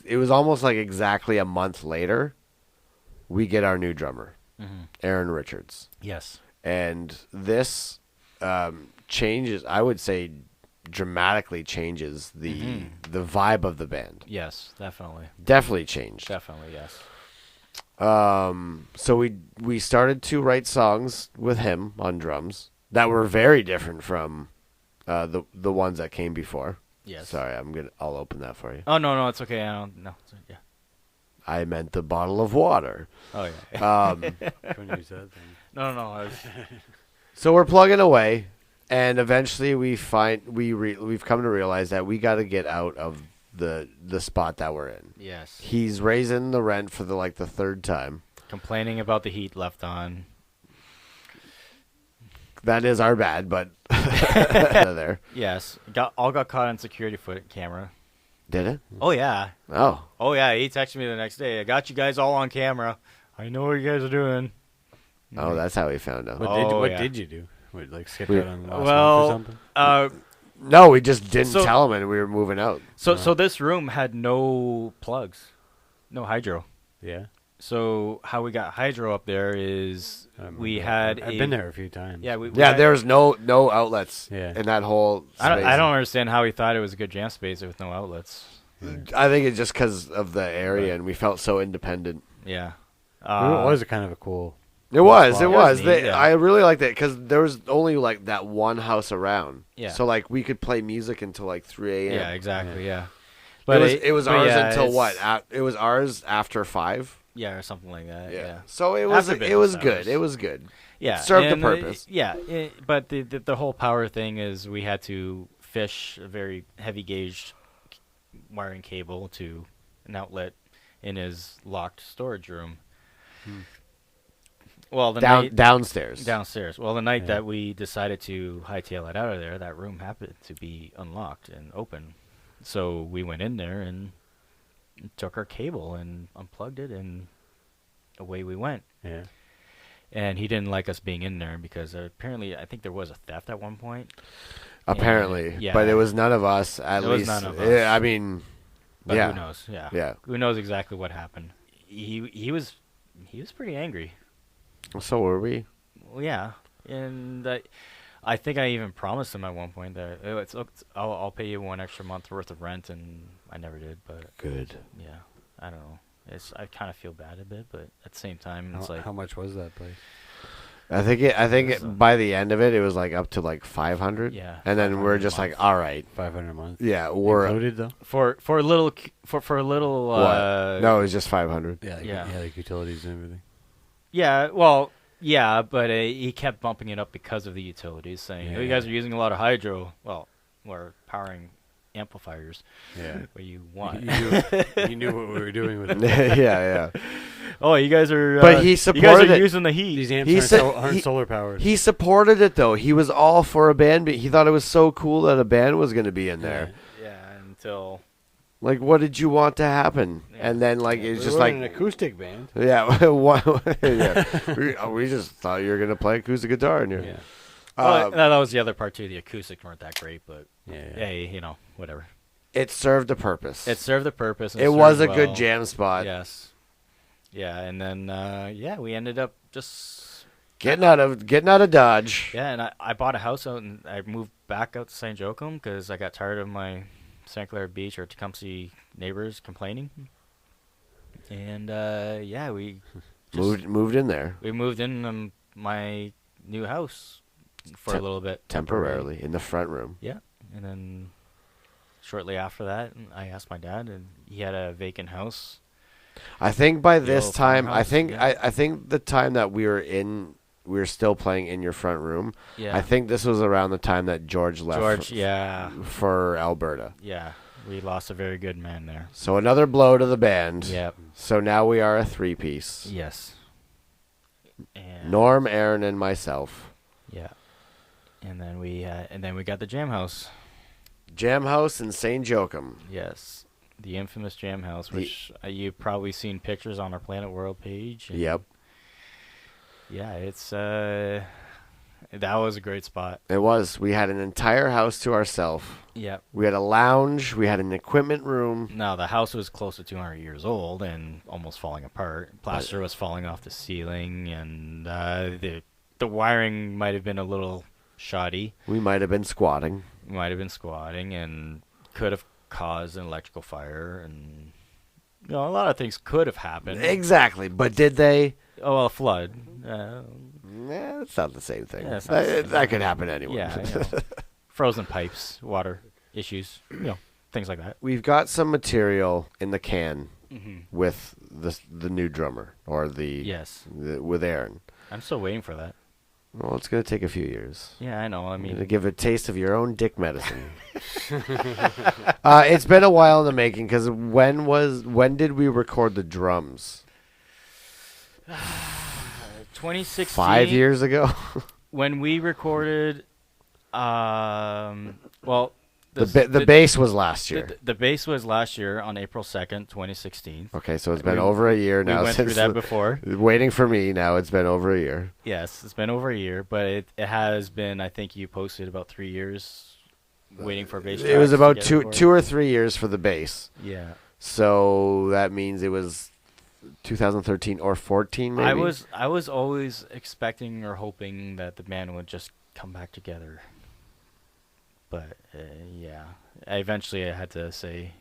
it was almost like exactly a month later, we get our new drummer, Aaron Richards, Yes. and this changes. I would say dramatically changes the vibe of the band. Yes, definitely. Definitely changed. Definitely, yes. So we started to write songs with him on drums that were very different from the ones that came before. Yes. Sorry, I'll open that for you. Oh, no, it's okay. I don't. No. Yeah. I meant the bottle of water. Oh, yeah. Couldn't use that thing. No. I was, So we're plugging away, and eventually we've come to realize that we got to get out of the spot that we're in. yes. He's raising the rent for the third time. Complaining about the heat left on. That is our bad, but there. Yes. Got caught on security foot camera. Did it? Oh, yeah. Oh. Oh, yeah. He texted me the next day. I got you guys all on camera. I know what you guys are doing. Oh, that's how he found out. Oh, What yeah. did you do? What, like skip We- out on the last Well, month or something? No, we just didn't So- tell him, and we were moving out. So this room had no plugs, no hydro. Yeah. So how we got hydro up there is we had I've been there a few times. Yeah, we Yeah, had- there was no outlets Yeah. in that whole space. I don't understand how he thought it was a good jam space with no outlets. I think it's just because of the area, and we felt so independent. Yeah. It was kind of a cool. It was. Well, It it was. was neat, yeah. I really liked it because there was only like that one house around. Yeah. So like we could play music until like 3 a.m. Yeah, exactly. Yeah. It was ours yeah, until it's- what? It was ours after 5. Yeah, or something like that. Yeah. So it was. After It was business good. hours. It was good. Yeah. Served the and, purpose. But the whole power thing is we had to fish a very heavy gauge wiring cable to an outlet in his locked storage room. Well, the night Downstairs. downstairs. Well, the night Yeah. that we decided to hightail it out of there, that room happened to be unlocked and open. So we went in there and took our cable and unplugged it, and away we went. Yeah. And he didn't like us being in there because apparently I think there was a theft at one point. Apparently, Yeah. but it was none of us. At It was least, none of Yeah, us. I mean, But yeah, who knows? Yeah. yeah. Who knows exactly what happened? He was pretty angry. So were we. Well, yeah, and I think I even promised him at one point that I'll pay you one extra month worth of rent, and I never did. But Good. yeah, I don't know. I kind of feel bad a bit, but at the same time, it's How, like how much was that place? I think by the end of it, it was like up to like 500. Yeah, And then we're 500 a just month. like, all right. 500 a month. Yeah, we're Included though. For a little what? No, it was just 500. Yeah. Yeah. Like utilities and everything. Yeah, well, yeah, but he kept bumping it up because of the utilities, saying, "Oh, you guys are using a lot of hydro." Well, we're powering amplifiers. Yeah. What you want? You knew what we were doing with it. yeah. Oh, you guys are. But he you guys supported are it. using the heat. These amps He aren't, said- aren't he- solar powered. He supported it though. He was all for a band. But he thought it was so cool that a band was going to be in there. Yeah, until Like, what did you want to happen? Yeah. And then like it's We just were like an acoustic band. yeah, yeah. We just thought you were going to play acoustic guitar in here. Yeah. well, that was the other part too. The acoustics weren't that great, but Yeah. hey, whatever. It served a purpose. It served the purpose. And It was a served good well. jam spot. Yes. Yeah, and then we ended up just Getting out of Dodge. yeah, and I bought a house out and I moved back out to St. Joachim because I got tired of my St. Clair Beach or Tecumseh neighbors complaining. And we just Moved in there we moved in my new house for a little bit temporarily in the front room. Yeah, and then shortly after that, I asked my dad, and he had a vacant house. I think by The this old time, farmhouse, I think the time that we were still playing in your front room. Yeah, I think this was around the time that George left. For Alberta. Yeah, we lost a very good man there. So another blow to the band. Yep. So now we are a three-piece. Yes. And Norm, Aaron, and myself. yeah, and then we got the Jam House. Jam House in St. Joachim. Yes, the infamous Jam House, which you've probably seen pictures on our Planet World page. And Yep. Yeah, it's that was a great spot. It was. We had an entire house to ourselves. Yep. We had a lounge. We had an equipment room. Now the house was close to 200 years old and almost falling apart. Plaster was falling off the ceiling, and the wiring might have been a little shoddy. We might have been squatting. Might have been squatting, and could have caused an electrical fire, and a lot of things could have happened. Exactly. But did they? Oh, well, a flood. Nah, it's not the same thing. Yeah, it's not the same That could happen anywhere. Yeah, frozen pipes, water issues, things like that. We've got some material in the can Mm-hmm. with the new drummer or Yes, with Aaron. I'm still waiting for that. Well, it's going to take a few years. Yeah, I know. I To mean, give a taste of your own dick medicine. It's been a while in the making because when did we record the drums? 2016. 5 years ago. When we recorded, The bass was last year. The bass was last year on April 2nd, 2016. Okay, so it's been over a year now. We went through that before. Waiting for me now. It's been over a year. Yes, it's been over a year, but it has been. I think you posted about 3 years waiting for bass. It was tracks to about get two recorded. or 3 years for the bass. Yeah, So that means it was 2013 or 14, maybe. I was always expecting or hoping that the band would just come back together, but yeah, eventually I had to say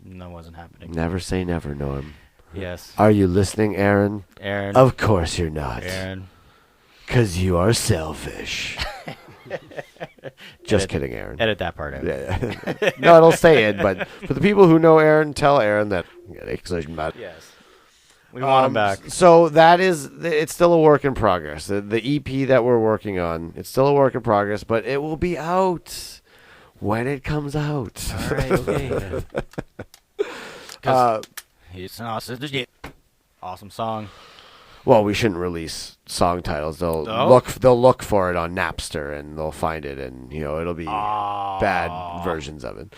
no, it wasn't happening. Never say never, Norm. Yes, Are you listening, Aaron? Aaron. Of course you're not. Aaron. Because you are selfish. Just kidding, Aaron. Edit that part out. Yeah. No, it'll stay in, but for the people who know Aaron, tell Aaron that. Yes. We want him back. So it's still a work in progress. The EP that we're working on, it's still a work in progress, but it will be out when it comes out. All right, okay. It's an awesome song. Well, we shouldn't release song titles. They'll No? look for it on Napster and they'll find it, and it'll be bad versions of it.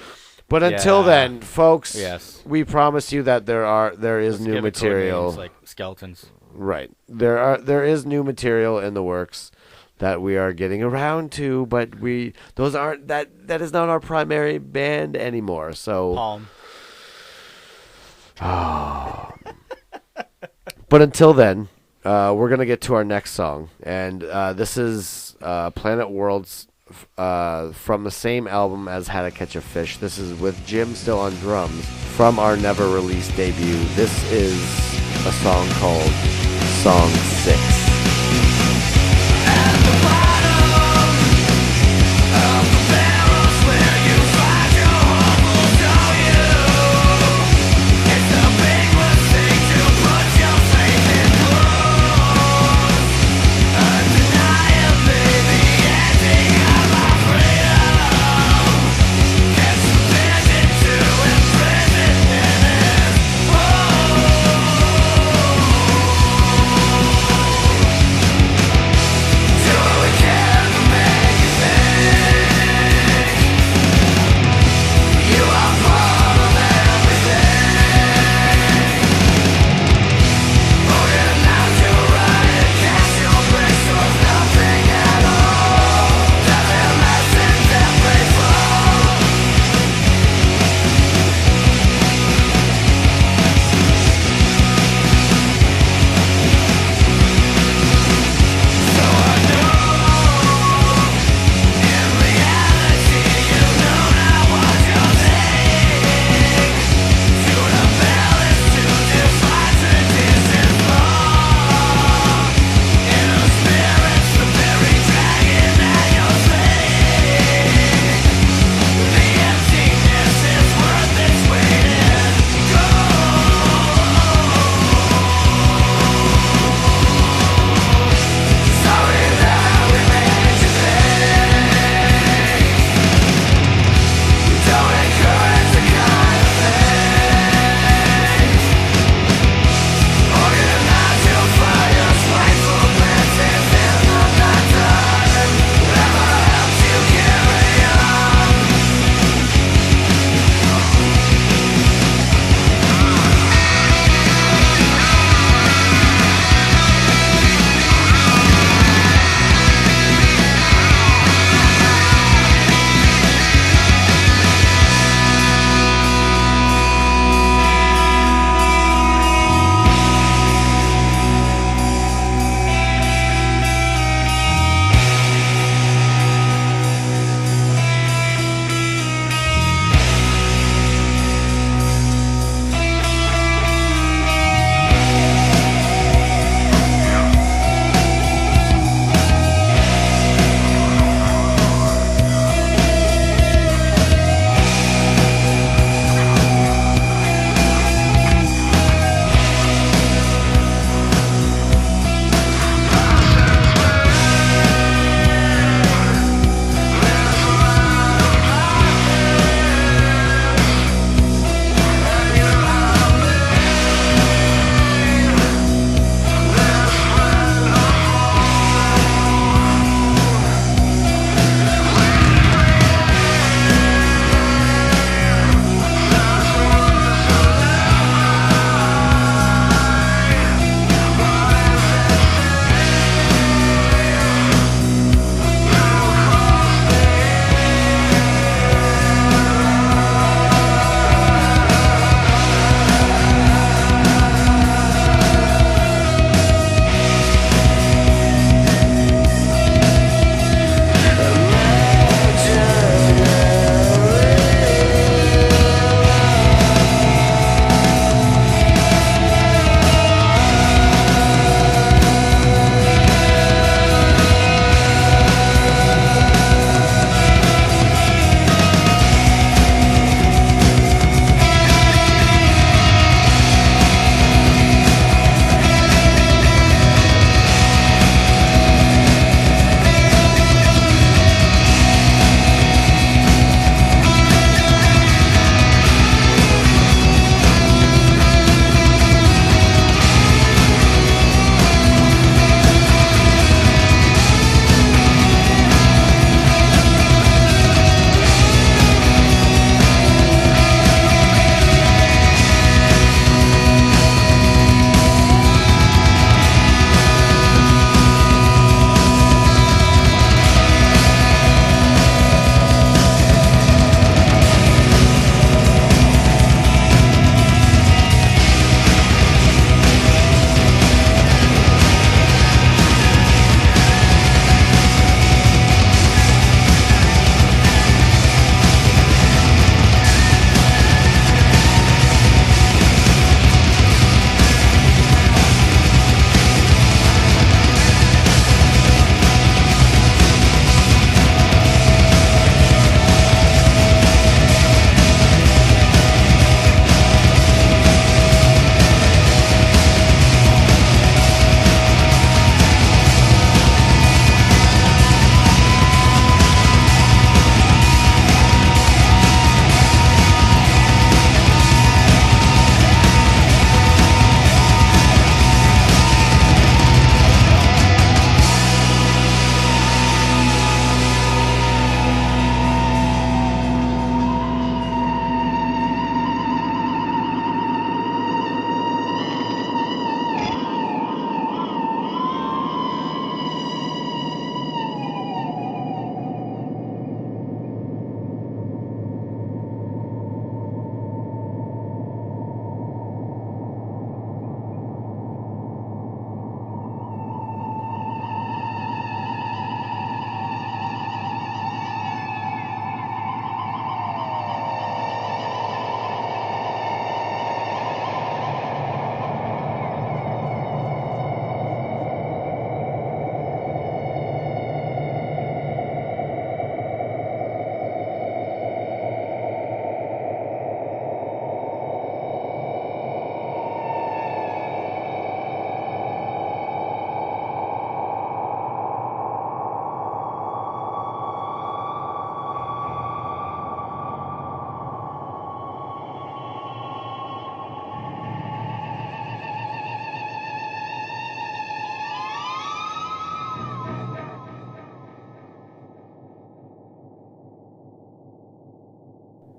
But until Yeah. then, folks, Yes. we promise you that there is Let's new give it code material. names like skeletons. Right. There is new material in the works that we are getting around to, but that is not our primary band anymore. So Palm. but until then, we're going to get to our next song, and this is Planet Worlds from the same album as How to Catch a Fish. This is with Jim still on drums from our never released debut. This is a song called Song 6.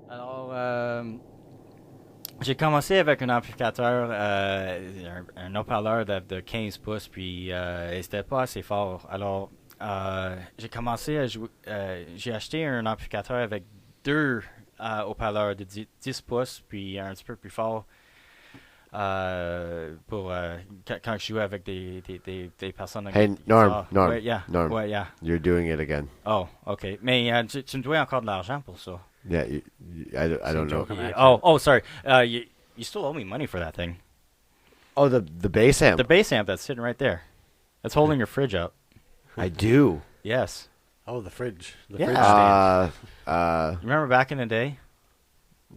Alors, j'ai commencé avec un amplificateur, un haut-parleur de 15 pouces, puis c'était pas assez fort. Alors, j'ai commencé à jouer. J'ai acheté un amplificateur avec deux haut-parleurs de 10 pouces, puis un petit peu plus fort pour quand je jouais avec des personnes. Hey, Norm, Norm, Ouais, yeah. Norm. Ouais, yeah. You're doing it again. Oh, OK. Mais tu me dois encore de l'argent pour ça. Yeah, I don't know. Oh, sorry. You still owe me money for that thing. Oh, the bass amp. The bass amp that's sitting right there. That's holding your fridge up. I do. Yes. Oh, the fridge. The Yeah. fridge stand. You remember back in the day?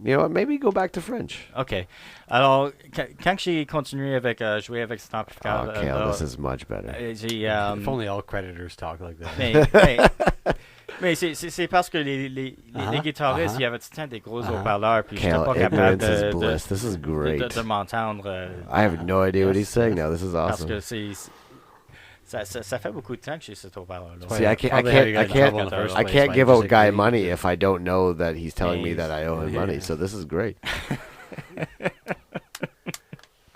You know what? Maybe go back to French. OK. Alors, quand j'ai continué avec jouer avec cet amplificateur, Okay, this is much better. j'ai If only all creditors talk like that. mais c'est parce que les guitaristes, il y avait tout le temps des gros haut-parleurs, puis j'étais Kale, pas capable ignorance is bliss. This is great. de m'entendre. I have no idea what he's saying now. This is Parce awesome. que ça fait beaucoup de temps que j'ai cet haut-parleur-là. See, I Probably how you got in trouble in the first I place can't by give out music Guy league. money if I don't know that he's telling me Yes. that I owe him money. So this is great.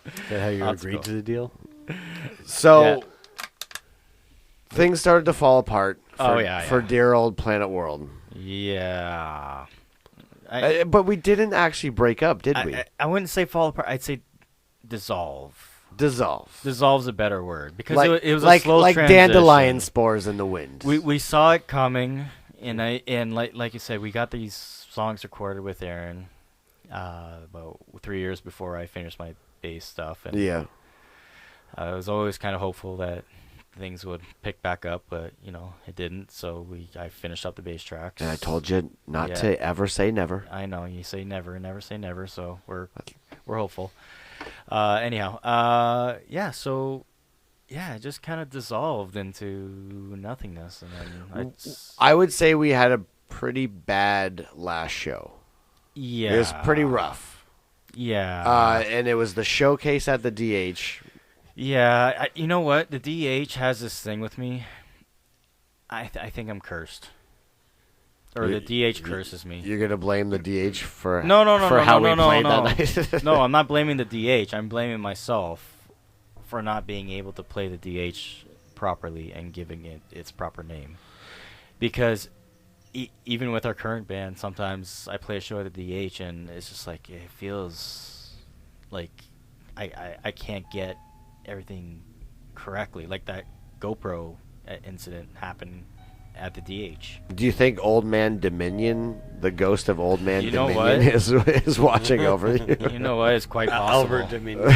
Is that how you That's agreed cool. to the deal? So Yeah. things started to fall apart for, yeah. for dear old Planet World. Yeah. But we didn't actually break up, did we? I wouldn't say fall apart. I'd say dissolve. Dissolve. Dissolve's a better word because Like, it was like, a slow like transition. dandelion spores in the wind. We saw it coming, and like you said, we got these songs recorded with Aaron about 3 years before I finished my bass stuff, and Yeah. I was always kind of hopeful that things would pick back up, but it didn't. So I finished up the bass tracks. And I told you not Yeah. to ever say never. I know you say never, never say never. So we're hopeful. Anyhow, it just kind of dissolved into nothingness, and then I would say we had a pretty bad last show. yeah, It was pretty rough. Yeah, And it was the showcase at the DH. yeah. You know what? The DH has this thing with me. I think I'm cursed, or the DH curses me. You're gonna blame the DH for No, for how we no, played no. that night. No, I'm not blaming the DH. I'm blaming myself for not being able to play the DH properly and giving it its proper name. Because even with our current band, sometimes I play a show at the DH and it's just like it feels like I can't get everything correctly. Like that GoPro incident happened at the DH. Do you think Old Man Dominion, the ghost of Old Man You know Dominion, what? is watching over you? You know what? It's quite possible. Albert Dominion.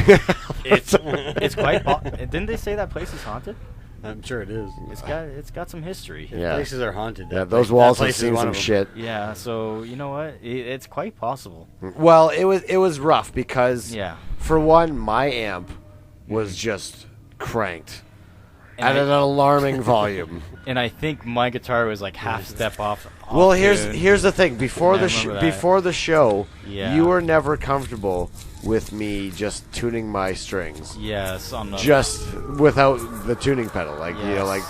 It's quite. Didn't they say that place is haunted? I'm sure it is. It's got some history. Yeah. Places are haunted. Yeah, That those place- walls that have place is seen one some of them. shit. Yeah. So you know what? It's quite possible. Well, it was rough because Yeah. for one, my amp was just cranked And at I- an alarming volume. And I think my guitar was like half step off. Well, tune. here's the thing. Before I the remember that. before the show, Yeah. you were never comfortable with me just tuning my strings, Yes. On the. just without the tuning pedal, like Yes. like,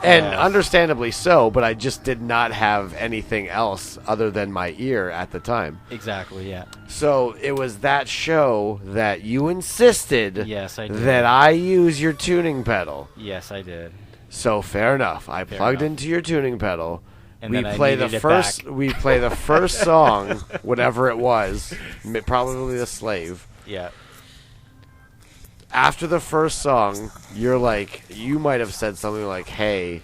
and Yes. understandably so. But I just did not have anything else other than my ear at the time. Exactly. Yeah. So it was that show that you insisted Yes, I did. that I use your tuning pedal. Yes, I did. So fair enough. I Fair plugged enough. into your tuning pedal. And we then I play the needed it first. back. We play the first song, whatever it was, probably the Slave. Yeah. After the first song, you're like, you might have said something like, "Hey,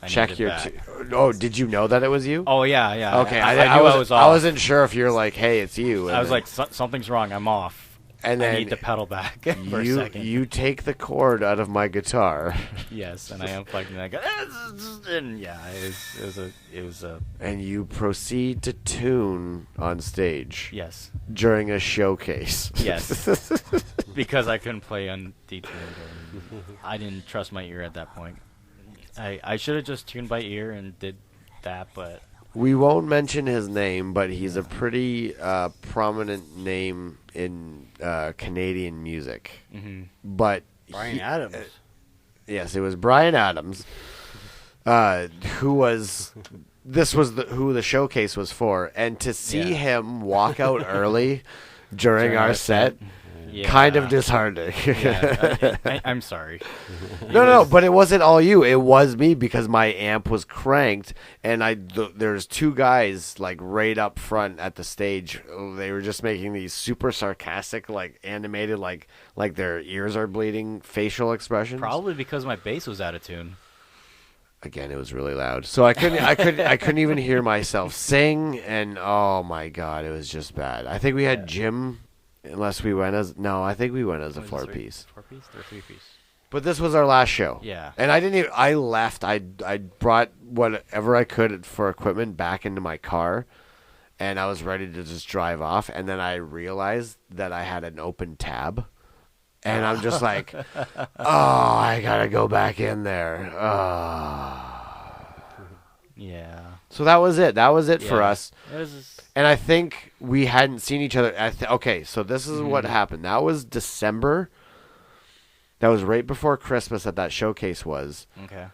I check needed your." it back. Oh, did you know that it was you? Oh yeah, yeah. Okay, I I knew was. off. I wasn't sure if you're like, "Hey, it's you." And I was then like, something's wrong. I'm off. and I then need the pedal back for a you second. you take the cord out of my guitar. Yes, and I unplugged and I go, and yeah, it was a And you proceed to tune on stage yes, during a showcase. yes, because I couldn't play on detuned. I didn't trust my ear at that point. I should have just tuned by ear and did that, but We won't mention his name, but he's a pretty prominent name in Canadian music. mhm. But Brian he- Adams. yes, it was Brian Adams, who was this was who the showcase was for, and to see Yeah. him walk out early during our set, Yeah. kind of disheartening. I'm sorry. No, but it wasn't all you. It was me because my amp was cranked, and there's two guys like right up front at the stage. They were just making these super sarcastic, like animated, like their ears are bleeding facial expressions. Probably because my bass was out of tune. Again, it was really loud, so I couldn't even hear myself sing, and oh my god, it was just bad. I think we had Jim. Unless we went as I think we went as a 4-piece. 4-piece or 3-piece? But this was our last show. Yeah. And I didn't even. I left. I brought whatever I could for equipment back into my car, and I was ready to just drive off. And then I realized that I had an open tab, and I'm just like, oh, I gotta go back in there. Yeah. So that was it. That was it for Yeah. us. It was And I think we hadn't seen each other. Okay, so this is what happened. That was December. That was right before Christmas that showcase was. okay.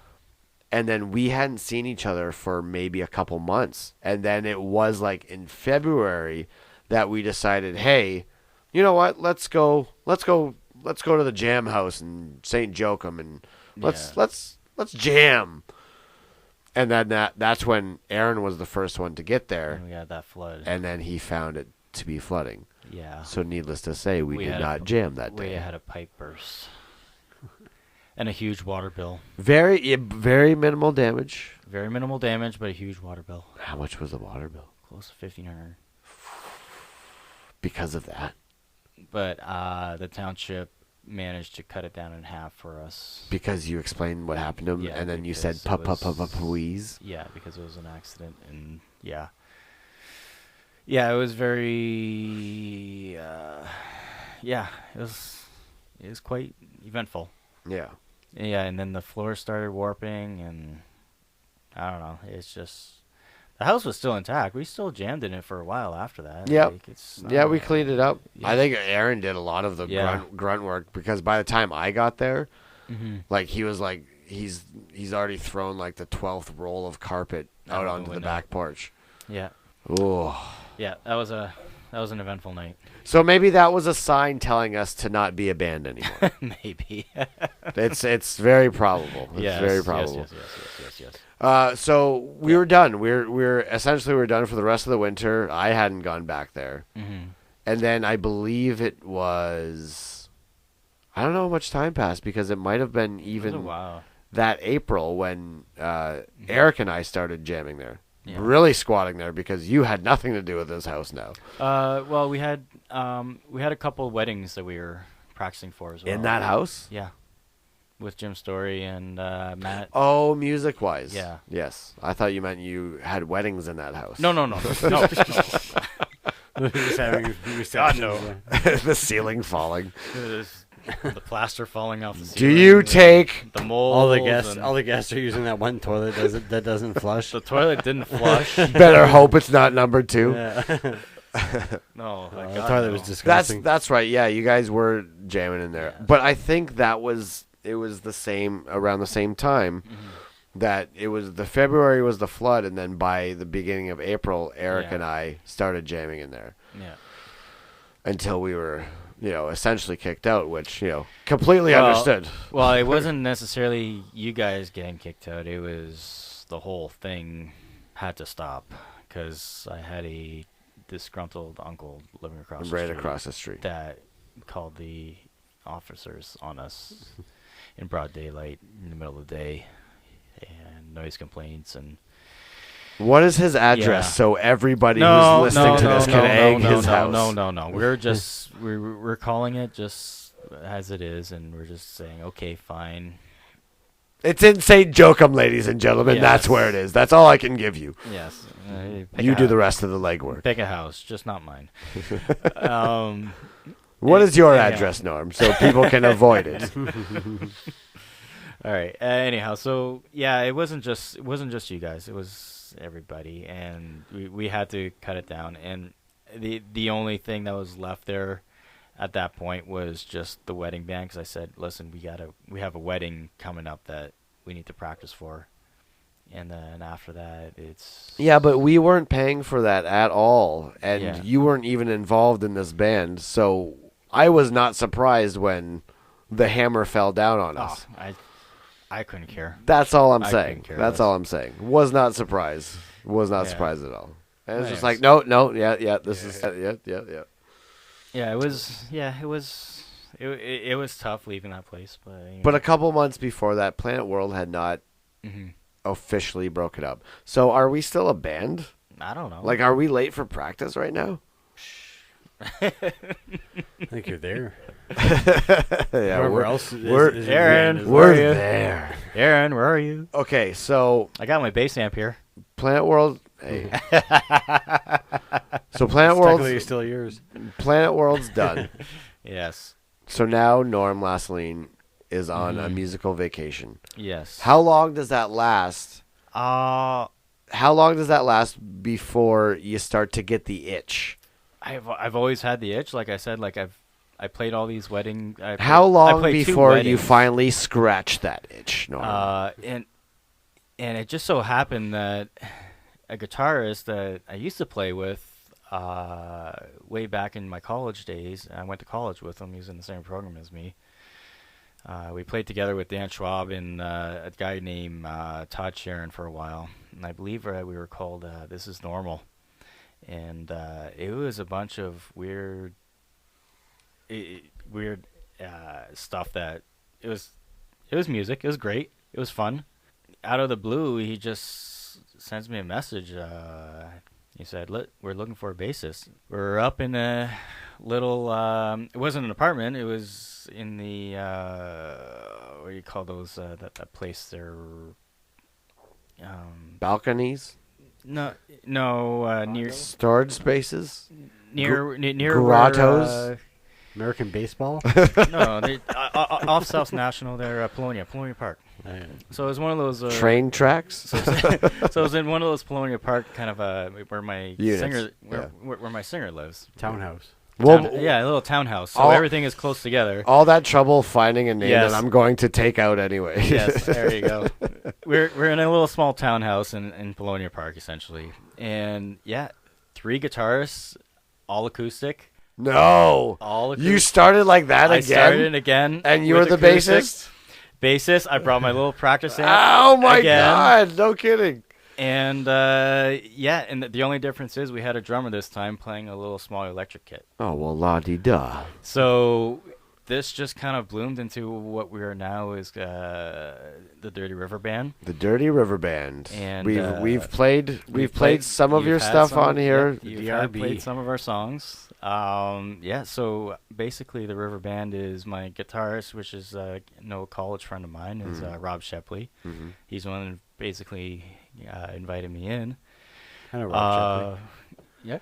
And then we hadn't seen each other for maybe a couple months. And then it was like in February that we decided, hey, you know what? Let's go to the jam house in St. Joachim and let's jam. And then that's when Aaron was the first one to get there. And we got that flood. And then he found it to be flooding. Yeah. So needless to say, we did had not jam that We day. had a pipe burst. And a huge water bill. Very minimal damage. Very minimal damage, but a huge water bill. How much was the water bill? Close to $1,500. Because of that. But the township managed to cut it down in half for us. Because you explained what happened to him, Yeah, and then you because said, it was- please. Yeah, because it was an accident, and yeah. Yeah, it was very... yeah, it was quite eventful. Yeah. Yeah, and then the floor started warping, and I don't know. It's just the house was still intact. We still jammed in it for a while after that. Yep. Like, it's Yeah, we cleaned it up. Yeah. I think Aaron did a lot of the Yeah. grunt work because by the time I got there, Mhm. like he was like he's already thrown like the 12th roll of carpet out Out the onto the window. back porch. Yeah, Oh. yeah. That was an eventful night. So maybe that was a sign telling us to not be a band anymore. Maybe. It's very probable. It's Yes, very yes, probable. Yes. So we were done. We're essentially done for the rest of the winter. I hadn't gone back there, Mm-hmm. and then I believe it was. I don't know how much time passed because it might have been even Wow. that April when Eric and I started jamming there. Yeah. Really squatting there because you had nothing to do with this house now. Well, we had a couple weddings that we were practicing for as well. In that house? Yeah. With Jim Story and Matt. Oh, music-wise. Yeah. Yes. I thought you meant you had weddings in that house. No. No. He was having God, no. The ceiling falling. The plaster falling off the Do ceiling. you take... the mold? all the guests are using that one toilet that doesn't flush. The toilet didn't flush. Better hope it's not number 2. Yeah. No, the God, toilet no. was disgusting. That's right. Yeah, you guys were jamming in there. Yeah. But I think it was the same around the same time Mhm. that it was the February was the flood, and then by the beginning of April, Eric Yeah. and I started jamming in there Yeah. until we were, essentially kicked out, which, completely understood. Well, it wasn't necessarily you guys getting kicked out. It was the whole thing had to stop because I had a disgruntled uncle living across the Right street across the street. that called the officers on us in broad daylight in the middle of the day and noise complaints and What is his address Yeah. so everybody who's listening to this can egg his house? No. We're just we're calling it just as it is, and we're just saying, okay, fine. It's in St. Joachim, ladies and gentlemen. Yes. That's where it is. That's all I can give you. Yes, You do the rest of the legwork. Pick a house, just not mine. What is your Yeah. address, Norm, so people can avoid it? All right. Anyhow, so yeah, it wasn't just you guys. It was everybody, and we had to cut it down. And the only thing that was left there at that point was just the wedding band. Because I said, listen, we have a wedding coming up that we need to practice for, And then after that, it's... Yeah, but we weren't paying for that at all, and Yeah. you weren't even involved in this band, so I was not surprised when the hammer fell down on us. I couldn't care. That's all I'm I saying. couldn't care That's less. all I'm saying. Was not surprised. Was not Yeah. surprised at all. And it's just Anyways. like, no, yeah, this is, yeah. Yeah, it was tough leaving that place, but... But a couple months before that, Planet World had not Mhm. officially broken up. So are we still a band? I don't know. Like, are we late for practice right now? I think you're there. Yeah, Whoever else is Aaron, in the band is we're Where are you? there. Aaron, where are you? Okay, so I got my bass amp here. Planet World. Hey. So technically still yours. Planet World's done. Yes. So now Norm Lassaline is on a musical vacation. Yes. How long does that last? Uh, How long does that last before you start to get the itch? I've always had the itch. Like I said, like I played all these wedding. How long played two before you weddings. finally scratch that itch, Norm? And it just so happened that a guitarist that I used to play with way back in my college days, I went to college with him. He was in the same program as me. We played together with Dan Schwab and a guy named Todd Sharon for a while. And I believe we were called This Is Normal. And it was a bunch of weird stuff that it was music. It was great. It was fun. Out of the blue, he just sends me a message. He said, we're looking for a bassist. We're up in a little, it wasn't an apartment. It was in the, what do you call those, that place there? Balconies? No, near Storage spaces? near grottos? Where, American baseball. no, off South National there, Polonia Park. So it was one of those Train tracks? So it was in one of those Polonia Park kind of where my Units, singer yeah. where my singer lives. Townhouse. Well, Yeah, a little townhouse. So all- everything is close together. all that trouble finding a name Yes. that I'm going to take out anyway. Yes, there you go. We're in a little small townhouse in Polonia Park essentially, and yeah, 3 guitarists, all acoustic. No. All acoustic. You started like that I again? started again, And you with were the acoustic. bassist? Bassist. I brought my little practice amp. Oh my again. God. No kidding. And yeah, and the only difference is we had a drummer this time playing a little small electric kit. Oh, well, la-di-da. So this just kind of bloomed into what we are now is the Dirty River Band. The Dirty River Band. And, we've played some of you've your had stuff some- on here. Yep, you've had DRB. played some of our songs. Yeah, so basically the River Band is my guitarist, which is no college friend of mine, is Rob Shepley. Mhm. He's the one that basically invited me in. Kind of Rob Yeah. Shepley.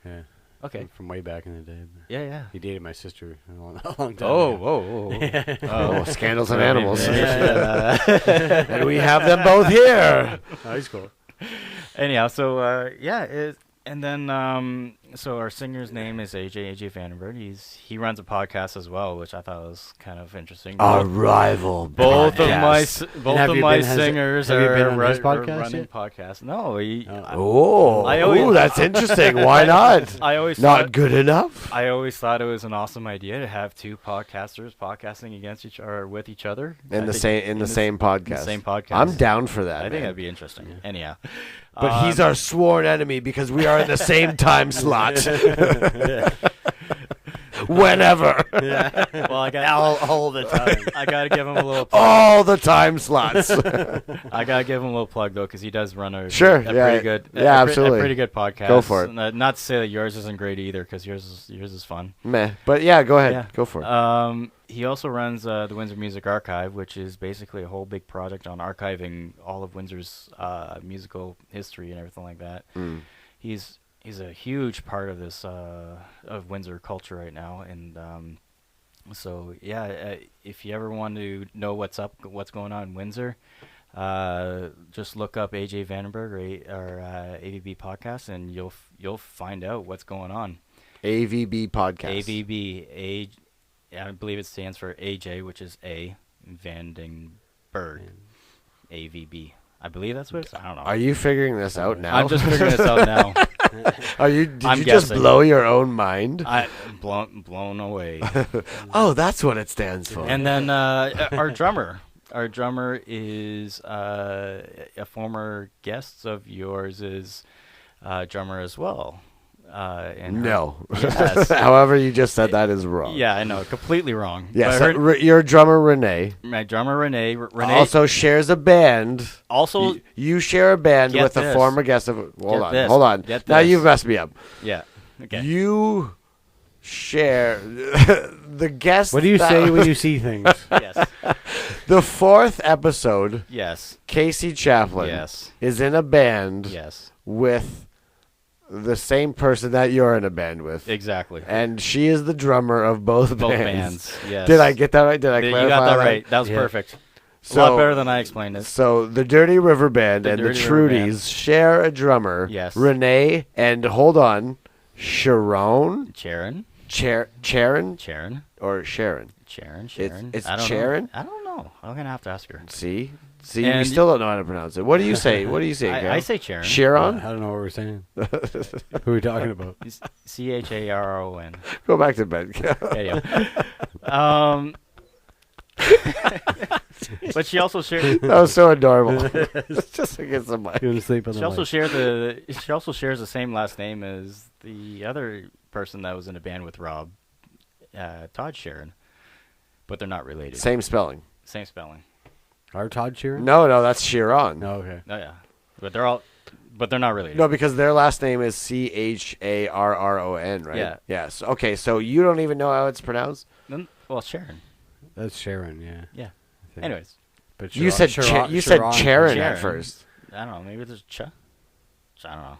Yeah. Okay. From way back in the day. Yeah. He dated my sister a long time ago. Oh, Scandals and Animals. Yeah. And we have them both here. Oh, he's cool. Anyhow, so yeah, and then so our singer's name is AJ Vandenberg. He runs a podcast as well, which I thought was kind of interesting. Our rival. Both of my podcast. singers have you are, been on his are podcast running yet? podcasts. No, Oh, I always- ooh, that's interesting. Why not? I always Not thought, good enough? I always thought it was an awesome idea to have 2 podcasters podcasting against each or with each other In the I think same in the same podcast. same podcast. I'm down for that. I think man. that'd be interesting. Yeah. Anyhow, But he's our sworn enemy because we are in the same time slot. Whenever. yeah. Well, I got all the time. I gotta give him a little. Plug. All the time slots. I gotta give him a little plug though, because he does run a Sure, a yeah. pretty good, Yeah, a absolutely. pretty good podcast. Go for it. Not to say that yours isn't great either, because yours is fun. Meh. But yeah, go ahead. Yeah. Go for it. He also runs the Windsor Music Archive, which is basically a whole big project on archiving all of Windsor's musical history and everything like that. Mm. He's a huge part of this of Windsor culture right now, and so yeah, if you ever want to know what's going on in Windsor, just look up AJ Vandenberg or AVB podcast, and you'll find out what's going on. AVB podcast. AVB, I believe it stands for AJ, which is A Vandenberg. AVB. I believe that's what it's. I don't know. Are you figuring this out now? I'm just figuring this out now. Did I'm you just guessing. blow your own mind? Blown away. Oh, that's what it stands for. And then our drummer. Our drummer is a former guest of yours, is drummer as well. No. Yes. However, you just said that is wrong. Yeah, I know, completely wrong. Yes, But your drummer Renee my drummer Renee also shares a band. also You share a band Get with a this. former guest of. Hold Get on. this. Get Now this. you've messed me up. yeah. Okay. You share the guest. What do you say when you see things? Yes. The 4th episode, Yes. Casey Chaplin Yes. is in a band Yes. with the same person that you're in a band with. Exactly. And she is the drummer of both Both bands. bands. Yes. Did I get that right? Did I You clarify got that right. That was Yeah. perfect. So, a lot better than I explained it. So the Dirty River Band The and the Dirty River Band. Trudies share a drummer. Yes. Renee and hold on, Sharon, Sharon. Sharon or Sharon. Sharon. It's I don't Sharon? know. I don't know. I'm gonna have to ask her. See, we And- still don't know how to pronounce it. What do you say? What do you say? I Graham? say Sharon. I Sharon. don't know what we're saying. Who are we talking about? Charon. Go back to bed. There you go. But she also shared. That was so adorable. It's just against the mic. You want to sleep on She the also mic? shares the same last name as the other person that was in a band with Rob, Todd Sharon, but they're not related. Same spelling. Same spelling. Our Todd Sheeran? No, that's Sharon. No, okay. Oh yeah, but they're not related. No, because their last name is Charron, right? Yeah. Yes. Okay, so you don't even know how it's pronounced? Well, Sharon. That's Sharon, yeah. Yeah. I think. Anyways, But You said Sharon- you said Sharon- Charon at Sharon. first. I don't know. Maybe there's I don't know.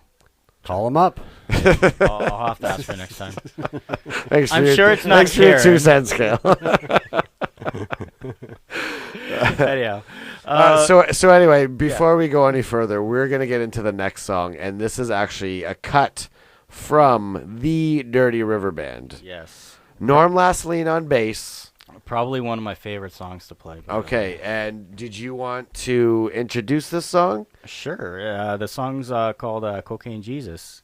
Call him up. I'll have to ask her next time. Thanks I'm for your- sure it's not thanks for your Sharon. 2 cents, Kale. Anyhow, So anyway, before we go any further, we're gonna get into the next song, and this is actually a cut from the Dirty River Band. yes, Norm Lassaline on bass. probably one of my favorite songs to play. by the way. Okay, and did you want to introduce this song? Sure. The song's called "Cocaine Jesus,"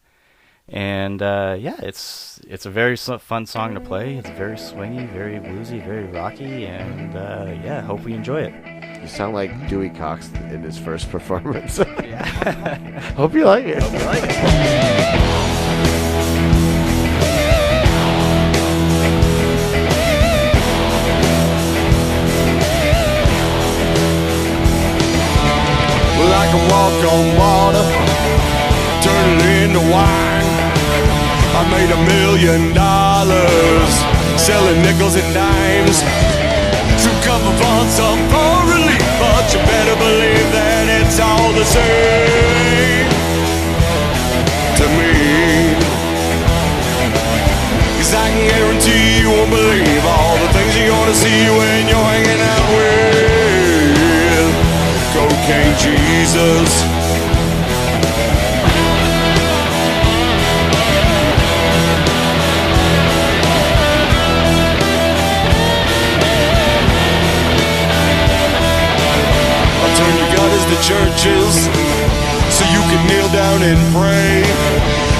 and it's a very fun song to play. It's very swingy, very bluesy, very rocky, and hope we enjoy it. You sound like Dewey Cox in his first performance. Hope you like it. Like a walk on water, turn it into wine. I made $1 million selling nickels and dimes to cover for some poor relief, but you better believe that it's all the same to me. 'Cause I can guarantee you won't believe all the things you're gonna see when you're hanging out with Cocaine Jesus. I'll turn your gutters to churches so you can kneel down and pray.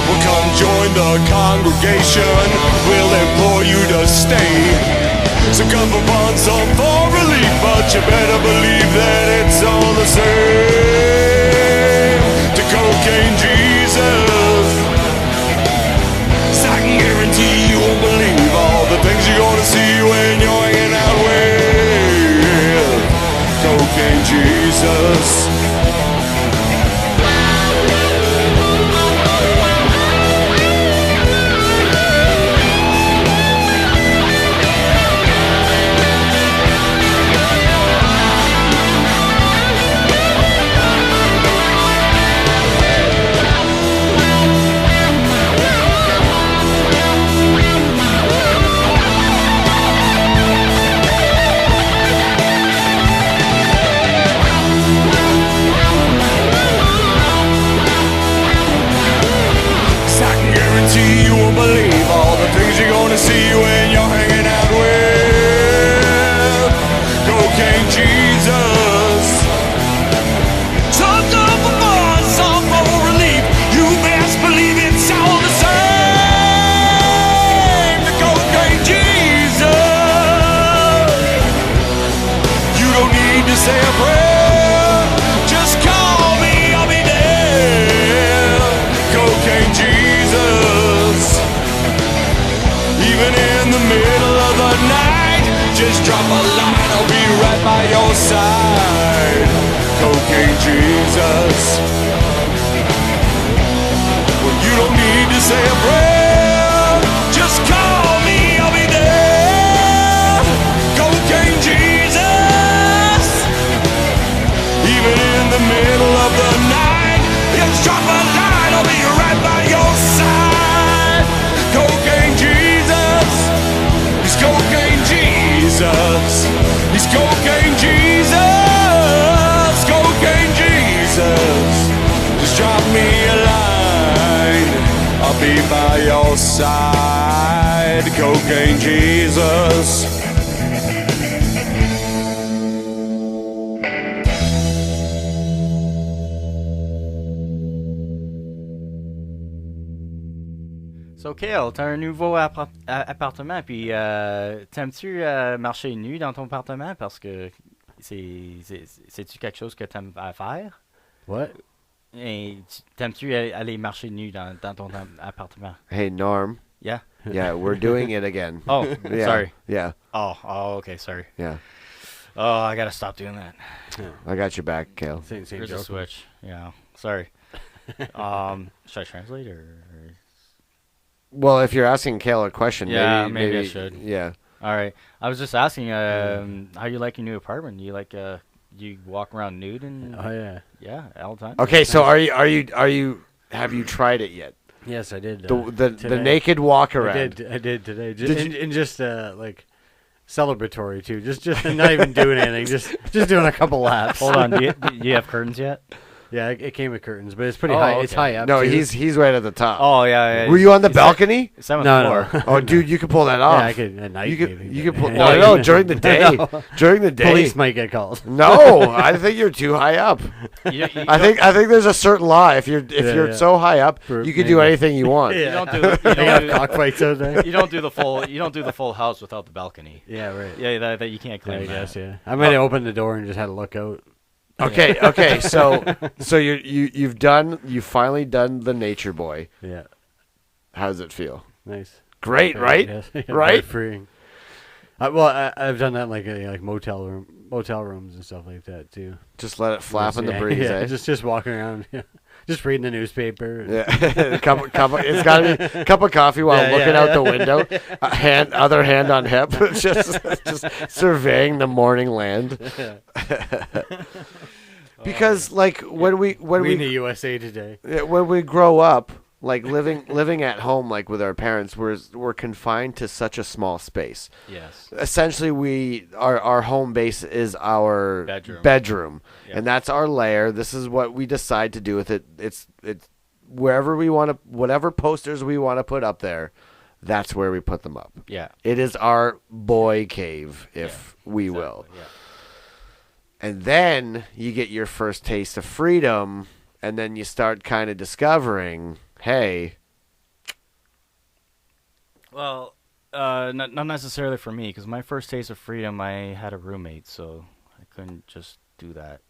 Well, come join the congregation. We'll implore you to stay. So come upon some for relief, but you better believe that it's all the same to Cocaine Jesus. 'Cause I can guarantee you won't believe all the things you're gonna see when you're hanging out with Cocaine Jesus. You won't believe all the things you're gonna see when you're hanging out with Cocaine Jesus. So Just drop a line, I'll be right by your side. Cocaine Jesus. Well, you don't need to say a prayer. Just call me, I'll be there. Cocaine Jesus. Even in the middle of the night, just drop a line, I'll be right by your side. Cocaine Jesus. He's cocaine Jesus. He's cocaine Jesus. Cocaine Jesus. Just drop me a line. I'll be by your side. Cocaine Jesus. So, Kale, t'as un nouveau appartement, puis t'aimes-tu marcher nu dans ton appartement parce que c'est-tu quelque chose que t'aimes à faire? What? Et t'aimes-tu aller marcher nu dans ton appartement? Hey, Norm. Yeah? Yeah, we're doing it again. Oh, Yeah. sorry. Yeah, Oh, okay, sorry. yeah. Oh, I gotta stop doing that. I got your back, Kale. Same Here's a joke. switch. Yeah, sorry. Should I translate or? Well, if you're asking Kale a question, Yeah, maybe maybe I should. Yeah. All right. I was just asking, how you like your new apartment? You like, you walk around nude and Oh yeah. all the time? Okay, so are you? Have you tried it yet? Yes, I did. The today. naked walk around. I did today. Did And just like celebratory too. Just not even doing anything. Just doing a couple laps. Hold on. Do you have curtains yet? Yeah, it came with curtains, but it's pretty Oh, high. okay. It's high up. No, too. he's right at the top. Oh yeah. Were you on the It's balcony? Seventh No. floor. Oh, dude, you could pull that off. Yeah, I could at night. You could. maybe, You could but- pull. Yeah. No, during the day. No. During the day. Police might get called. No, I think you're too high up. You I think there's a certain law. If you're yeah. so high up, For- you can do maybe. anything you want. You don't do They have cockfights out there. you don't do the full house without the balcony. Yeah, right. Yeah, that you can't Yeah, claim I guess. that. Yeah, I might have opened the door and just had to look out. Okay. So you've finally done the Nature Boy. Yeah, How does it feel? nice. Great, right? Yes. Yeah, Right? very freeing. I've done that in like motel rooms and stuff like that too. Just let it flap in the Yeah, breeze. Yeah, eh? just walking around, yeah. Just reading the newspaper. Yeah, it's got to be a cup of coffee while Yeah, looking yeah. out the window, other hand on hip, just surveying the morning land. Because like when We in the we USA today. when we grow up, like living at home, like with our parents, we're confined to such a small space. Yes. Essentially, our home base is our Bedroom. Yeah. and that's our lair. This is what we decide to do with it. It's wherever we want to, whatever posters we want to put up there, that's where we put them up. Yeah. It is our boy cave, if we will. Exactly, yeah. And then you get your first taste of freedom, and then you start kind of discovering, hey, Well, not necessarily for me, because my first taste of freedom, I had a roommate, so I couldn't just do that.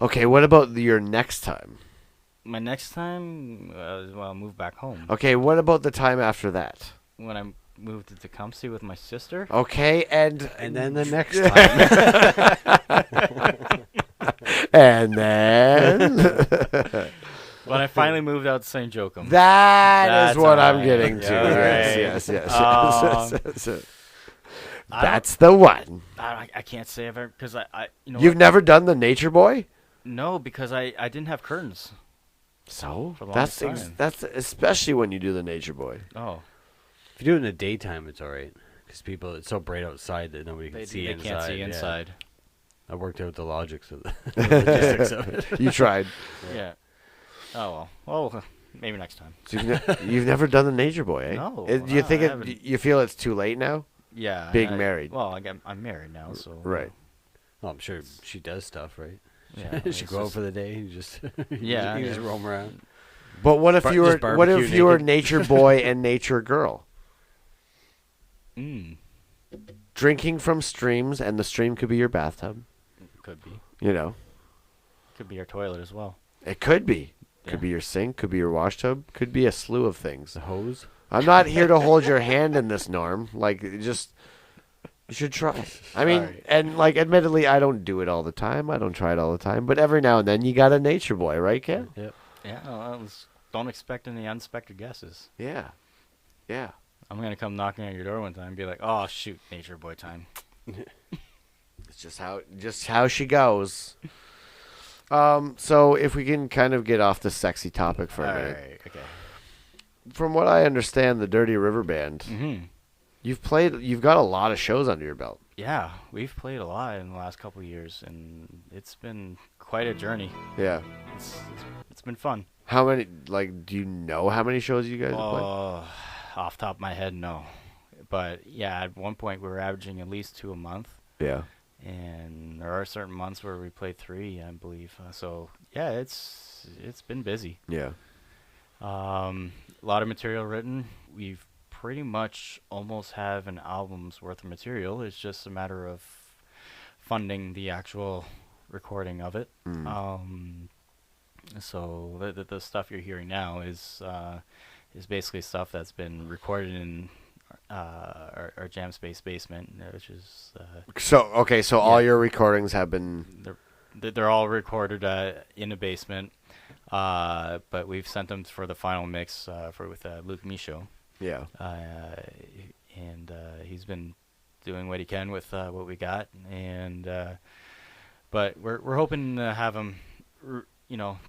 okay, what about your next time? My next time, I'll move back home. Okay, what about the time after that? When I moved to Tecumseh with my sister. Okay, and And then the next time. and then When I finally moved out to St. Joachim. that is That's what I'm alright. getting to. Yeah, Yes, right. yes. I That's the one. I can't say I've ever, because I You've never done the Nature Boy? No, because I didn't have curtains. So For the longest that's time. that's especially when you do the Nature Boy. Oh. If you do it in the daytime, it's all right. Because it's so bright outside that nobody can see They inside. can't see yeah. inside. I worked out the logics of the logistics of it. You tried. Yeah. Oh, well. Oh, maybe next time. So you've never done the Nature Boy, eh? No, Do you no, think I haven't. you feel it's too late now? Yeah. Being married. Well, I'm married now, so. Right. Well, I'm sure she does stuff, right? Yeah. she it's go out just- for the day and just Yeah, you just yeah. roam around. But what if Bar- you were just barbecue naked. Nature Boy and Nature Girl? Mm. Drinking from streams, and the stream could be your bathtub. Could be. You know, Could be your toilet as well. it could be. Yeah. Could be your sink. Could be your wash tub. Could be a slew of things. The hose. I'm not here to hold your hand in this, Norm. Like, just You should try. I mean, Alright. and like, admittedly, I don't do it all the time. I don't try it all the time. But every now and then, you got a nature boy, right, Ken? Yep. Yeah, don't expect any unexpected guesses. Yeah. Yeah. I'm gonna come knocking at your door one time and be like, "Oh shoot, nature boy time." It's just how she goes. So if we can kind of get off the sexy topic for a minute. Alright, okay. From what I understand, the Dirty River Band, Mm-hmm. you've got a lot of shows under your belt. Yeah, we've played a lot in the last couple of years, and it's been quite a journey. Yeah. It's been fun. How many, like, do you know how many shows you guys have played? Off the top of my head, no. But yeah, at one point we were averaging at least 2 a month, Yeah. and there are certain months where we played 3, I believe. So yeah, it's been busy. Yeah. A lot of material written. We've pretty much almost have an album's worth of material. It's just a matter of funding the actual recording of it. So the stuff you're hearing now is basically stuff that's been recorded in our Jam Space basement, which is So all Yeah. your recordings have been. they're all recorded in a basement. But we've sent them for the final mix with Luke Michaud. Yeah. And he's been doing what he can with what we got, and but we're hoping to have him,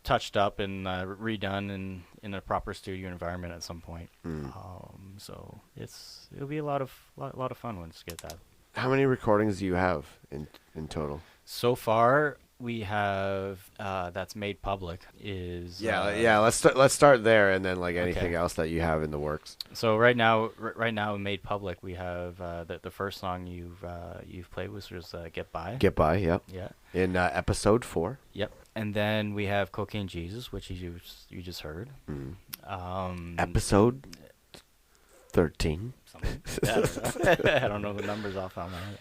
touched up and redone in a proper studio environment at some point. So it'll be a lot of fun once we get that. How many recordings do you have in total? So far, we have that's made public is Let's start there, and then like anything Okay. else that you have in the works. So right now made public we have the first song you've played was Get By. Get by, yep. Yeah. In episode 4. Yep. And then we have Cocaine Jesus, which you just heard. Episode 13. Something. I don't know the numbers off on my head.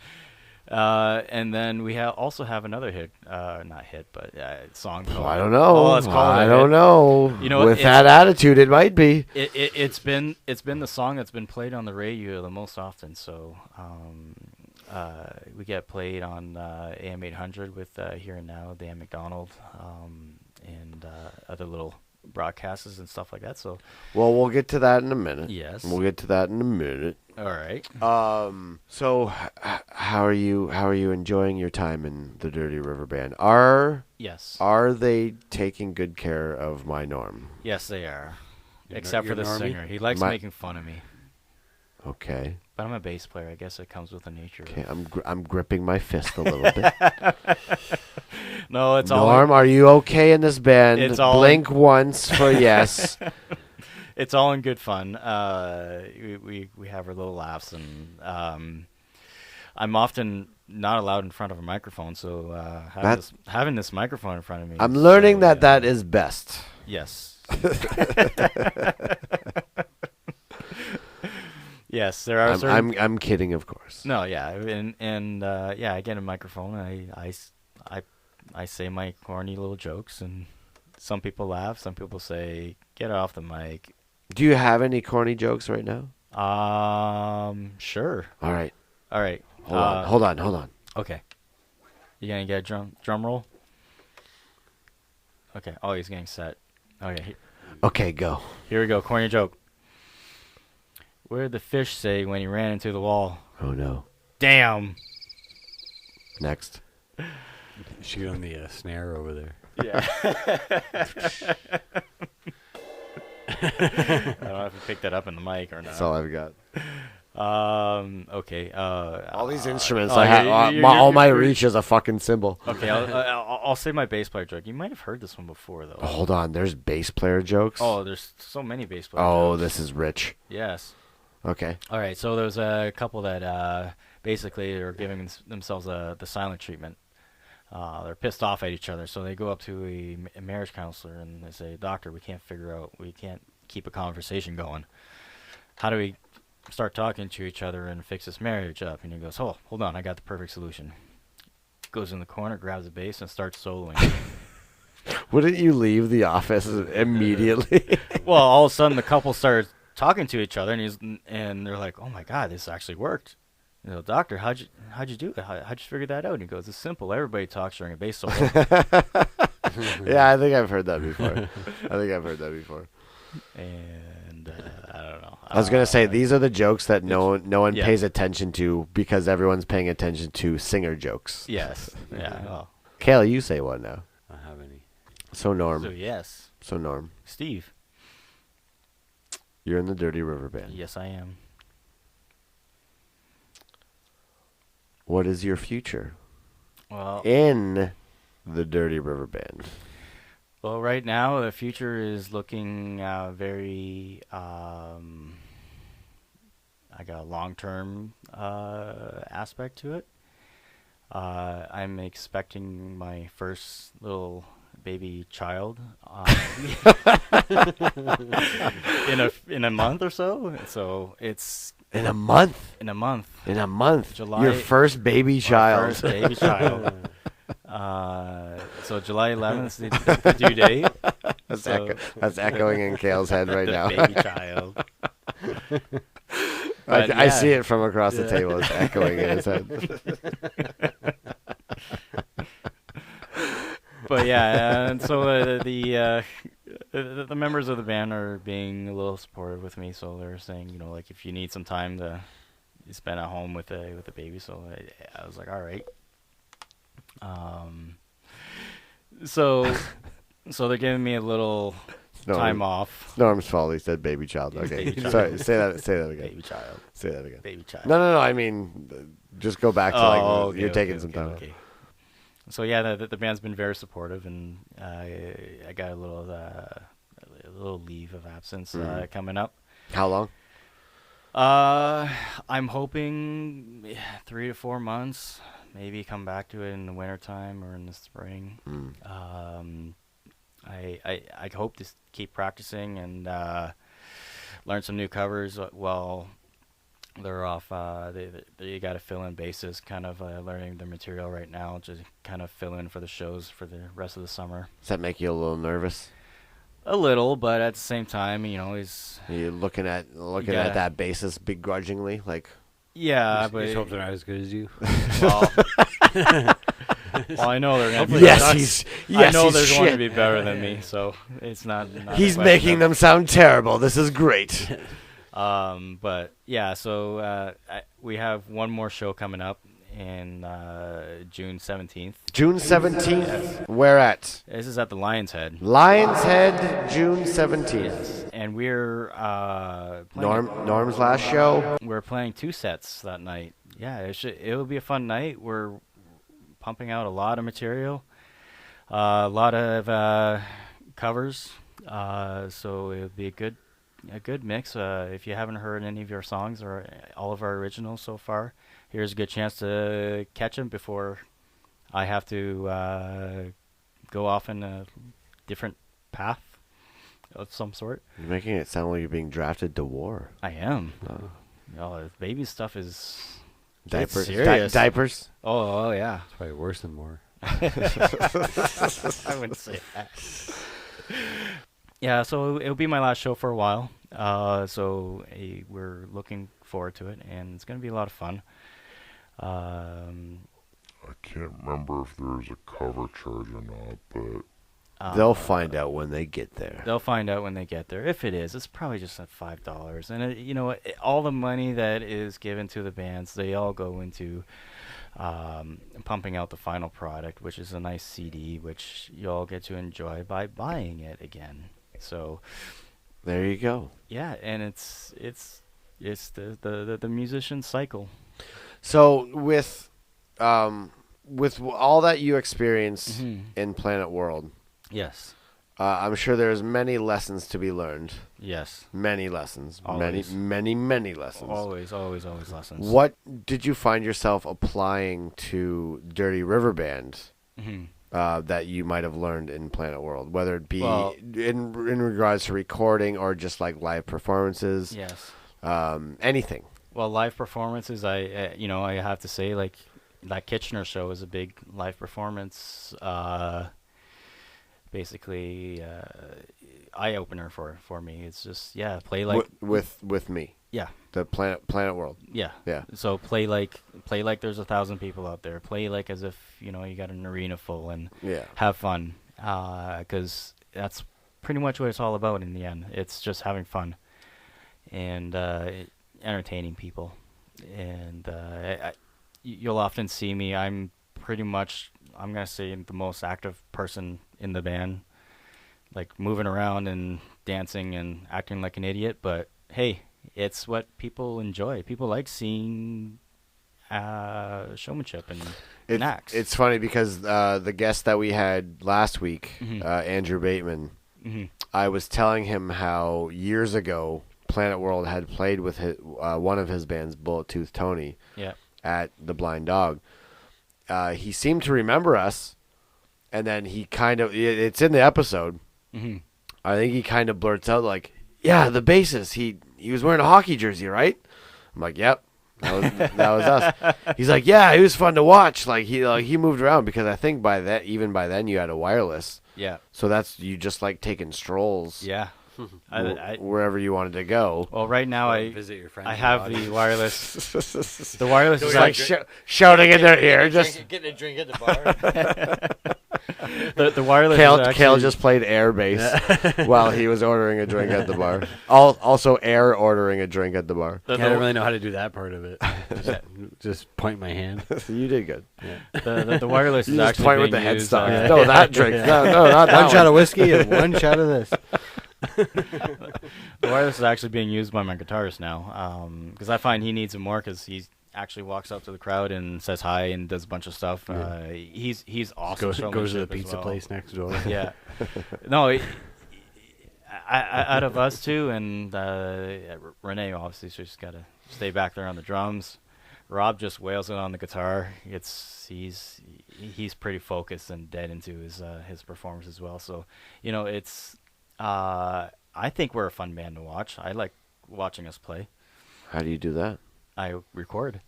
And then we also have another hit, not hit, but song. Called, I don't know. let's call it a I don't hit. know. You know, with it's- that attitude, it might be. It's been the song that's been played on the radio the most often. So we get played on AM 800 with Here and Now, Dan McDonald, and other little broadcasters and stuff like that. So Well, we'll get to that in a minute. yes. We'll get to that in a minute. All right. So how are you enjoying your time in the Dirty River Band? Are Yes. they taking good care of my Norm? Yes, they are. Your Except for the Normie? singer. He likes My- making fun of me. Okay. But I'm a bass player. I guess it comes with the nature. Okay, I'm gripping my fist a little bit. No, it's Norm, are you okay in this band? It's all- Blink once for yes. it's all in good fun. We have our little laughs, and I'm often not allowed in front of a microphone, so having this microphone in front of me. I'm is, learning that is best. Yes. Yes, there are certain. I'm kidding, of course. No, yeah, and I get a microphone. And I say my corny little jokes, and some people laugh. Some people say, "Get off the mic." Do you have any corny jokes right now? Sure. All right. All right. Hold on. Okay. You gonna get a drum roll? Okay. Oh, he's getting set. Okay. Okay, go. Here we go. Corny joke. What did the fish say when he ran into the wall? Oh no. Damn. Next. Shoot on the snare over there. Yeah. I don't know if you picked that up in the mic or not. That's all I've got. Okay. All these instruments, oh, I have. All my you're- reach is a fucking cymbal. Okay, I'll say my bass player joke. You might have heard this one before, though. Hold on. There's bass player jokes. Oh, there's so many bass players. Oh, this is rich. Yes. Okay. All right, so there's a couple that basically are giving themselves the silent treatment. They're pissed off at each other, so they go up to a marriage counselor and they say, "Doctor, we can't keep a conversation going. How do we start talking to each other and fix this marriage up?" And he goes, "Oh, hold on, I got the perfect solution." Goes in the corner, grabs a bass, and starts soloing. Wouldn't you leave the office immediately? Well, all of a sudden, the couple started talking to each other, and they're like, "Oh my God, this actually worked." Doctor, how'd you do it? How'd you figure that out? And he goes, it's simple. Everybody talks during a bass solo. Yeah, I think I've heard that before. And I don't know. I was gonna say these are the jokes that no one yeah. pays attention to because everyone's paying attention to singer jokes. Yes. Yeah. Well, Kayla, you say one now. I don't have any. So Norm. so yes, So Norm. Steve. You're in the Dirty River Band. Yes, I am. What is your future Well, in the Dirty River Band? Well, right now the future is looking very. I got a long-term aspect to it. I'm expecting my first little baby child in a month or so. So it's In a month. in a month. In a month. July- Your first baby Our child. first baby child. So July 11th is the due date. That's echoing in Kale's head right The now. baby child. I But see yeah. it from across the table. It's echoing in his head. But yeah, and so the members of the band are being a little supportive with me. So they're saying, like if you need some time to spend at home with the baby, so I was like, all right. So they're giving me a little time off. Norm's fault. He said baby child. Okay. Baby child. Sorry. Say that again. Baby child. Say that again. Baby child. No. I mean, just go back to Okay, you're taking okay, some okay, time. okay. So yeah, the band's been very supportive, and I got a little leave of absence coming up. How long? I'm hoping 3 to 4 months. Maybe come back to it in the wintertime or in the spring. I hope to keep practicing and learn some new covers while they're off. They got to fill in bases, kind of learning the material right now, just kind of fill in for the shows for the rest of the summer. Does that make you a little nervous? A little, but at the same time, he's You're looking at gotta- that basis begrudgingly, like. yeah, I but just hope they're not as good as you. well, well, I know they're gonna be. I know they're going to be better than me, so it's not He's a question making of- them sound terrible. This is great. But yeah, so we have one more show coming up in June 17th. June 17th. Where at? This is at the Lion's Head. Lion's Head, June 17th. And we're playing, Norm's last show. we're playing 2 sets that night. Yeah, it'll be a fun night. We're pumping out a lot of material, a lot of covers. So it'll be a good mix. If you haven't heard any of your songs or all of our originals so far, here's a good chance to catch them before I have to go off in a different path of some sort. You're making it sound like you're being drafted to war. I am. Oh. The baby stuff is Diapers. serious. Diapers. Oh yeah. It's probably worse than more. I wouldn't say that. Yeah, so it'll be my last show for a while. So we're looking forward to it, and it's going to be a lot of fun. I can't remember if there's a cover charge or not, but They'll find out when they get there. They'll find out when they get there. If it is, it's probably just at $5. And all the money that is given to the bands, they all go into pumping out the final product, which is a nice CD, which you all get to enjoy by buying it again. So There you go. yeah, and it's the musician cycle. So with all that you experience in Planet World, Yes. I'm sure there's many lessons to be learned. Yes. Many lessons. Always. Many lessons. Always lessons. What did you find yourself applying to Dirty River Band that you might have learned in Planet World, whether it be in regards to recording or just like live performances? Yes. Anything. Well, live performances, I have to say, like, that Kitchener show is a big live performance. Basically, eye opener for me. It's just play like with me. yeah, The Planet World. Yeah. Yeah. So play like there's 1,000 people out there. Play like as if you got an arena full, and Yeah. have fun. Because that's pretty much what it's all about in the end. It's just having fun and entertaining people. And you'll often see me. I'm pretty much, I'm gonna say, the most active person in the band, like moving around and dancing and acting like an idiot. But hey, it's what people enjoy. People like seeing showmanship and acts. It's funny because the guest that we had last week, Mhm. Andrew Bateman, Mhm. I was telling him how years ago Planet World had played with one of his bands, Bullet Tooth Tony, Yeah. at the Blind Dog. He seemed to remember us, and then he kind of, it's in the episode, Mhm. I think he kind of blurts out like, yeah, the bassist, he was wearing a hockey jersey, right? I'm like, yep. That was us. He's like, yeah, he was fun to watch. Like he moved around because I think even by then you had a wireless. Yeah. So that's you just like taking strolls. Yeah. Wherever you wanted to go. Well, right now I visit your friends. I in have the the wireless. The wireless is It's like actually shouting in their ear. Just getting a drink at the bar. the wireless. is Kale actually, just played air bass while he was ordering a drink at the bar. Also, air ordering a drink at the bar. the, I don't really know how to do that part of it. Just point my hand. You did good. the wireless You is just actually point being with the used, headstock. No, that drink. No, not that One shot of whiskey and one shot of this. The wireless is actually being used by my guitarist now, because I find he needs it more because he actually walks up to the crowd and says hi and does a bunch of stuff. He's awesome. Goes to the showmanship as pizza well. place next door. Yeah. No, out of us two, and Renee, obviously, she's got to stay back there on the drums. Rob just wails it on the guitar. He's pretty focused and dead into his performance as well. So, it's I think we're a fun band to watch. I like watching us play. How do you do that? I record.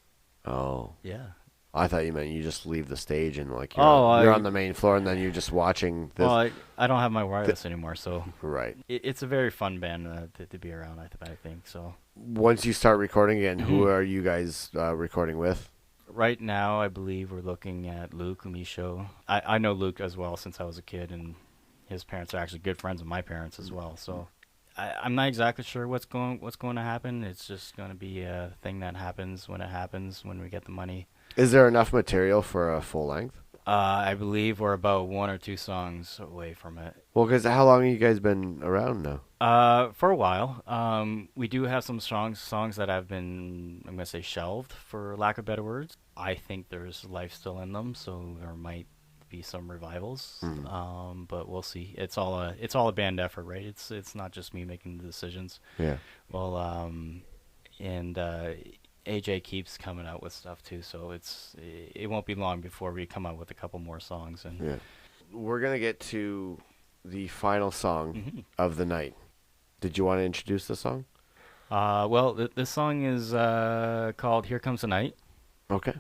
Oh, Yeah. I thought you meant you just leave the stage and like Oh, you're I- on the main floor and then you're just watching this. Well, I don't have my wireless anymore, so Right. it's a very fun band to be around. I think so. Once you start recording again, who Mhm. are you guys recording with? Right now, I believe we're looking at Luke Michaud. I know Luke as well since I was a kid, and his parents are actually good friends of my parents as well. So I'm not exactly sure what's going to happen. It's just going to be a thing that happens when we get the money. Is there enough material for a full length? I believe we're about 1 or 2 songs away from it. Well, because how long have you guys been around now? For a while. We do have some songs that have been, I'm going to say, shelved, for lack of better words. I think there's life still in them, so there might be some revivals. But we'll see. It's all a band effort, right? It's not just me making the decisions. Yeah. Well, and AJ keeps coming out with stuff too, so it won't be long before we come out with a couple more songs. And Yeah. We're going to get to the final song of the night. Did you want to introduce the song? well, this song is called "Here Comes the Night." Okay.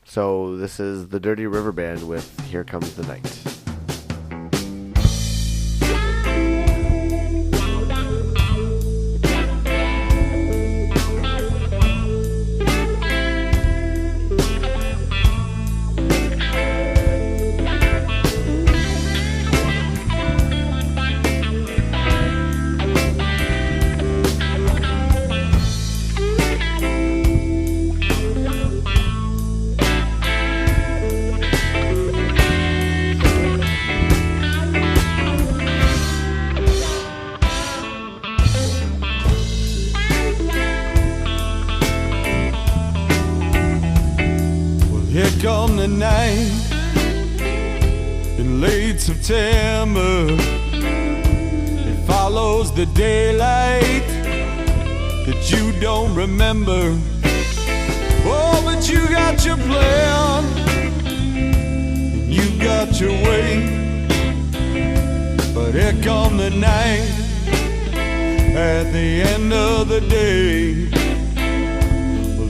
So this is the Dirty River Band with Here Comes the Night. Here come the night in late September. It follows the daylight that you don't remember. Oh, but you got your plan and you got your way. But here come the night at the end of the day.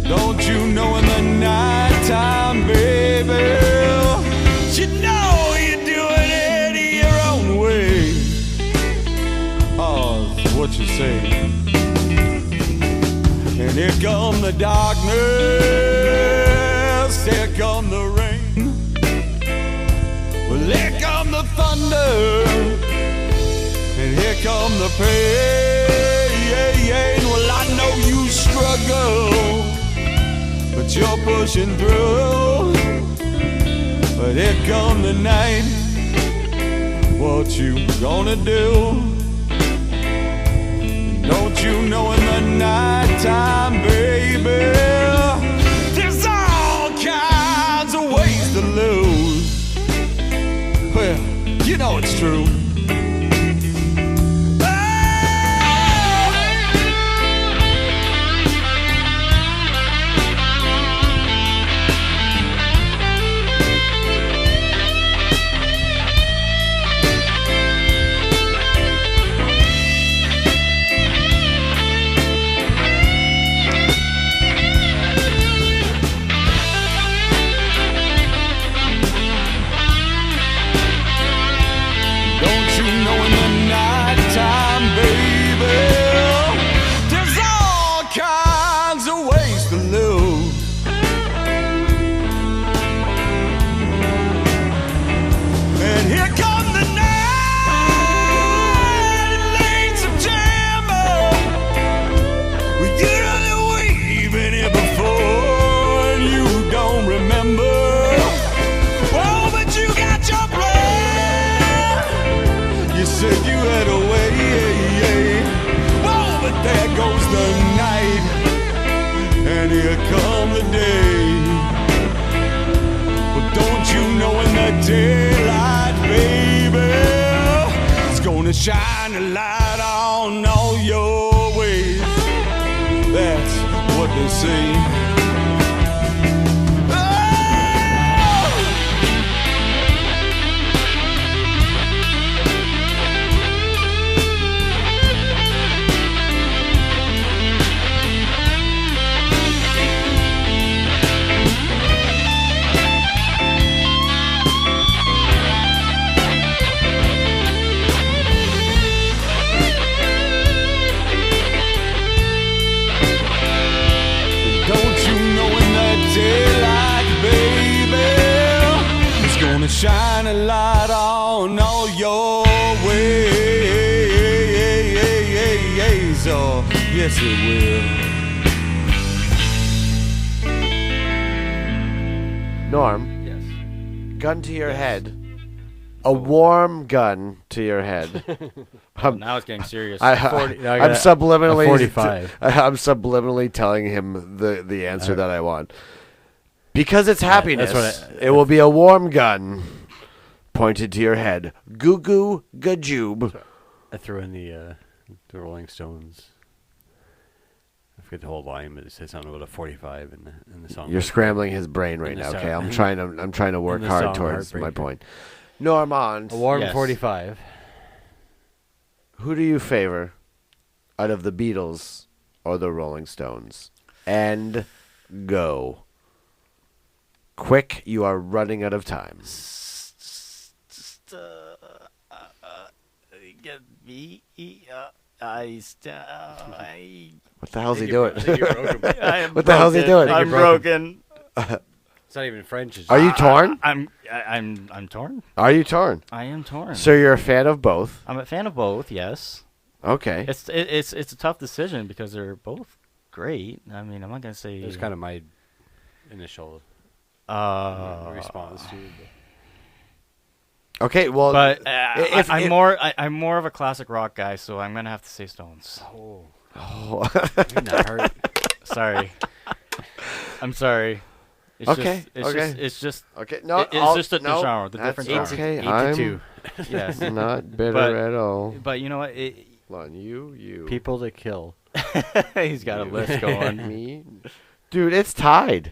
Don't you know in the nighttime, baby, you know you're doing it your own way. Oh, that's what you say. And Here come the darkness, here come the rain. Well, here come the thunder, and here come the pain. Well, I know you struggle, but you're pushing through. But here come the night, what you gonna do? Don't you know in the nighttime, baby, there's all kinds of ways to lose. Well, you know it's true. Daylight, baby, it's gonna shine a light on all your ways. That's what they say. Shine a light on all your ways. Oh, yes it will. Norm, Yes. gun to your head. A warm gun to your head. Now it's getting serious. I'm subliminally 45. I'm subliminally telling him the answer that I want. Because it's happiness, that's it will be a warm gun pointed to your head. Goo goo gajoob. I threw in the Rolling Stones. I forget the whole line, but it says something about a 45 in the song. You're scrambling his brain right In the now. song- Okay, I'm trying to work the hard song towards my Heartbreaker. point. Normand, A warm Yes. 45. who do you favor out of the Beatles or the Rolling Stones? And go. Quick, you are running out of time. Get me. What the hell's he doing? I'm What the hell's he doing? I'm broken. It's not even French. It's Are you torn? I'm torn. Are you torn? I am torn. So you're a fan of both? I'm a fan of both. Yes. Okay. It's a tough decision because they're both great. I mean, I'm not gonna say. It was kind of my initial response to it. Okay, well, But if I'm more of a classic rock guy, so I'm gonna have to say Stones. Oh. You're not hurt. Sorry. I'm sorry. It's Okay, Just, okay. It's just. okay, no, It's just the no, genre, the that's different genre. okay. 8 to I'm 2. Yes. not bitter But- at all. But you know what? Hold on, you. People to kill. He's got a list going. Me, dude, it's tied.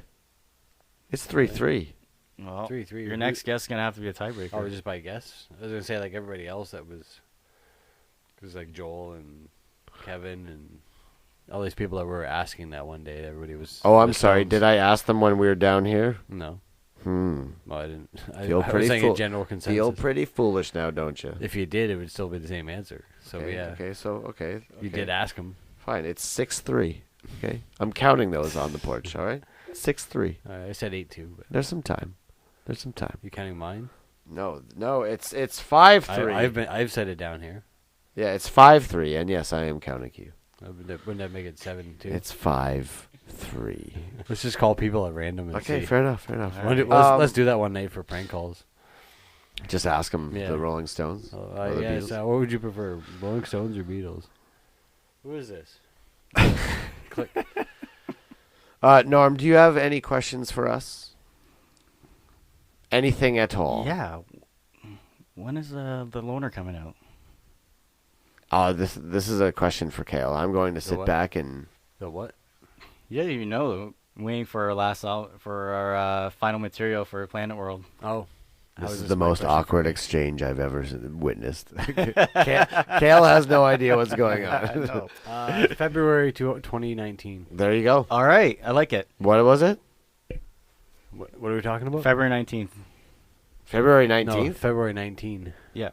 It's 3-3. Well, 3-3. your next guest is gonna have to be a tiebreaker. Or just by guess. I was gonna say like everybody else that was like Joel and Kevin and all these people that were asking that one day. Everybody was. Oh, I'm sorry. Did I ask them when we were down here? No. No, I didn't. I Feel was pretty saying fool- a general consensus. feel pretty foolish now, don't you? If you did, it would still be the same answer. So Okay, yeah, okay, so okay. you okay. did ask him. Fine, it's 6-3. Okay, I'm counting those on the porch. All right, 6-3. I said 8-2. But There's some time. There's some time. you counting mine? No, it's 5-3. I've said it down here. Yeah, it's 5-3, and yes, I am counting you. Wouldn't that make it 7-2? It's 5-3. Let's just call people at random and Okay, see. fair enough. Fair enough. Let's do that one night for prank calls. Just ask them Yeah. the Rolling Stones. or the Yeah. Beatles. So what would you prefer, Rolling Stones or Beatles? Who is this? Click. Norm, do you have any questions for us? Anything at all? Yeah. When is the loner coming out? This is a question for Kale. I'm going to sit what? back and. The what? You didn't even know. Waiting for our final material for Planet World. Oh. This is the most awkward exchange I've ever witnessed. Kale has no idea what's going on. February 2019. There you go. All right, I like it. What was it? What are we talking about? February 19th. February No, 19th? February 19. Yeah.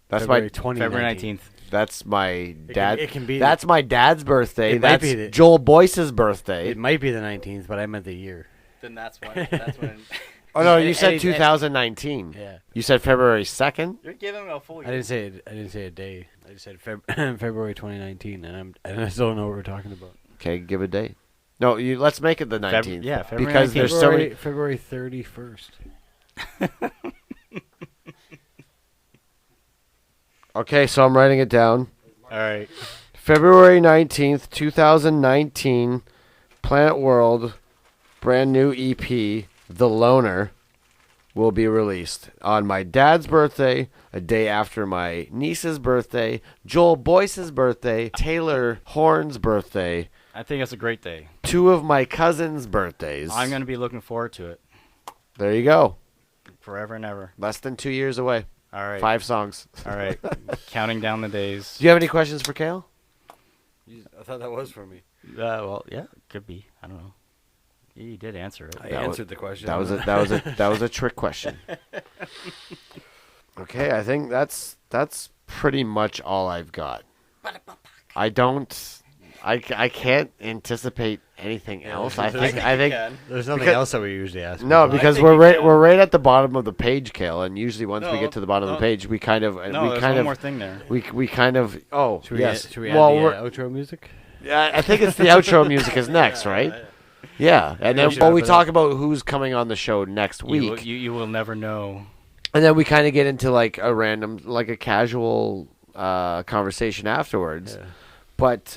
That's February my 2019. February 19th. That's my dad. It can be. That's my dad's birthday. It might That's be Joel Boyce's birthday. It might be the 19th, but I meant the year. Then that's when. Oh no, you And- said and- 2019. Yeah. You said February 2nd. You're giving him a full I didn't say a day. I just said February 2019, and I still don't know what we're talking about. Okay, give a date. No, let's make it the 19th. yeah, February because 19th. there's so many. February 31st. Okay, so I'm writing it down. All right. February 19th, 2019, Planet World, brand new EP, The Loner, will be released on my dad's birthday, a day after my niece's birthday, Joel Boyce's birthday, Taylor Horn's birthday, I think it's a great day. 2 of my cousins' birthdays. I'm going to be looking forward to it There you go. forever and ever. Less than 2 years away. All right. 5 songs. All right. Counting down the days. Do you have any questions for Kale? I thought that was for me. Well, yeah, could be. I don't know. You did answer it. I That answered the question. That was a trick question. Okay, I think that's pretty much all I've got. I can't anticipate anything else. I think There's nothing because- else that we usually ask. no, people. because think we're you right can. we're right at the bottom of the page, Kale, and usually once we No, get to the bottom of the no. page, we kind of No, there's one more thing there. we kind of Should we yes. should we add well, the we're- outro music? I think it's the outro music is next, right? Yeah, and then should well, wrap we it talk about who's coming on the show next week. You will never know. And then we kind of get into like a casual conversation afterwards. Yeah. But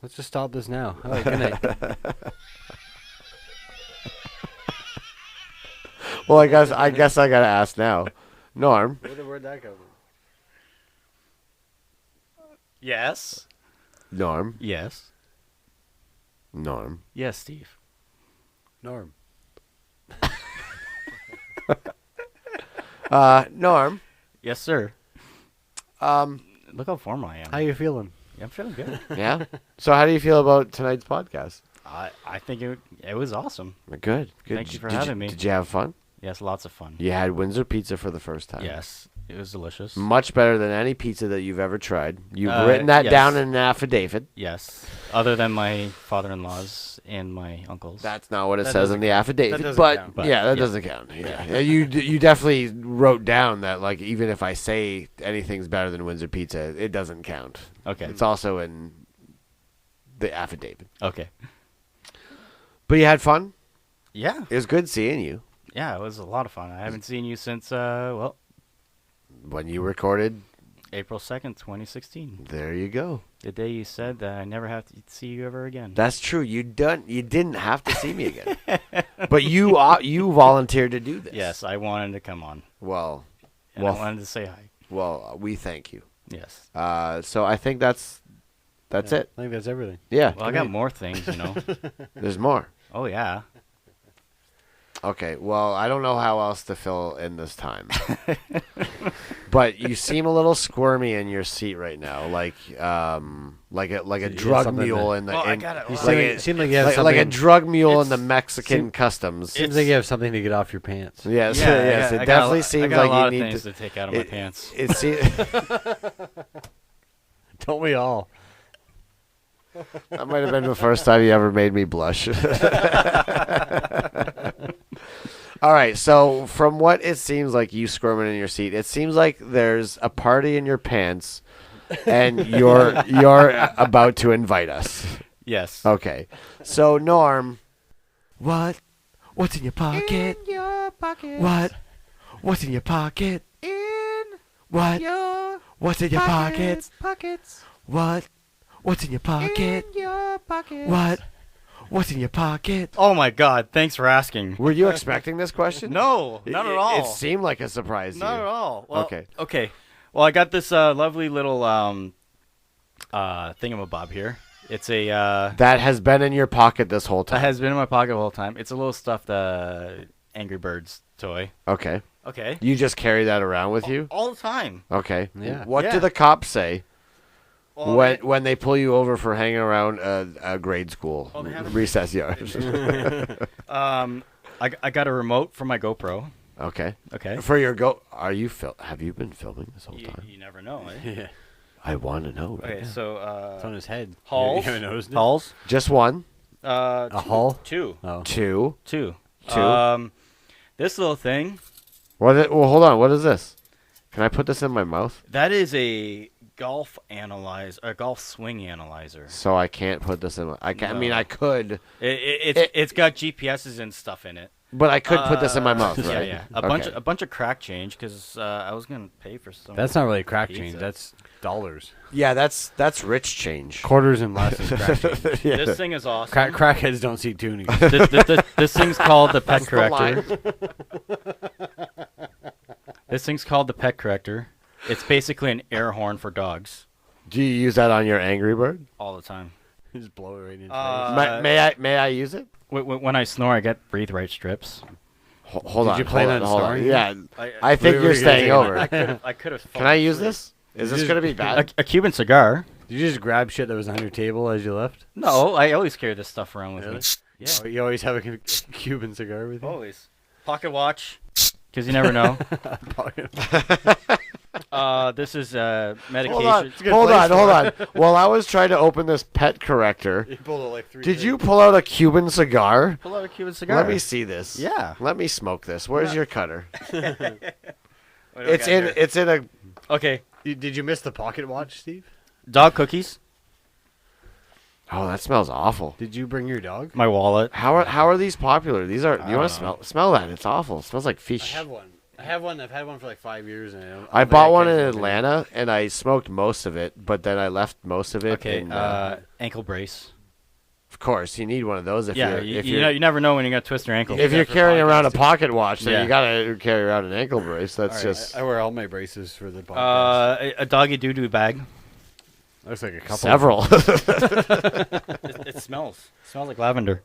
Let's just stop this now. All right, good night. well, I guess I gotta ask now, Norm. Where'd that come from? Yes. Norm. Yes. Norm. Yes, Steve. Norm. Norm. Yes, sir. Um. Look how formal I am. How you feeling? I'm feeling good. Yeah. So, how do you feel about tonight's podcast? I think it was awesome. Good. Thank you for Did having me. Did you have fun? Yes, lots of fun. You had Windsor pizza for the first time. Yes, it was delicious. Much better than any pizza that you've ever tried. You've Uh, written that yes. down in an affidavit. Yes, other than my father-in-law's and my uncle's. That's not what it That says doesn't in the affidavit, that doesn't but, count. But, yeah, that yeah. doesn't count. Yeah. You definitely wrote down that like even if I say anything's better than Windsor Pizza, it doesn't count. Okay. It's also in the affidavit. Okay. But you had fun. Yeah. It was good seeing you Yeah, it was a lot of fun. I haven't seen you since when you recorded. April 2nd, 2016. There you go. The day you said that I never have to see you ever again. That's true. You didn't have to see me again, but you volunteered to do this. Yes, I wanted to come on. Well, And well, I wanted to say hi. well, we thank you. Yes. So I think that's it. I think that's everything. Yeah. Well, I got more things, you know. There's more. Oh, yeah. Okay, well, I don't know how else to fill in this time. But you seem a little squirmy in your seat right now, like a drug something mule to- in the Well, I in- got it. You Well, like, seem, a, seem like you have like, something. like a drug mule in the It's- Mexican customs. Seems like you have something to get off your pants. Yes, Yeah, yes, I it got definitely I seems got a lot like of you need things to. to take out of my pants. It Don't we all? That might have been the first time you ever made me blush. All right, so from what it seems like you squirming in your seat, it seems like there's a party in your pants, and you're about to invite us. Yes. Okay, so Norm, what's in your pocket? In your pocket. What's in your pocket? What's in your pockets? What's in your pocket? What's in your pocket? Oh my God! Thanks for asking. Were you expecting this question? No, not at all. It seemed like a surprise to Not you. at all. Well, Okay. Okay. Well, I got this lovely little thingamabob here. It's a That has been in your pocket this whole that time. has been in my pocket the whole time. It's a little stuffed Angry Birds toy. Okay. Okay. You just carry that around with you? All the time. Okay. Yeah. What do Yeah. the cops say Well, when they pull you over for hanging around a grade school Well, they have- recess yard? I got a remote for my GoPro. Okay. Okay. For your have you been filming this whole time? You never know. Eh? Yeah. I want to know. Right Okay, now. It's on so his head. Halls. You haven't noticed it? Halls. Just one, A hull? Two. Oh. two. Two. Two. This little thing. Well, hold on. What is this? Can I put this in my mouth? That is a golf swing analyzer. So I can't put this in my. I mean, No. I could, It's got GPSs and stuff in it. but I could put this in my mouth, Yeah, right? yeah. Okay. A bunch of crack change because I was gonna pay for some. That's not really crack Pizza. change. That's dollars. Yeah, that's rich change. Quarters and less is crack change. Yeah. This thing is awesome. Crackheads don't see tuning. This thing's called the pet That's the line. corrector. This thing's called the pet corrector. It's basically an air horn for dogs Do you use that on your Angry Bird? all the time. Just blow it right in his May I use it? When I snore, I get breathe right strips. Hold Did on. you plan hold on hold snoring? Yeah, I I think We you're were staying gonna over. I could have. Can I use this? Is this Just- gonna be bad? A Cuban cigar? Did you just grab shit that was on your table as you left? No, I always carry this stuff around with Really? me. Yeah, Oh, you always have a Cuban cigar with you? always. Pocket watch, because you never know. This is medication. Hold on. While I was trying to open this pet corrector, You pulled it like three did you pull out a Cuban cigar? Pull out a Cuban cigar. Let me see this. Yeah. Let me smoke this. Where's your cutter? What do we It's got here? it's in a. Okay. Did you miss the pocket watch, Steve? Dog cookies. Oh, that smells awful. Did you bring your dog? My wallet. How are these popular? These are. You want to smell that? It's awful. It smells like I fish. have one. I've had one for like 5 years. And I bought one in Atlanta, and I smoked most of it, but then I left most of it. Okay. in, Ankle brace. of course, you need one of those if Yeah. you're You never know when you're gonna twist your ankle. if you're for carrying around a podcasting. pocket watch, then Yeah. you gotta carry around an ankle brace. That's just I wear all my braces for the podcast. A doggy doo doo bag. Looks like a couple. several. It smells. It smells like lavender.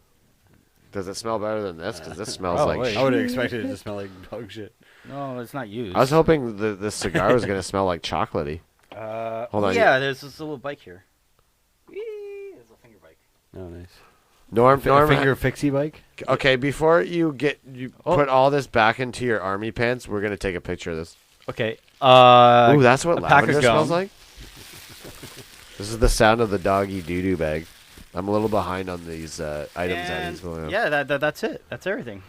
Does it smell better than this? Because this smells Oh, like. wait. I would have expected it to smell like dog shit. No, it's not used. I was hoping the cigar was gonna smell like chocolatey. Hold on. Yeah, there's this little bike here. Whee! There's a finger bike. Oh, nice. Norm, Finger fixie bike? Okay, before you put all this back into your army pants, we're gonna take a picture of this. Okay. Ooh, that's what a pack of lavender gum. smells like. This is the sound of the doggy doo doo bag. I'm a little behind on these items that he's going on. Yeah, that's it. That's everything.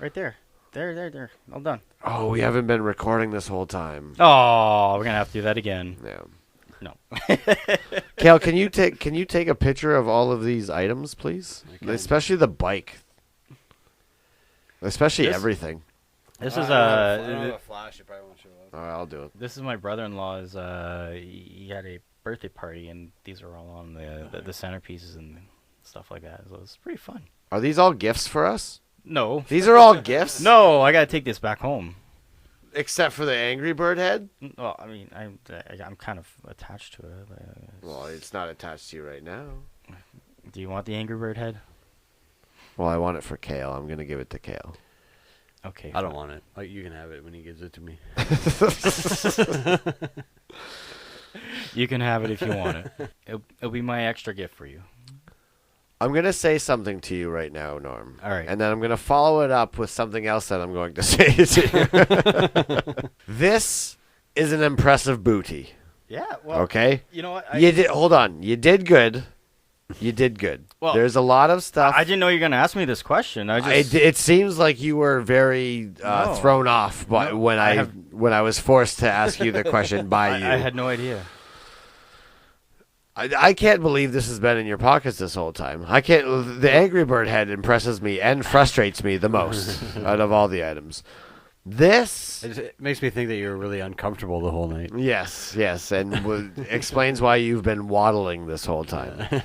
Right there. There. All done. Oh, we haven't been recording this whole time. Oh, we're gonna have to do that again. Yeah. No. Kale, can you take a picture of all of these items, please? can. Especially the bike. Especially This- everything. This is I don't have a flash. It probably won't show up. All right, I'll do it. This is my brother-in-law's. He had a birthday party, and these are all on the centerpieces and stuff like that. So it's pretty fun. Are these all gifts for us? No. These are all gifts? No, I gotta take this back home. Except for the Angry Bird head? Well, I mean, I'm kind of attached to it. Well, it's not attached to you right now. Do you want the Angry Bird head? Well, I want it for Kale. I'm going to give it to Kale. Okay. I don't want it. Like, you can have it when he gives it to me. You can have it if you want it. It'll be my extra gift for you. I'm going to say something to you right now, Norm. All right. And then I'm going to follow it up with something else that I'm going to say to you. This is an impressive booty. Yeah. Well. Okay? You know what? You did. Hold on. You did good. You did good. Well, There's a lot of stuff. I didn't know you were going to ask me this question. I just It seems like you were very No. thrown off by No, when I when I was forced to ask you the question by you. I had no idea. I can't believe this has been in your pockets this whole time. I can't. The Angry Bird head impresses me and frustrates me the most out of all the items. This, It makes me think that you were really uncomfortable the whole night. yes, and explains why you've been waddling this whole time.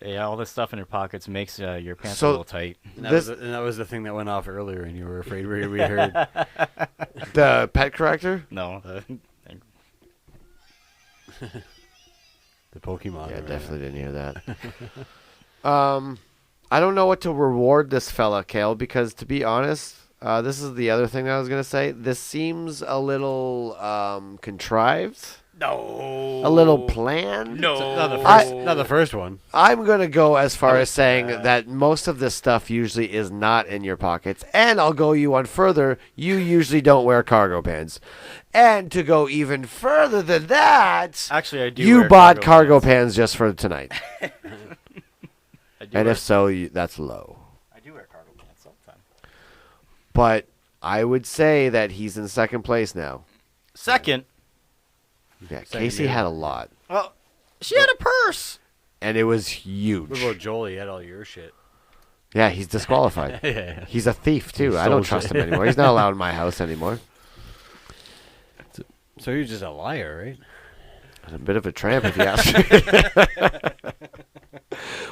Yeah, all this stuff in your pockets makes your pants So- a little tight. And This- that was the thing that went off earlier, and you were afraid we heard. The pet corrector? No, The Pokemon. Yeah, or definitely didn't hear that. I don't know what to reward this fella, Kale, because to be honest, this is the other thing I was gonna say. This seems a little contrived, no, a little planned. no. Not the first one. I'm going to go as far as saying that most of this stuff usually is not in your pockets. And I'll go you one further. You usually don't wear cargo pants. And to go even further than that, Actually, I do. you wear bought cargo pants just for tonight. I do And wear, if so, that's low. I do wear cargo pants all the time. But I would say that he's in second place now. Second, Yeah, Second, Casey yeah. had a lot. well, she had a purse. And it was What huge. about Joel? He had all your shit. Yeah, he's disqualified. Yeah. He's a thief, too. He I don't stole trust shit. him anymore. He's not allowed in my house anymore. So you're just a liar, right? A bit of a tramp, if you ask me.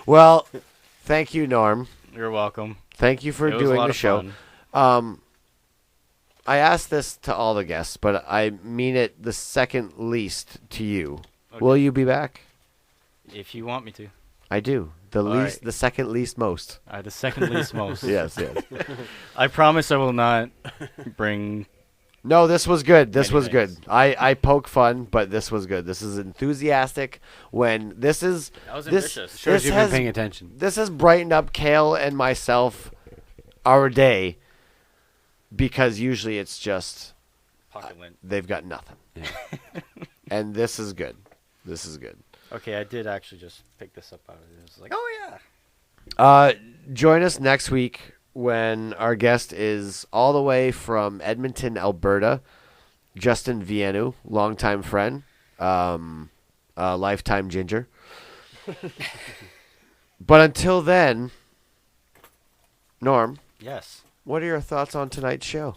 Well, thank you, Norm. You're welcome. Thank you for It was a doing lot the of show. fun. I asked this to all the guests, but I mean it the second least to you. Okay. Will you be back? If you want me to. I do. The All least, right. the second least most. The second least most. Yes. I promise I will not bring. No, this was good. This Many was good. things. I poke fun, but this was good. This is enthusiastic. When this is That was this, ambitious. Shows this you've has been paying attention. this has brightened up Kale and myself our day, because usually it's just Pocket lint. they've got nothing. Yeah. And this is good. This is good. Okay, I did actually just pick this up out of it. It was like, oh yeah. Join us next week when our guest is all the way from Edmonton, Alberta, Justin Vienu, longtime friend, lifetime ginger. But until then, Norm, Yes. what are your thoughts on tonight's show?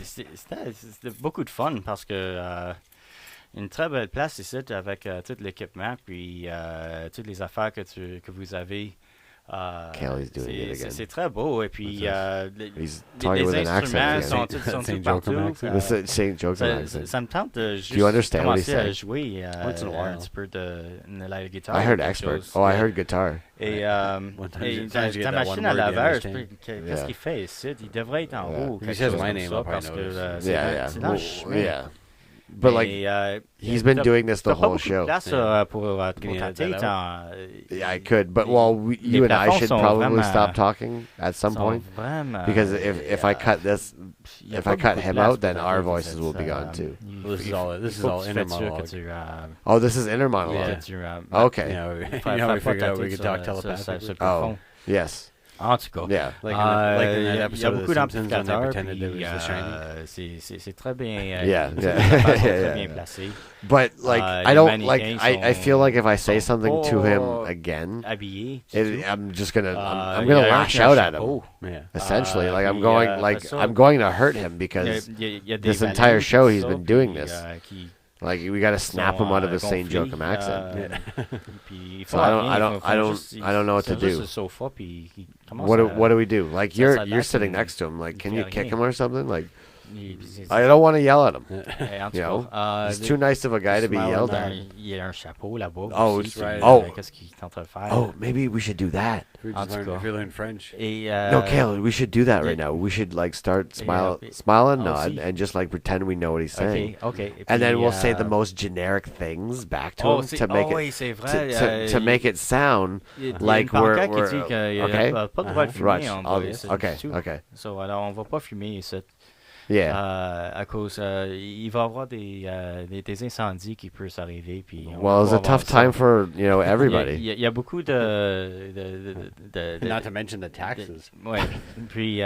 C'était beaucoup de fun parce que une très belle place ici avec tout l'équipement puis toutes les affaires que vous avez. Kelly's doing it again. C'est très beau et puis He's talking with an instruments accent sont again. tous sont Saint tous partout. Joachim accent. This is Saint Joachim Ça, accent. ça me tente de juste you understand what he's commencer à saying? jouer Once in a while. un petit peu de la guitare. I heard quelque expert. chose. Oh, I heard guitar. Et, One time et you- ta, sometimes you ta get that machine one à word you lavage, understand. qu'est-ce Yeah. qu'il fait ici? Il devrait être en Yeah. haut. He quelque says chose my comme name, ça, I'll probably parce que notice. c'est dans le chemin. Yeah. But like, he's been doing this the t'as pas whole beaucoup de show. place Yeah. pour Can you ta edit that tête. Yeah, I could, but well, you and I plafonds should sont probably vraiment- stop talking at some point, because if I cut this, if I cut him out, then our voices will be gone too. Well, this is all inner monologue. Oh, this is inner monologue. Okay. You know, we figured out we could talk telepathically. Oh, yes. En tout cas. Yeah. Like in that il y a episode of beaucoup The Simpsons when they d'amplificateurs, pretended puis, it was The Shining. c'est très bien. Yeah, les yeah. affaires sont Yeah, très bien yeah. placées. But like, les I don't like. mannequins I feel like if I say sont something to him pas again, habillés. I'm just gonna. I'm il y gonna a un lash qui a un out at him. chapeau. Yeah. Essentially, like I'm puis, going, like après ça, I'm going to hurt him because il y a des this entire ballons, show tout he's ça, been doing puis, this. qui Like we got to snap sont, him out of his St. gonflés, Joachim accent. puis ils So font I don't- rien, I don't- ils font I don't- juste- I don't know what to ils sont juste do. sur le sofa, puis ils commencent What do à- we do? Like Sets you're back sitting and next to him. Like, can feel you like, kick hey. him or something? Like, ils- I don't want to yell at him. en tout You know, cas, he's too nice of a guy to be Smile, yelled at. il y a un chapeau là-bas. Oh, aussi, it's- puis, oh. Qu'est-ce qu'il tente de faire? Oh, maybe we should do that. If En tout cas. you learn French. Et, No, Kale, we should do that right yeah. now. We should like start Yeah, smile and I'll nod, see. and just like pretend we know what he's saying. Okay. Et And then puis, we'll say the most generic things back to him to make it oui, c'est vrai. to make it sound il y a like une we're pancarte qui dit qu'il n'y okay. a pas de droit de Right. fumer en I'll- bas, c'est okay. tout. Okay. So, alors, on va pas fumer ici. Yeah. À cause, il va y avoir des incendies qui peuvent s'arriver. Puis on Well, it was va a avoir tough ça. time for everybody. Il y a beaucoup de Not to mention the taxes. ouais. Puis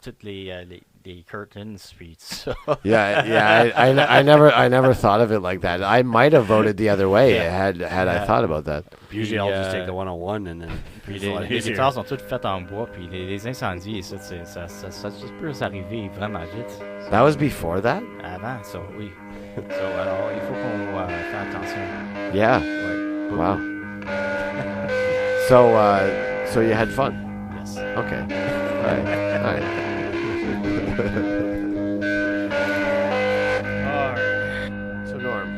toutes les curtains, puis ça. Yeah. I never thought of it like that. I might have voted the other way had I thought about that. Usually I'll just take the 101 and then Puis it's a lot les easier. guitares sont toutes faites en bois, puis les incendies, ça peut arriver vraiment vite. That was before that? Avant, ça, oui. Alors, il faut qu'on fasse attention. Yeah. Ouais. Wow. So you had fun. Yes. Okay. All right. So Norm.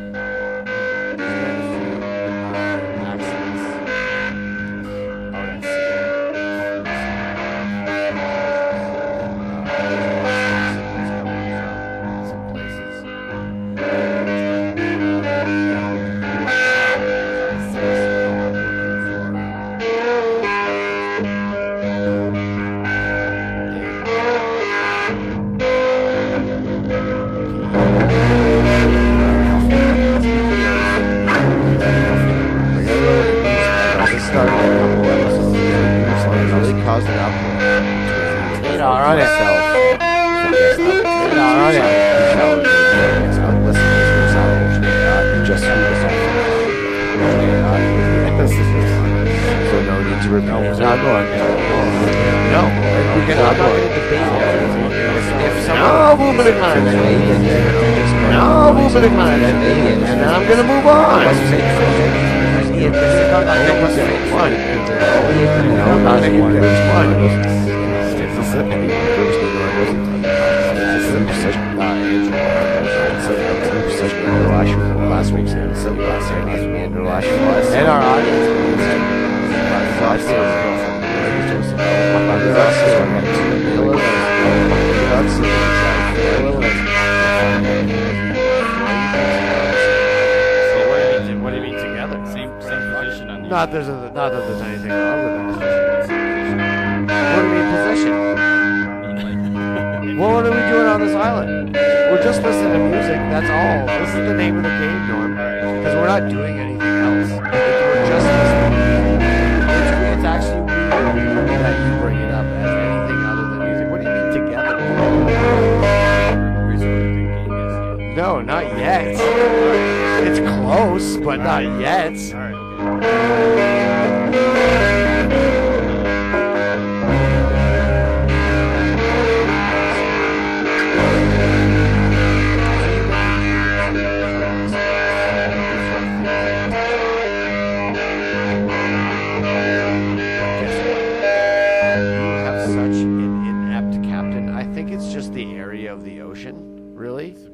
Caused an uproar. All right. Just so no need to repeat. No, go on. No, we can not going to debate. If someone moving it on, no moving it on, and then I'm gonna move on. Last week's and our audience. What do you mean together? Same position on the. Not that there's anything wrong with that. What do you mean possession? Well, what are we doing on this island? We're just listening to music, that's all. This is the name of the game, Norm. Because we're not doing anything else. We're just listening to music. It's actually weird that you bring it up as anything other than music. What do you mean together? No, not yet. It's close, but not yet.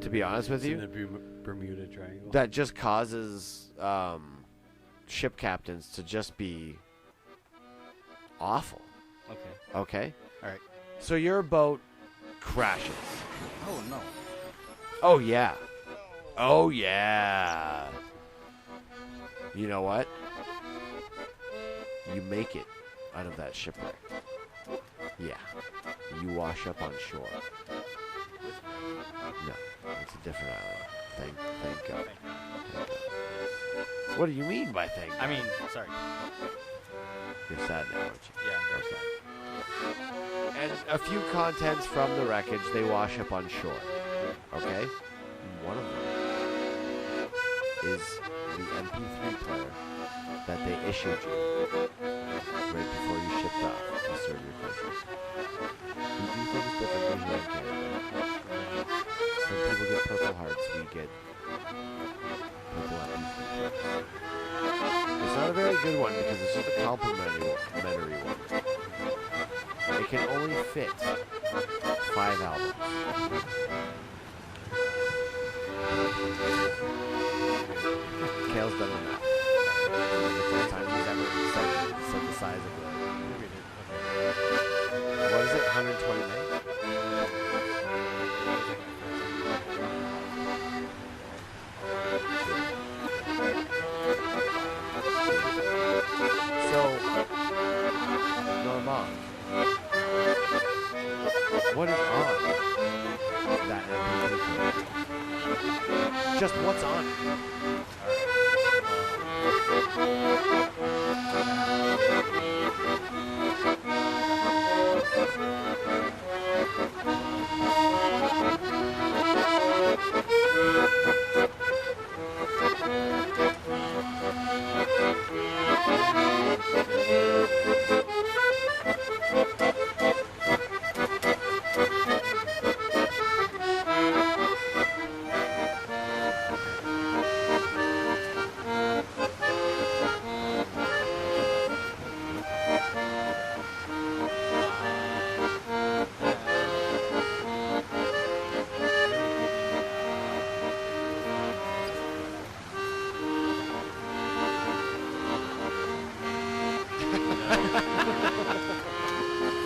To be honest with you, in the Bermuda Triangle. That just causes ship captains to just be awful. Okay. All right. So your boat crashes. Oh no. Oh yeah. Oh yeah. You know what? You make it out of that shipwreck. Yeah. You wash up on shore. No, it's a different island. Thank God. What do you mean by thank God? I mean, sorry. You're sad now, aren't you? Yeah, I'm very sad. And a few contents from the wreckage, they wash up on shore. Okay? One of them is the MP3 player that they issued you right before you shipped off to serve your country. We do things differently here in Canada. When people get Purple Hearts, we get Purple MP3 players. It's not a very good one because it's just a complimentary one. It can only fit 5 albums. Kale's done the math. The first time he's ever said the size of the... What is it? 120 meg? So, Normand, what is on? Just what's on.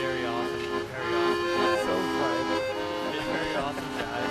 Very awesome. Very awesome. So fun. Very awesome jazz.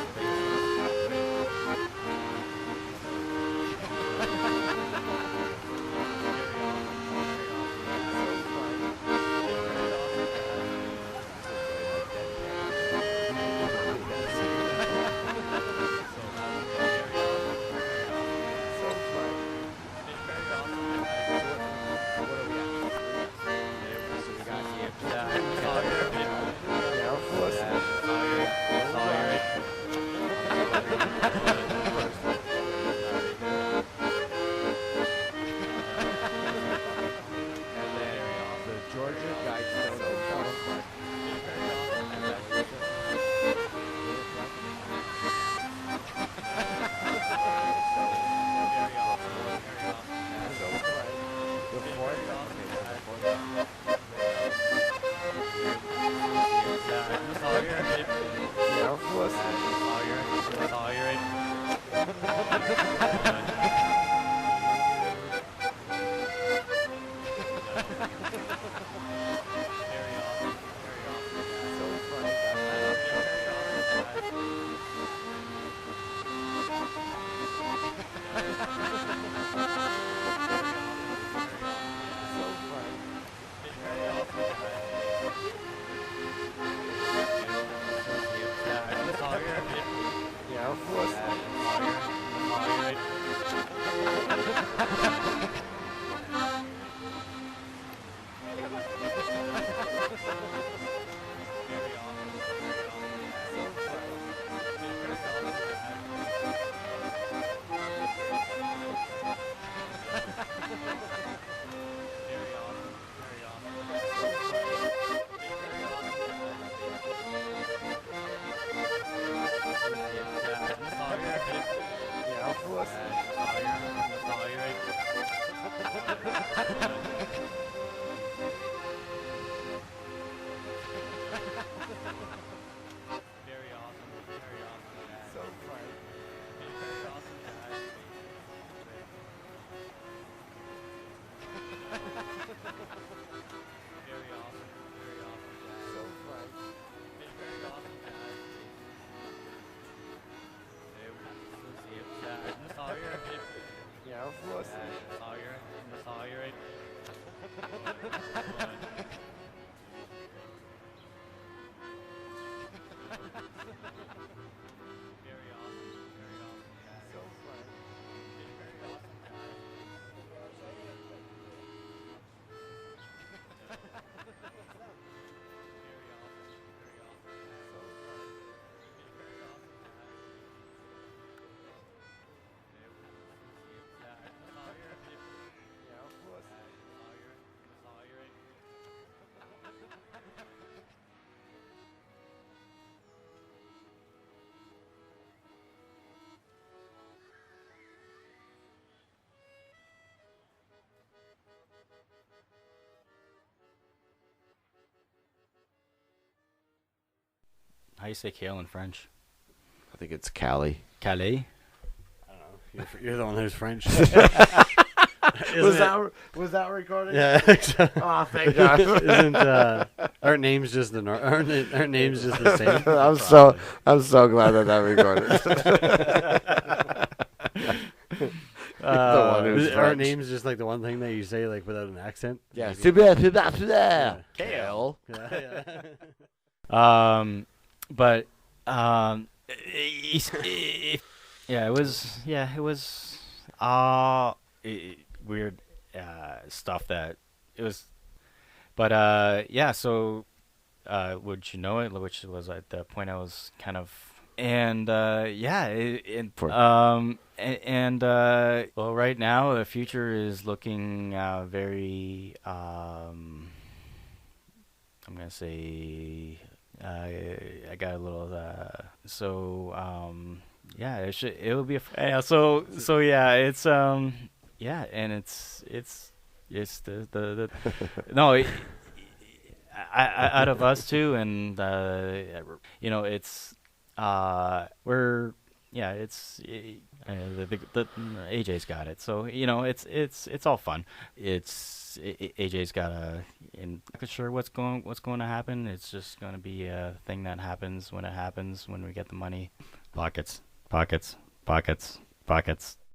How do you say kale in French? I think it's Cali. Calais? I don't know. You're the one who's French. Was that recorded? Yeah. I think so. Oh, thank God. Isn't our names just the our names just the same? I'm so glad that recorded. Our French. name's just like the one thing that you say like without an accent. Yeah. Maybe. Kale. Yeah. But if Yeah, it was. Yeah, it was. Weird stuff that it was. But yeah. So, would you know it? Which was at the point I was kind of. And yeah, well, right now the future is looking very. I'm gonna say. I got a little. Yeah, it will be yeah. So yeah, it's yeah, and it's the no. Out of us two, and it's we're yeah, the AJ's got it, so it's all fun. AJ's got and not sure what's going to happen. It's just going to be a thing that happens when it happens when we get the money. Pockets, pockets, pockets, pockets.